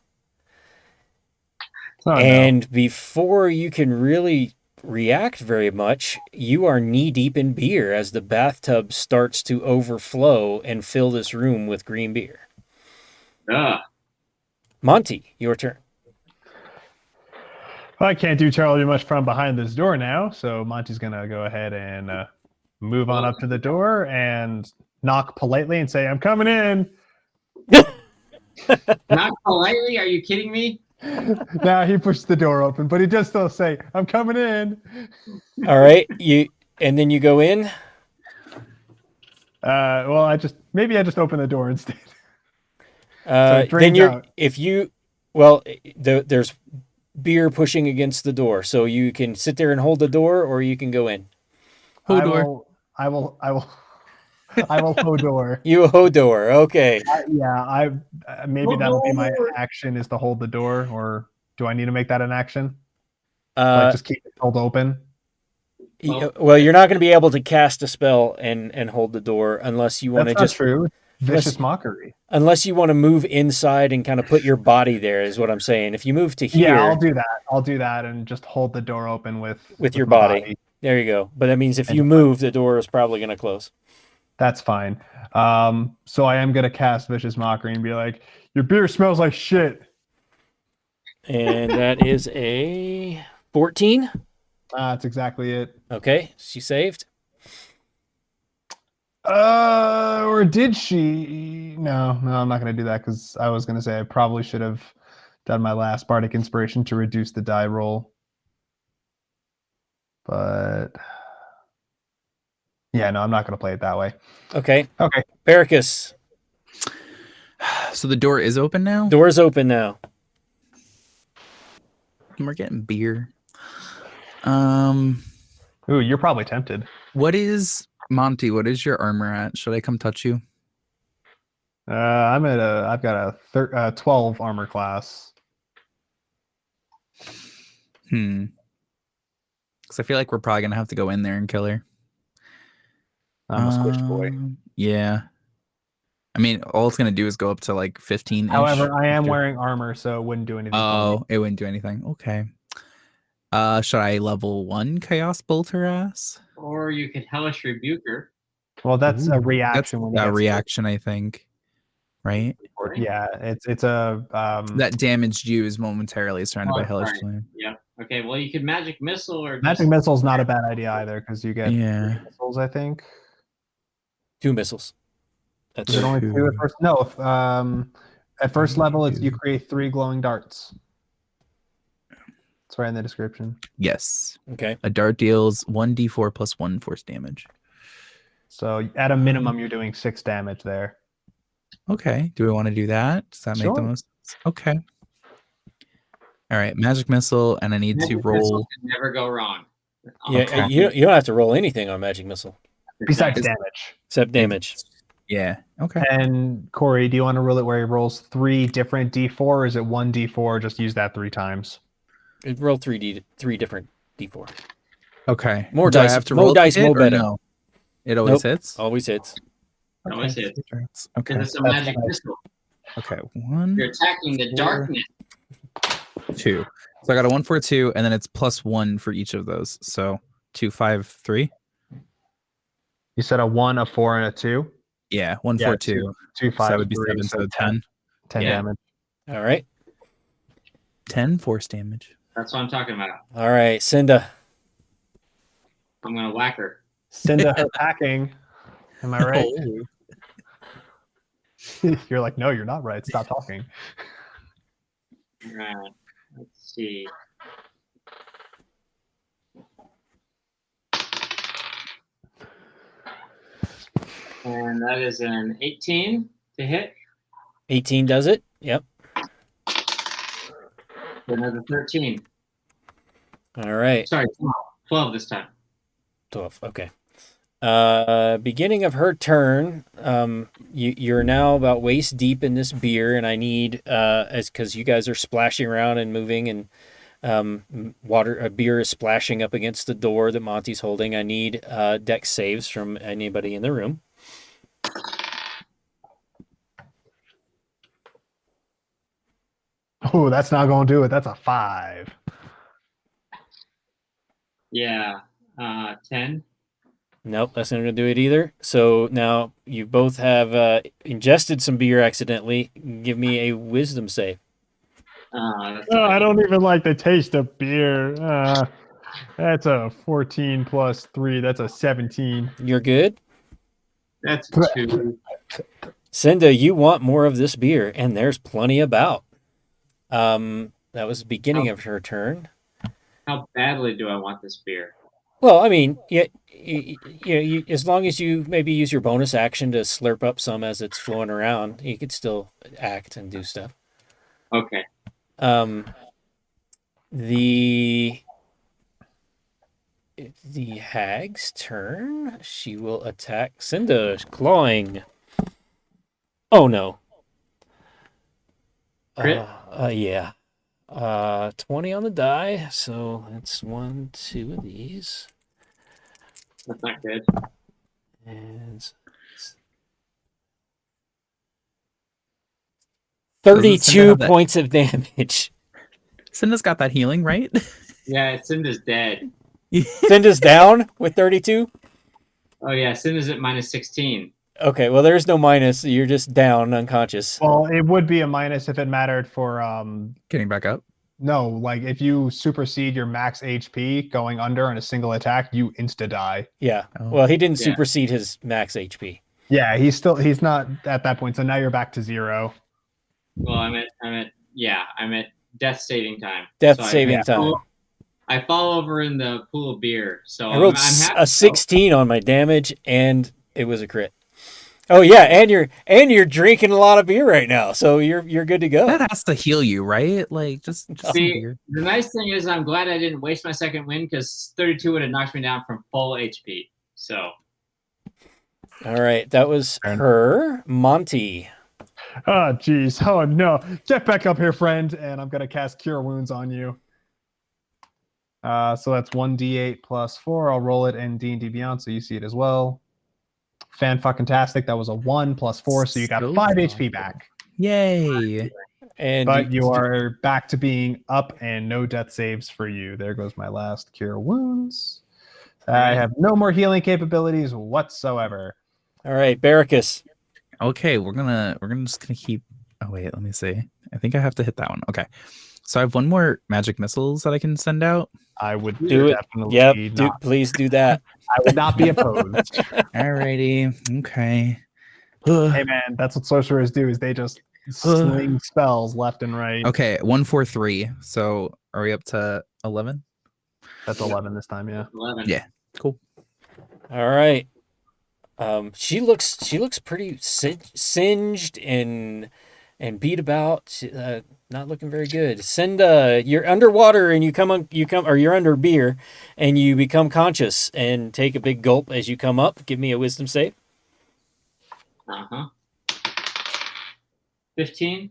And before you can really react very much, you are knee deep in beer as the bathtub starts to overflow and fill this room with green beer. Monty, your turn. Well, I can't do terribly much from behind this door now, so Monty's gonna go ahead and move on up to the door and knock politely and say, "I'm coming in." Not politely? Are you kidding me? Now he pushed the door open, but he does still say, "I'm coming in." All right, and then you go in. Well, I just open the door instead. Then there's beer pushing against the door, so you can sit there and hold the door, or you can go in. I will Hodor. You Hodor, okay. Maybe that'll be my action is to hold the door, or do I need to make that an action? Just keep it held open? Well, you're not going to be able to cast a spell and hold the door unless you want to just... true. Vicious mockery. Unless you want to move inside and kind of put your body there is what I'm saying. If you move to here... Yeah, I'll do that and just hold the door open with your body. There you go. But that means if you move, the door is probably going to close. That's fine. So I am going to cast Vicious Mockery and be like, "Your beer smells like shit." And that is a 14. That's exactly it. Okay, she saved. Or did she? No, I'm not going to do that because I was going to say I probably should have done my last Bardic Inspiration to reduce the die roll. But yeah, no, I'm not going to play it that way. Okay. Barricus. So the door is open now? Door is open now. And we're getting beer. Ooh, you're probably tempted. Monty, what is your armor at? Should I come touch you? I've got a 12 armor class. Because I feel like we're probably gonna have to go in there and kill her. I'm a squish boy. Yeah. I mean, all it's gonna do is go up to like 15. However, I am wearing armor, so it wouldn't do anything. Oh, it wouldn't do anything. Okay. Should I level 1 Chaos Bolt her ass? Or you could Hellish Rebuke her. Well, that's a reaction. That's a reaction, I think. right? Yeah, it's a That damaged you is momentarily surrounded by hellish sorry. flame. Yeah. Okay. Well, you could magic missile or magic just... missile's not a bad idea either because you get Yeah. missiles. I think 2 missiles. That's is it only 2 at first? No, at first level it's you create 3 glowing darts. It's right in the description. Yes. okay. A dart deals 1d4 plus 1 force damage. So at a minimum, you're doing 6 damage there. Okay. Do we want to do that? Does that make the Sure. most sense? Okay. All right. Magic missile, and I need to Magic missile roll. can never go wrong. Yeah, Okay. you don't have to roll anything on magic missile Besides Exactly. damage. except damage. Yeah. Okay. And Corey, do you want to roll it where he rolls 3 different d4, or is it 1 d4? Just use that 3 times. Roll 3 different d4. Okay. More Do I dice, have to more roll to dice, hit more or better. No? It always Nope. hits. Always hits. Always hits. Okay. Because it's a magic missile. Okay. 1, You're attacking the 4, darkness. 2. So I got a 1, 4, 2, and then it's plus 1 for each of those. So 2, 5, 3. You said a 1, a 4, and a 2. Yeah. 1, 4, 2. 2, 5, So that would be 3, 7. So 10. 10 Yeah. damage. All right. 10 force damage. That's what I'm talking about. All right, Cinda. I'm gonna whack her. Cinda her packing. Am I right? Oh. You're like, no, you're not right. Stop talking. All right. Let's see. And that is an 18 to hit. 18 does it. Yep. Another 13. All right. Sorry, 12. 12 this time. 12. Okay. Beginning of her turn, you're now about waist deep in this beer, and I need because you guys are splashing around and moving, and beer is splashing up against the door that Monty's holding. I need dex saves from anybody in the room. Oh, that's not going to do it. That's a 5. Yeah. 10. Nope, that's not going to do it either. So now you both have ingested some beer accidentally. Give me a wisdom save. I don't even like the taste of beer. That's a 14 plus 3. That's a 17. You're good? That's 2. Cinda, you want more of this beer, and there's plenty about. That was the beginning of her turn. How badly do I want this beer? Well, I mean, you, as long as you maybe use your bonus action to slurp up some as it's flowing around, you could still act and do stuff. Okay. The hag's turn. She will attack Cinda, clawing. Oh no. Crit? Yeah. 20 on the die, so that's 1, 2 of these. That's not good. And 32 have that- points of damage. Cinda's got that healing, right? Yeah, Cinda's dead. Cinda's down with 32? Oh, yeah, Cinda's at minus 16. Okay, well, there's no minus. You're just down, unconscious. Well, it would be a minus if it mattered for Getting back up. no, like if you supersede your max HP going under on a single attack, you insta die. Yeah. Oh. Well, he didn't Yeah. supersede his max HP. Yeah, he's not at that point. So now you're back to 0. Well, I'm at death saving time. Death So saving time. I fall over in the pool of beer. So I rolled I'm happy. a 16 on my damage, and it was a crit. Oh yeah, and you're drinking a lot of beer right now, so you're good to go. That has to heal you, right? Like just some See, beer. the nice thing is I'm glad I didn't waste my second win because 32 would have knocked me down from full HP. So All right, that was her. Monty. Oh, geez. Oh, no. Get back up here, friend. And I'm going to cast Cure Wounds on you. So that's 1d8 plus 4. I'll roll it in D&D Beyond so you see it as well. Fan-fucking-tastic. That was a 1 plus 4, so you got So 5 cool. HP back. Yay. And But you are back to being up and no death saves for you. There goes my last Cure Wounds. I have no more healing capabilities whatsoever. all right, Barracus. Okay, we're just gonna keep. Oh wait, let me see. I think I have to hit that one. Okay, so I have one more magic missiles that I can send out. I would Do it. definitely Yep. Please do that. I would not be opposed. Alrighty. Okay. Hey man, that's what sorcerers do. Is they just sling spells left and right. Okay, 143. So are we up to 11? That's 11 this time. Yeah. 11. Yeah. Cool. All right. She looks pretty singed and beat about. Not looking very good. Cinda, you're underwater and you come or you're under beer and you become conscious and take a big gulp as you come up. Give me a wisdom save. 15.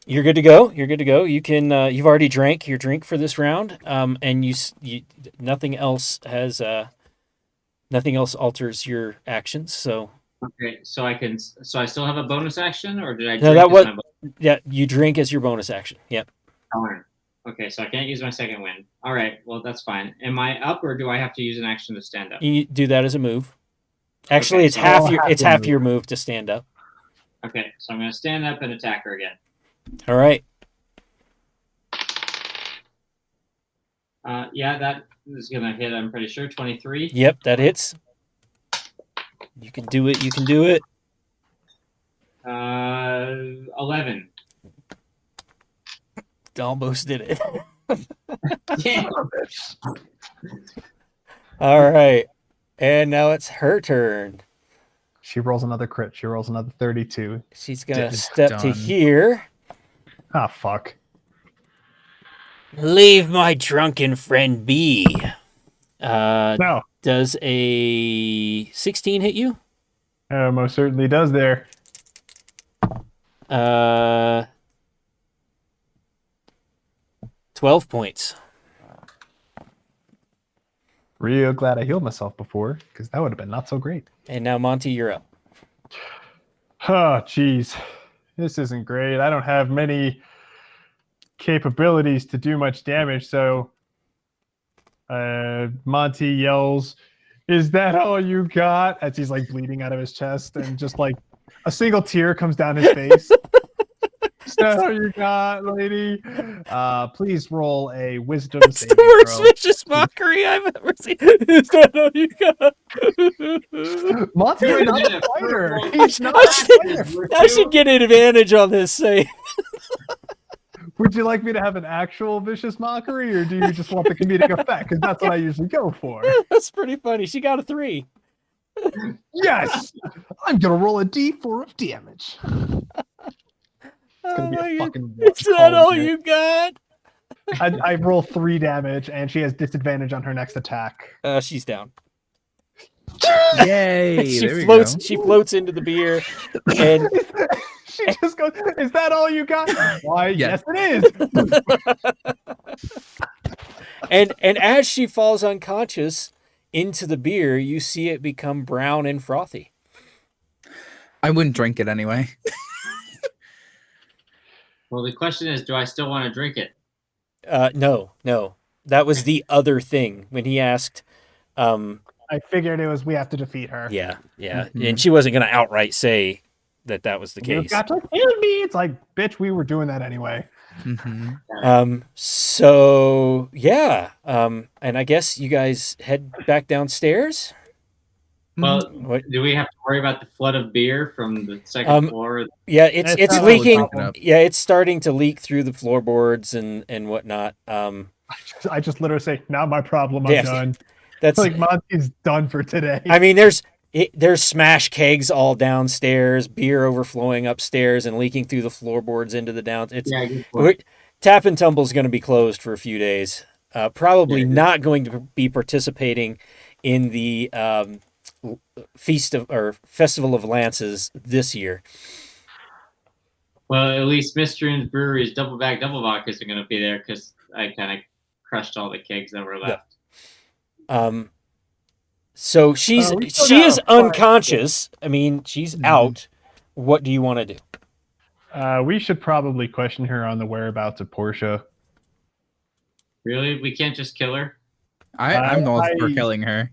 You're good to go. You can. You've already drank your drink for this round. And you nothing else has. Nothing else alters your actions. So. Okay, so I still have a bonus action, or did I? No, that was. Yeah, you drink as your bonus action. Yep. Okay, so I can't use my second win. All right, well that's fine. Am I up, or do I have to use an action to stand up? You do that as a move. Actually, Okay, it's so half your move to stand up. Okay, so I'm going to stand up and attack her again. All right. Yeah, that is going to hit, I'm pretty sure. 23. Yep, that hits. You can do it. 11. Almost did it. Yeah. All right. And now it's her turn. She rolls another crit. She rolls another 32. She's going to step to here. Ah, fuck. Leave my drunken friend be. No. Does a 16 hit you? Most certainly does there. 12 points. Real glad I healed myself before, because that would have been not so great. And now, Monty, you're up. Oh, jeez. This isn't great. I don't have many capabilities to do much damage, so Monty yells, "Is that all you got?" as he's like bleeding out of his chest, and just like a single tear comes down his face. Is that all you got, lady? Please roll a wisdom That's saving the worst throw. vicious mockery I've ever seen. Is that all you got? Monty is not a fighter. He's not a fighter. I should get an advantage on this save. Would you like me to have an actual vicious mockery, or do you just want the comedic effect? Because that's what I usually go for. That's pretty funny. She got a 3. Yes! I'm going to roll a d4 of damage. It's going to be a fucking Is that all you got? I roll 3 damage, and she has disadvantage on her next attack. She's down. Yay! She floats into the beer, and she just goes, "Is that all you got?" Why, Yes. yes, it is. and as she falls unconscious into the beer, you see it become brown and frothy. I wouldn't drink it anyway. Well, the question is, do I still want to drink it? No. That was the other thing when he asked. I figured it was we have to defeat her. Yeah, Mm-hmm. and she wasn't going to outright say that was the You've case. got to kill me. It's like, bitch, we were doing that anyway. Mm-hmm. So yeah. And I guess you guys head back downstairs. Well, What? do we have to worry about the flood of beer from the second floor? Yeah, it's That's not leaking. what we're talking Yeah, it's starting to leak through the floorboards and whatnot. I just literally say, "Not my problem. I'm Yeah. done." That's Like Monty's done for today. I mean, there's smash kegs all downstairs, beer overflowing upstairs and leaking through the floorboards into the down. It's Yeah, good point. Tap and Tumble is going to be closed for a few days. Probably not going to be participating in the Festival of Lances this year. Well, at least Marnu'un's Brewery's double vodkas are going to be there because I kind of crushed all the kegs that were left. So she is unconscious. I mean, she's out. What do you want to do? We should probably question her on the whereabouts of Portia. Really? We can't just kill her? I'm all for killing her.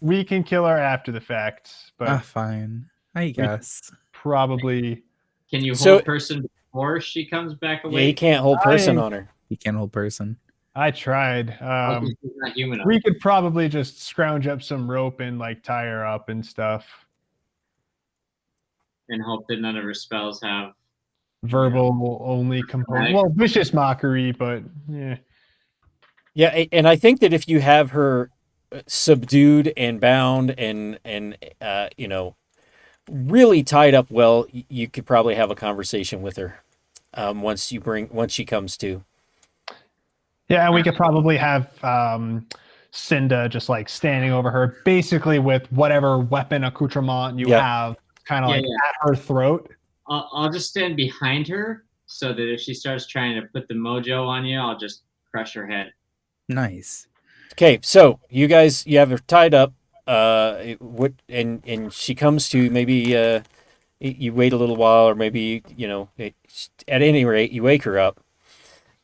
We can kill her after the fact, but Fine. I guess. Probably. Can you So- hold person before she comes back Yeah, away? you can't hold person on her. You can't hold person. I tried. Oh, she's not human. We could probably just scrounge up some rope and like tie her up and stuff. And hope that none of her spells have. Verbal only component. Right. Well, vicious mockery, but yeah. Yeah, and I think that if you have her subdued and bound and really tied up well, you could probably have a conversation with her once she comes to. Yeah, we could probably have Cinda just like standing over her, basically with whatever weapon accoutrement you have, kind of at her throat. I'll just stand behind her so that if she starts trying to put the mojo on you, I'll just crush her head. Nice. Okay, so you have her tied up. And she comes to, maybe you wait a little while, or maybe at any rate you wake her up,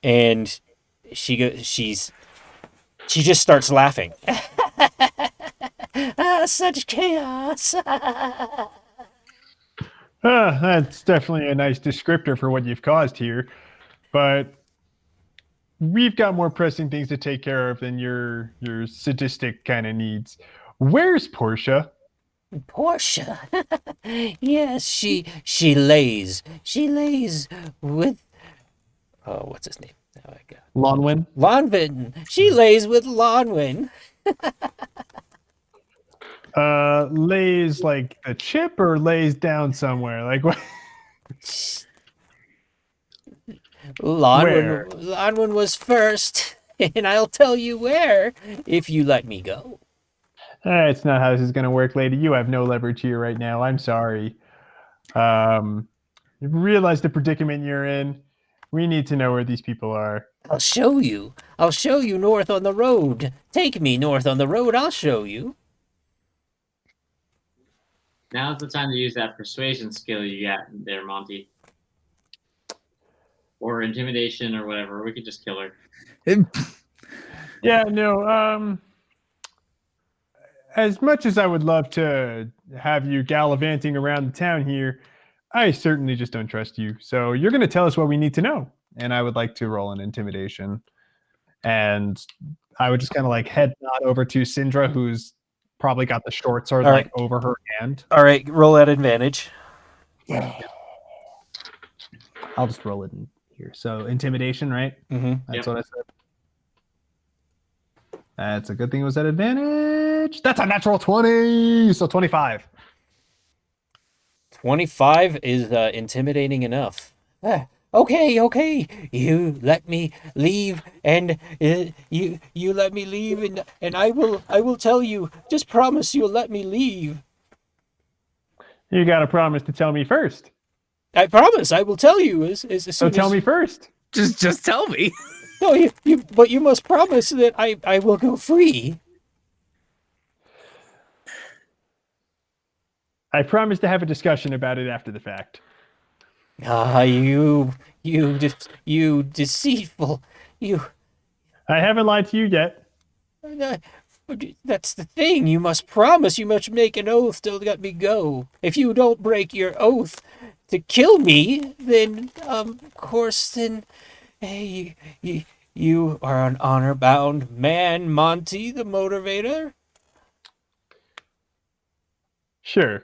and she just starts laughing. Such chaos. That's definitely a nice descriptor for what you've caused here, but we've got more pressing things to take care of than your sadistic kind of needs. Where's Portia? Portia. Yes, she lays with what's his name? Oh, I got Lonwyn? Lonvin. She lays with Lonwyn. Lays like a chip or lays down somewhere? Like what? Lonwyn was first, and I'll tell you where if you let me go. It's not how this is going to work, lady. You have no leverage here right now. I'm sorry. You realize the predicament you're in. We need to know where these people are. I'll show you. I'll show you north on the road. Take me north on the road. I'll show you. Now's the time to use that persuasion skill you got there, Monty. Or intimidation or whatever. We could just kill her. Yeah, no. As much as I would love to have you gallivanting around the town here, I certainly just don't trust you. So you're going to tell us what we need to know. And I would like to roll an intimidation. And I would just kind of like head nod over to Syndra, who's probably got the short sword like over her hand. All right, roll at advantage. I'll just roll it in here. So intimidation, right? Mm-hmm. That's what I said. That's a good thing it was at advantage. That's a natural 20. So 25. 25 is intimidating enough. Okay. You let me leave, and you let me leave, and I will tell you. Just promise you'll let me leave. You got to promise to tell me first. I promise. I will tell you as soon So tell as... me first. Just tell me. No, but you must promise that I will go free. I promise to have a discussion about it after the fact. Ah, you deceitful. I haven't lied to you yet. That's the thing. You must promise. You must make an oath to let me go. If you don't break your oath to kill me, then, of course, hey, you are an honor-bound man, Monty, the motivator. Sure.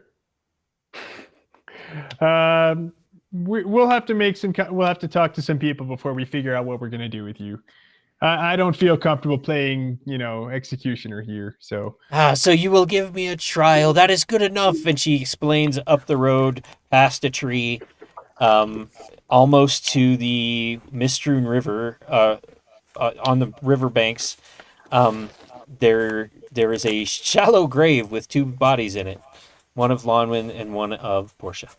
We'll have to we'll have to talk to some people before we figure out what we're going to do with you. I don't feel comfortable playing, executioner here. So. So you will give me a trial. That is good enough. And she explains up the road, past a tree, almost to the Mistrewn River, on the riverbanks. There is a shallow grave with two bodies in it, one of Lonwyn and one of Portia.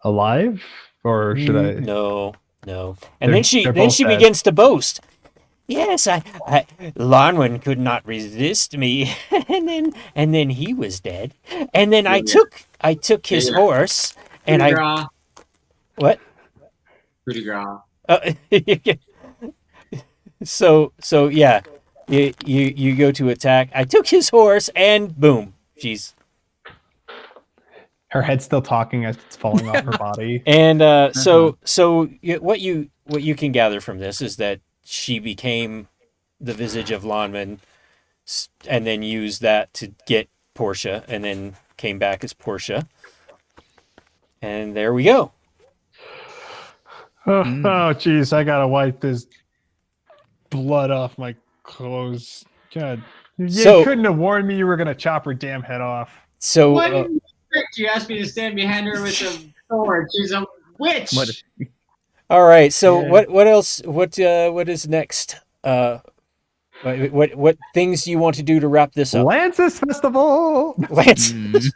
Alive, or should I? No. And then she begins to boast. Yes, Lonwyn could not resist me, and then he was dead, and then I took his horse, and I. What? Coup de grace. So yeah, you go to attack. I took his horse, and boom, she's Her head's still talking as it's falling off her body. And what you can gather from this is that she became the visage of Lonman, and then used that to get Portia, and then came back as Portia. And there we go. Oh, jeez, I gotta wipe this blood off my clothes. God, you couldn't have warned me you were gonna chop her damn head off. So what did you expect? You asked me to stand behind her with a sword. She's a witch. All right. So what else? What is next? What things do you want to do to wrap this up? Lances Festival. Lances.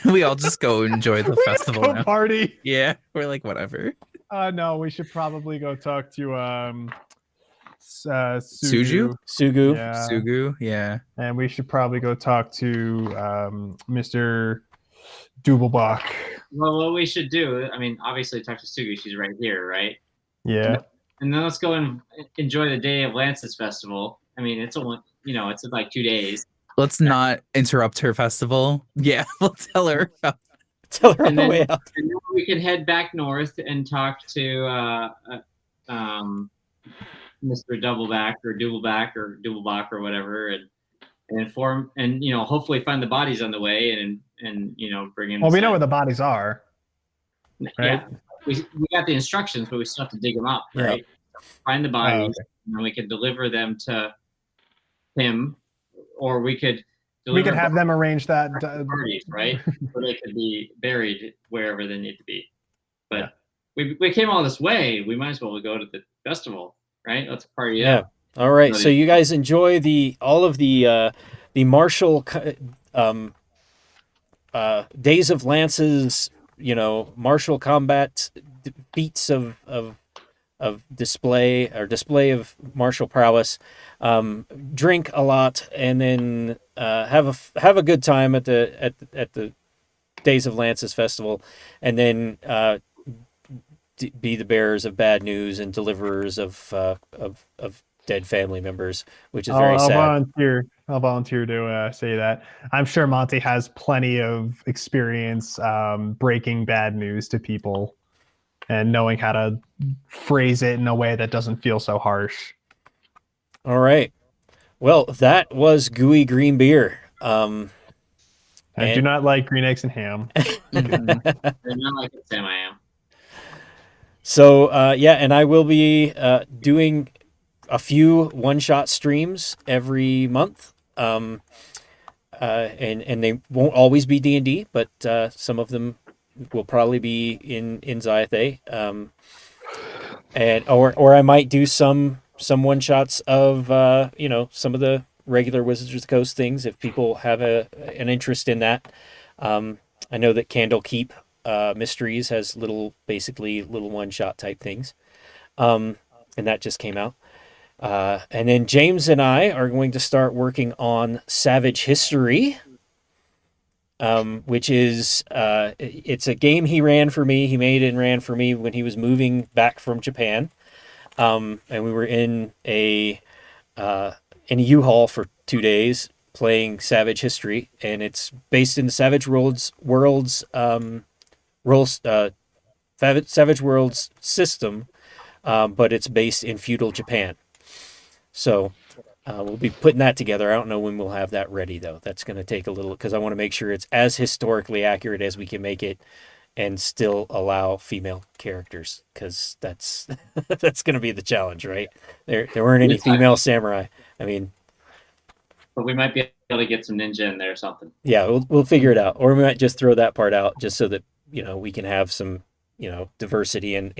We all just go enjoy the festival Go now. party. Yeah, we're like whatever. No, we should probably go talk to Suju? Sugu. Yeah. Sugu, yeah. And we should probably go talk to Mr. Doobelbach. Well, what we should do, I mean, obviously talk to Sugi. She's right here, right? Yeah. And then let's go and enjoy the day of Lances Festival. I mean, it's only, it's in like 2 days. Let's not interrupt her festival. Yeah, we'll tell her. Tell her on And the then, way out. and then we can head back north and talk to Mr. Doubleback or Doubleback or whatever, and inform and hopefully find the bodies on the way and bring in. Well, we know where the bodies are. Yeah, right? we got the instructions, but we still have to dig them up, right? Find the bodies, and then we can deliver them to him, or we could have them arrange that parties, right? So they could be buried wherever they need to be. But we came all this way. We might as well go to the festival, right? Let's party up. All right. So you guys enjoy all of the martial Days of Lances, martial combat feats of display of martial prowess. Drink a lot, and then have a good time at the Days of Lances festival, and then be the bearers of bad news and deliverers of dead family members, which is very sad. I'll volunteer to say that. I'm sure Monty has plenty of experience breaking bad news to people and knowing how to phrase it in a way that doesn't feel so harsh. All right. Well, that was Gooey Green Beer. I do not like green eggs and ham. I do not like it, Sam. I am. So, and I will be doing a few one-shot streams every month. And they won't always be D&D, but some of them will probably be in Zyathe. Or I might do some one-shots of some of the regular Wizards of the Coast things if people have an interest in that. I know that Candlekeep Mysteries has little one-shot type things, and that just came out. And then James and I are going to start working on Savage History, which is it's a game he ran for me. He made and ran for me when he was moving back from Japan, and we were in a U-Haul for 2 days playing Savage History, and it's based in the Savage Worlds Savage Worlds system, but it's based in feudal Japan. So we'll be putting that together. I don't know when we'll have that ready, though. That's going to take a little, because I want to make sure it's as historically accurate as we can make it and still allow female characters, because that's going to be the challenge, right? There weren't any female samurai. I mean... But we might be able to get some ninja in there or something. Yeah, we'll figure it out. Or we might just throw that part out just so that, we can have some, diversity in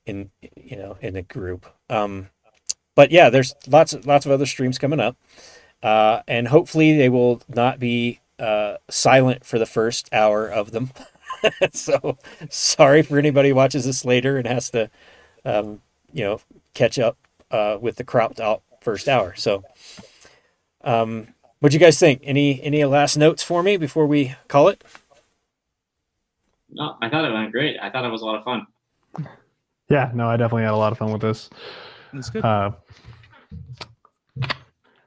the group. But yeah, there's lots of other streams coming up, and hopefully they will not be silent for the first hour of them. So sorry for anybody who watches this later and has to, catch up with the cropped out first hour. So, what'd you guys think? Any last notes for me before we call it? No, I thought it went great. I thought it was a lot of fun. Yeah, no, I definitely had a lot of fun with this. That's good.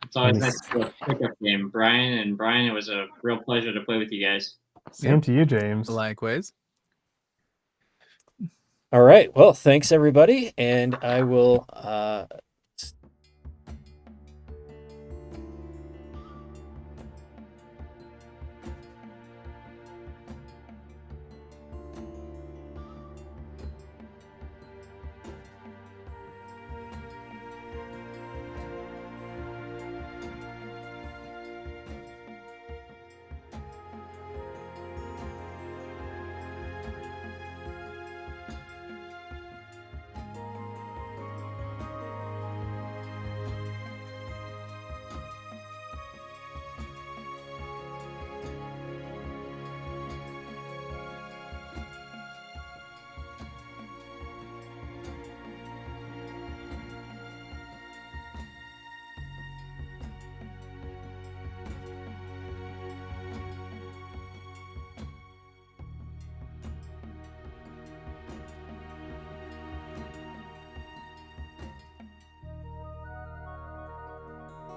It's always nice to do a pickup game. Brian, it was a real pleasure to play with you guys. Same to you, James. Likewise. All right. Well, thanks everybody, and I will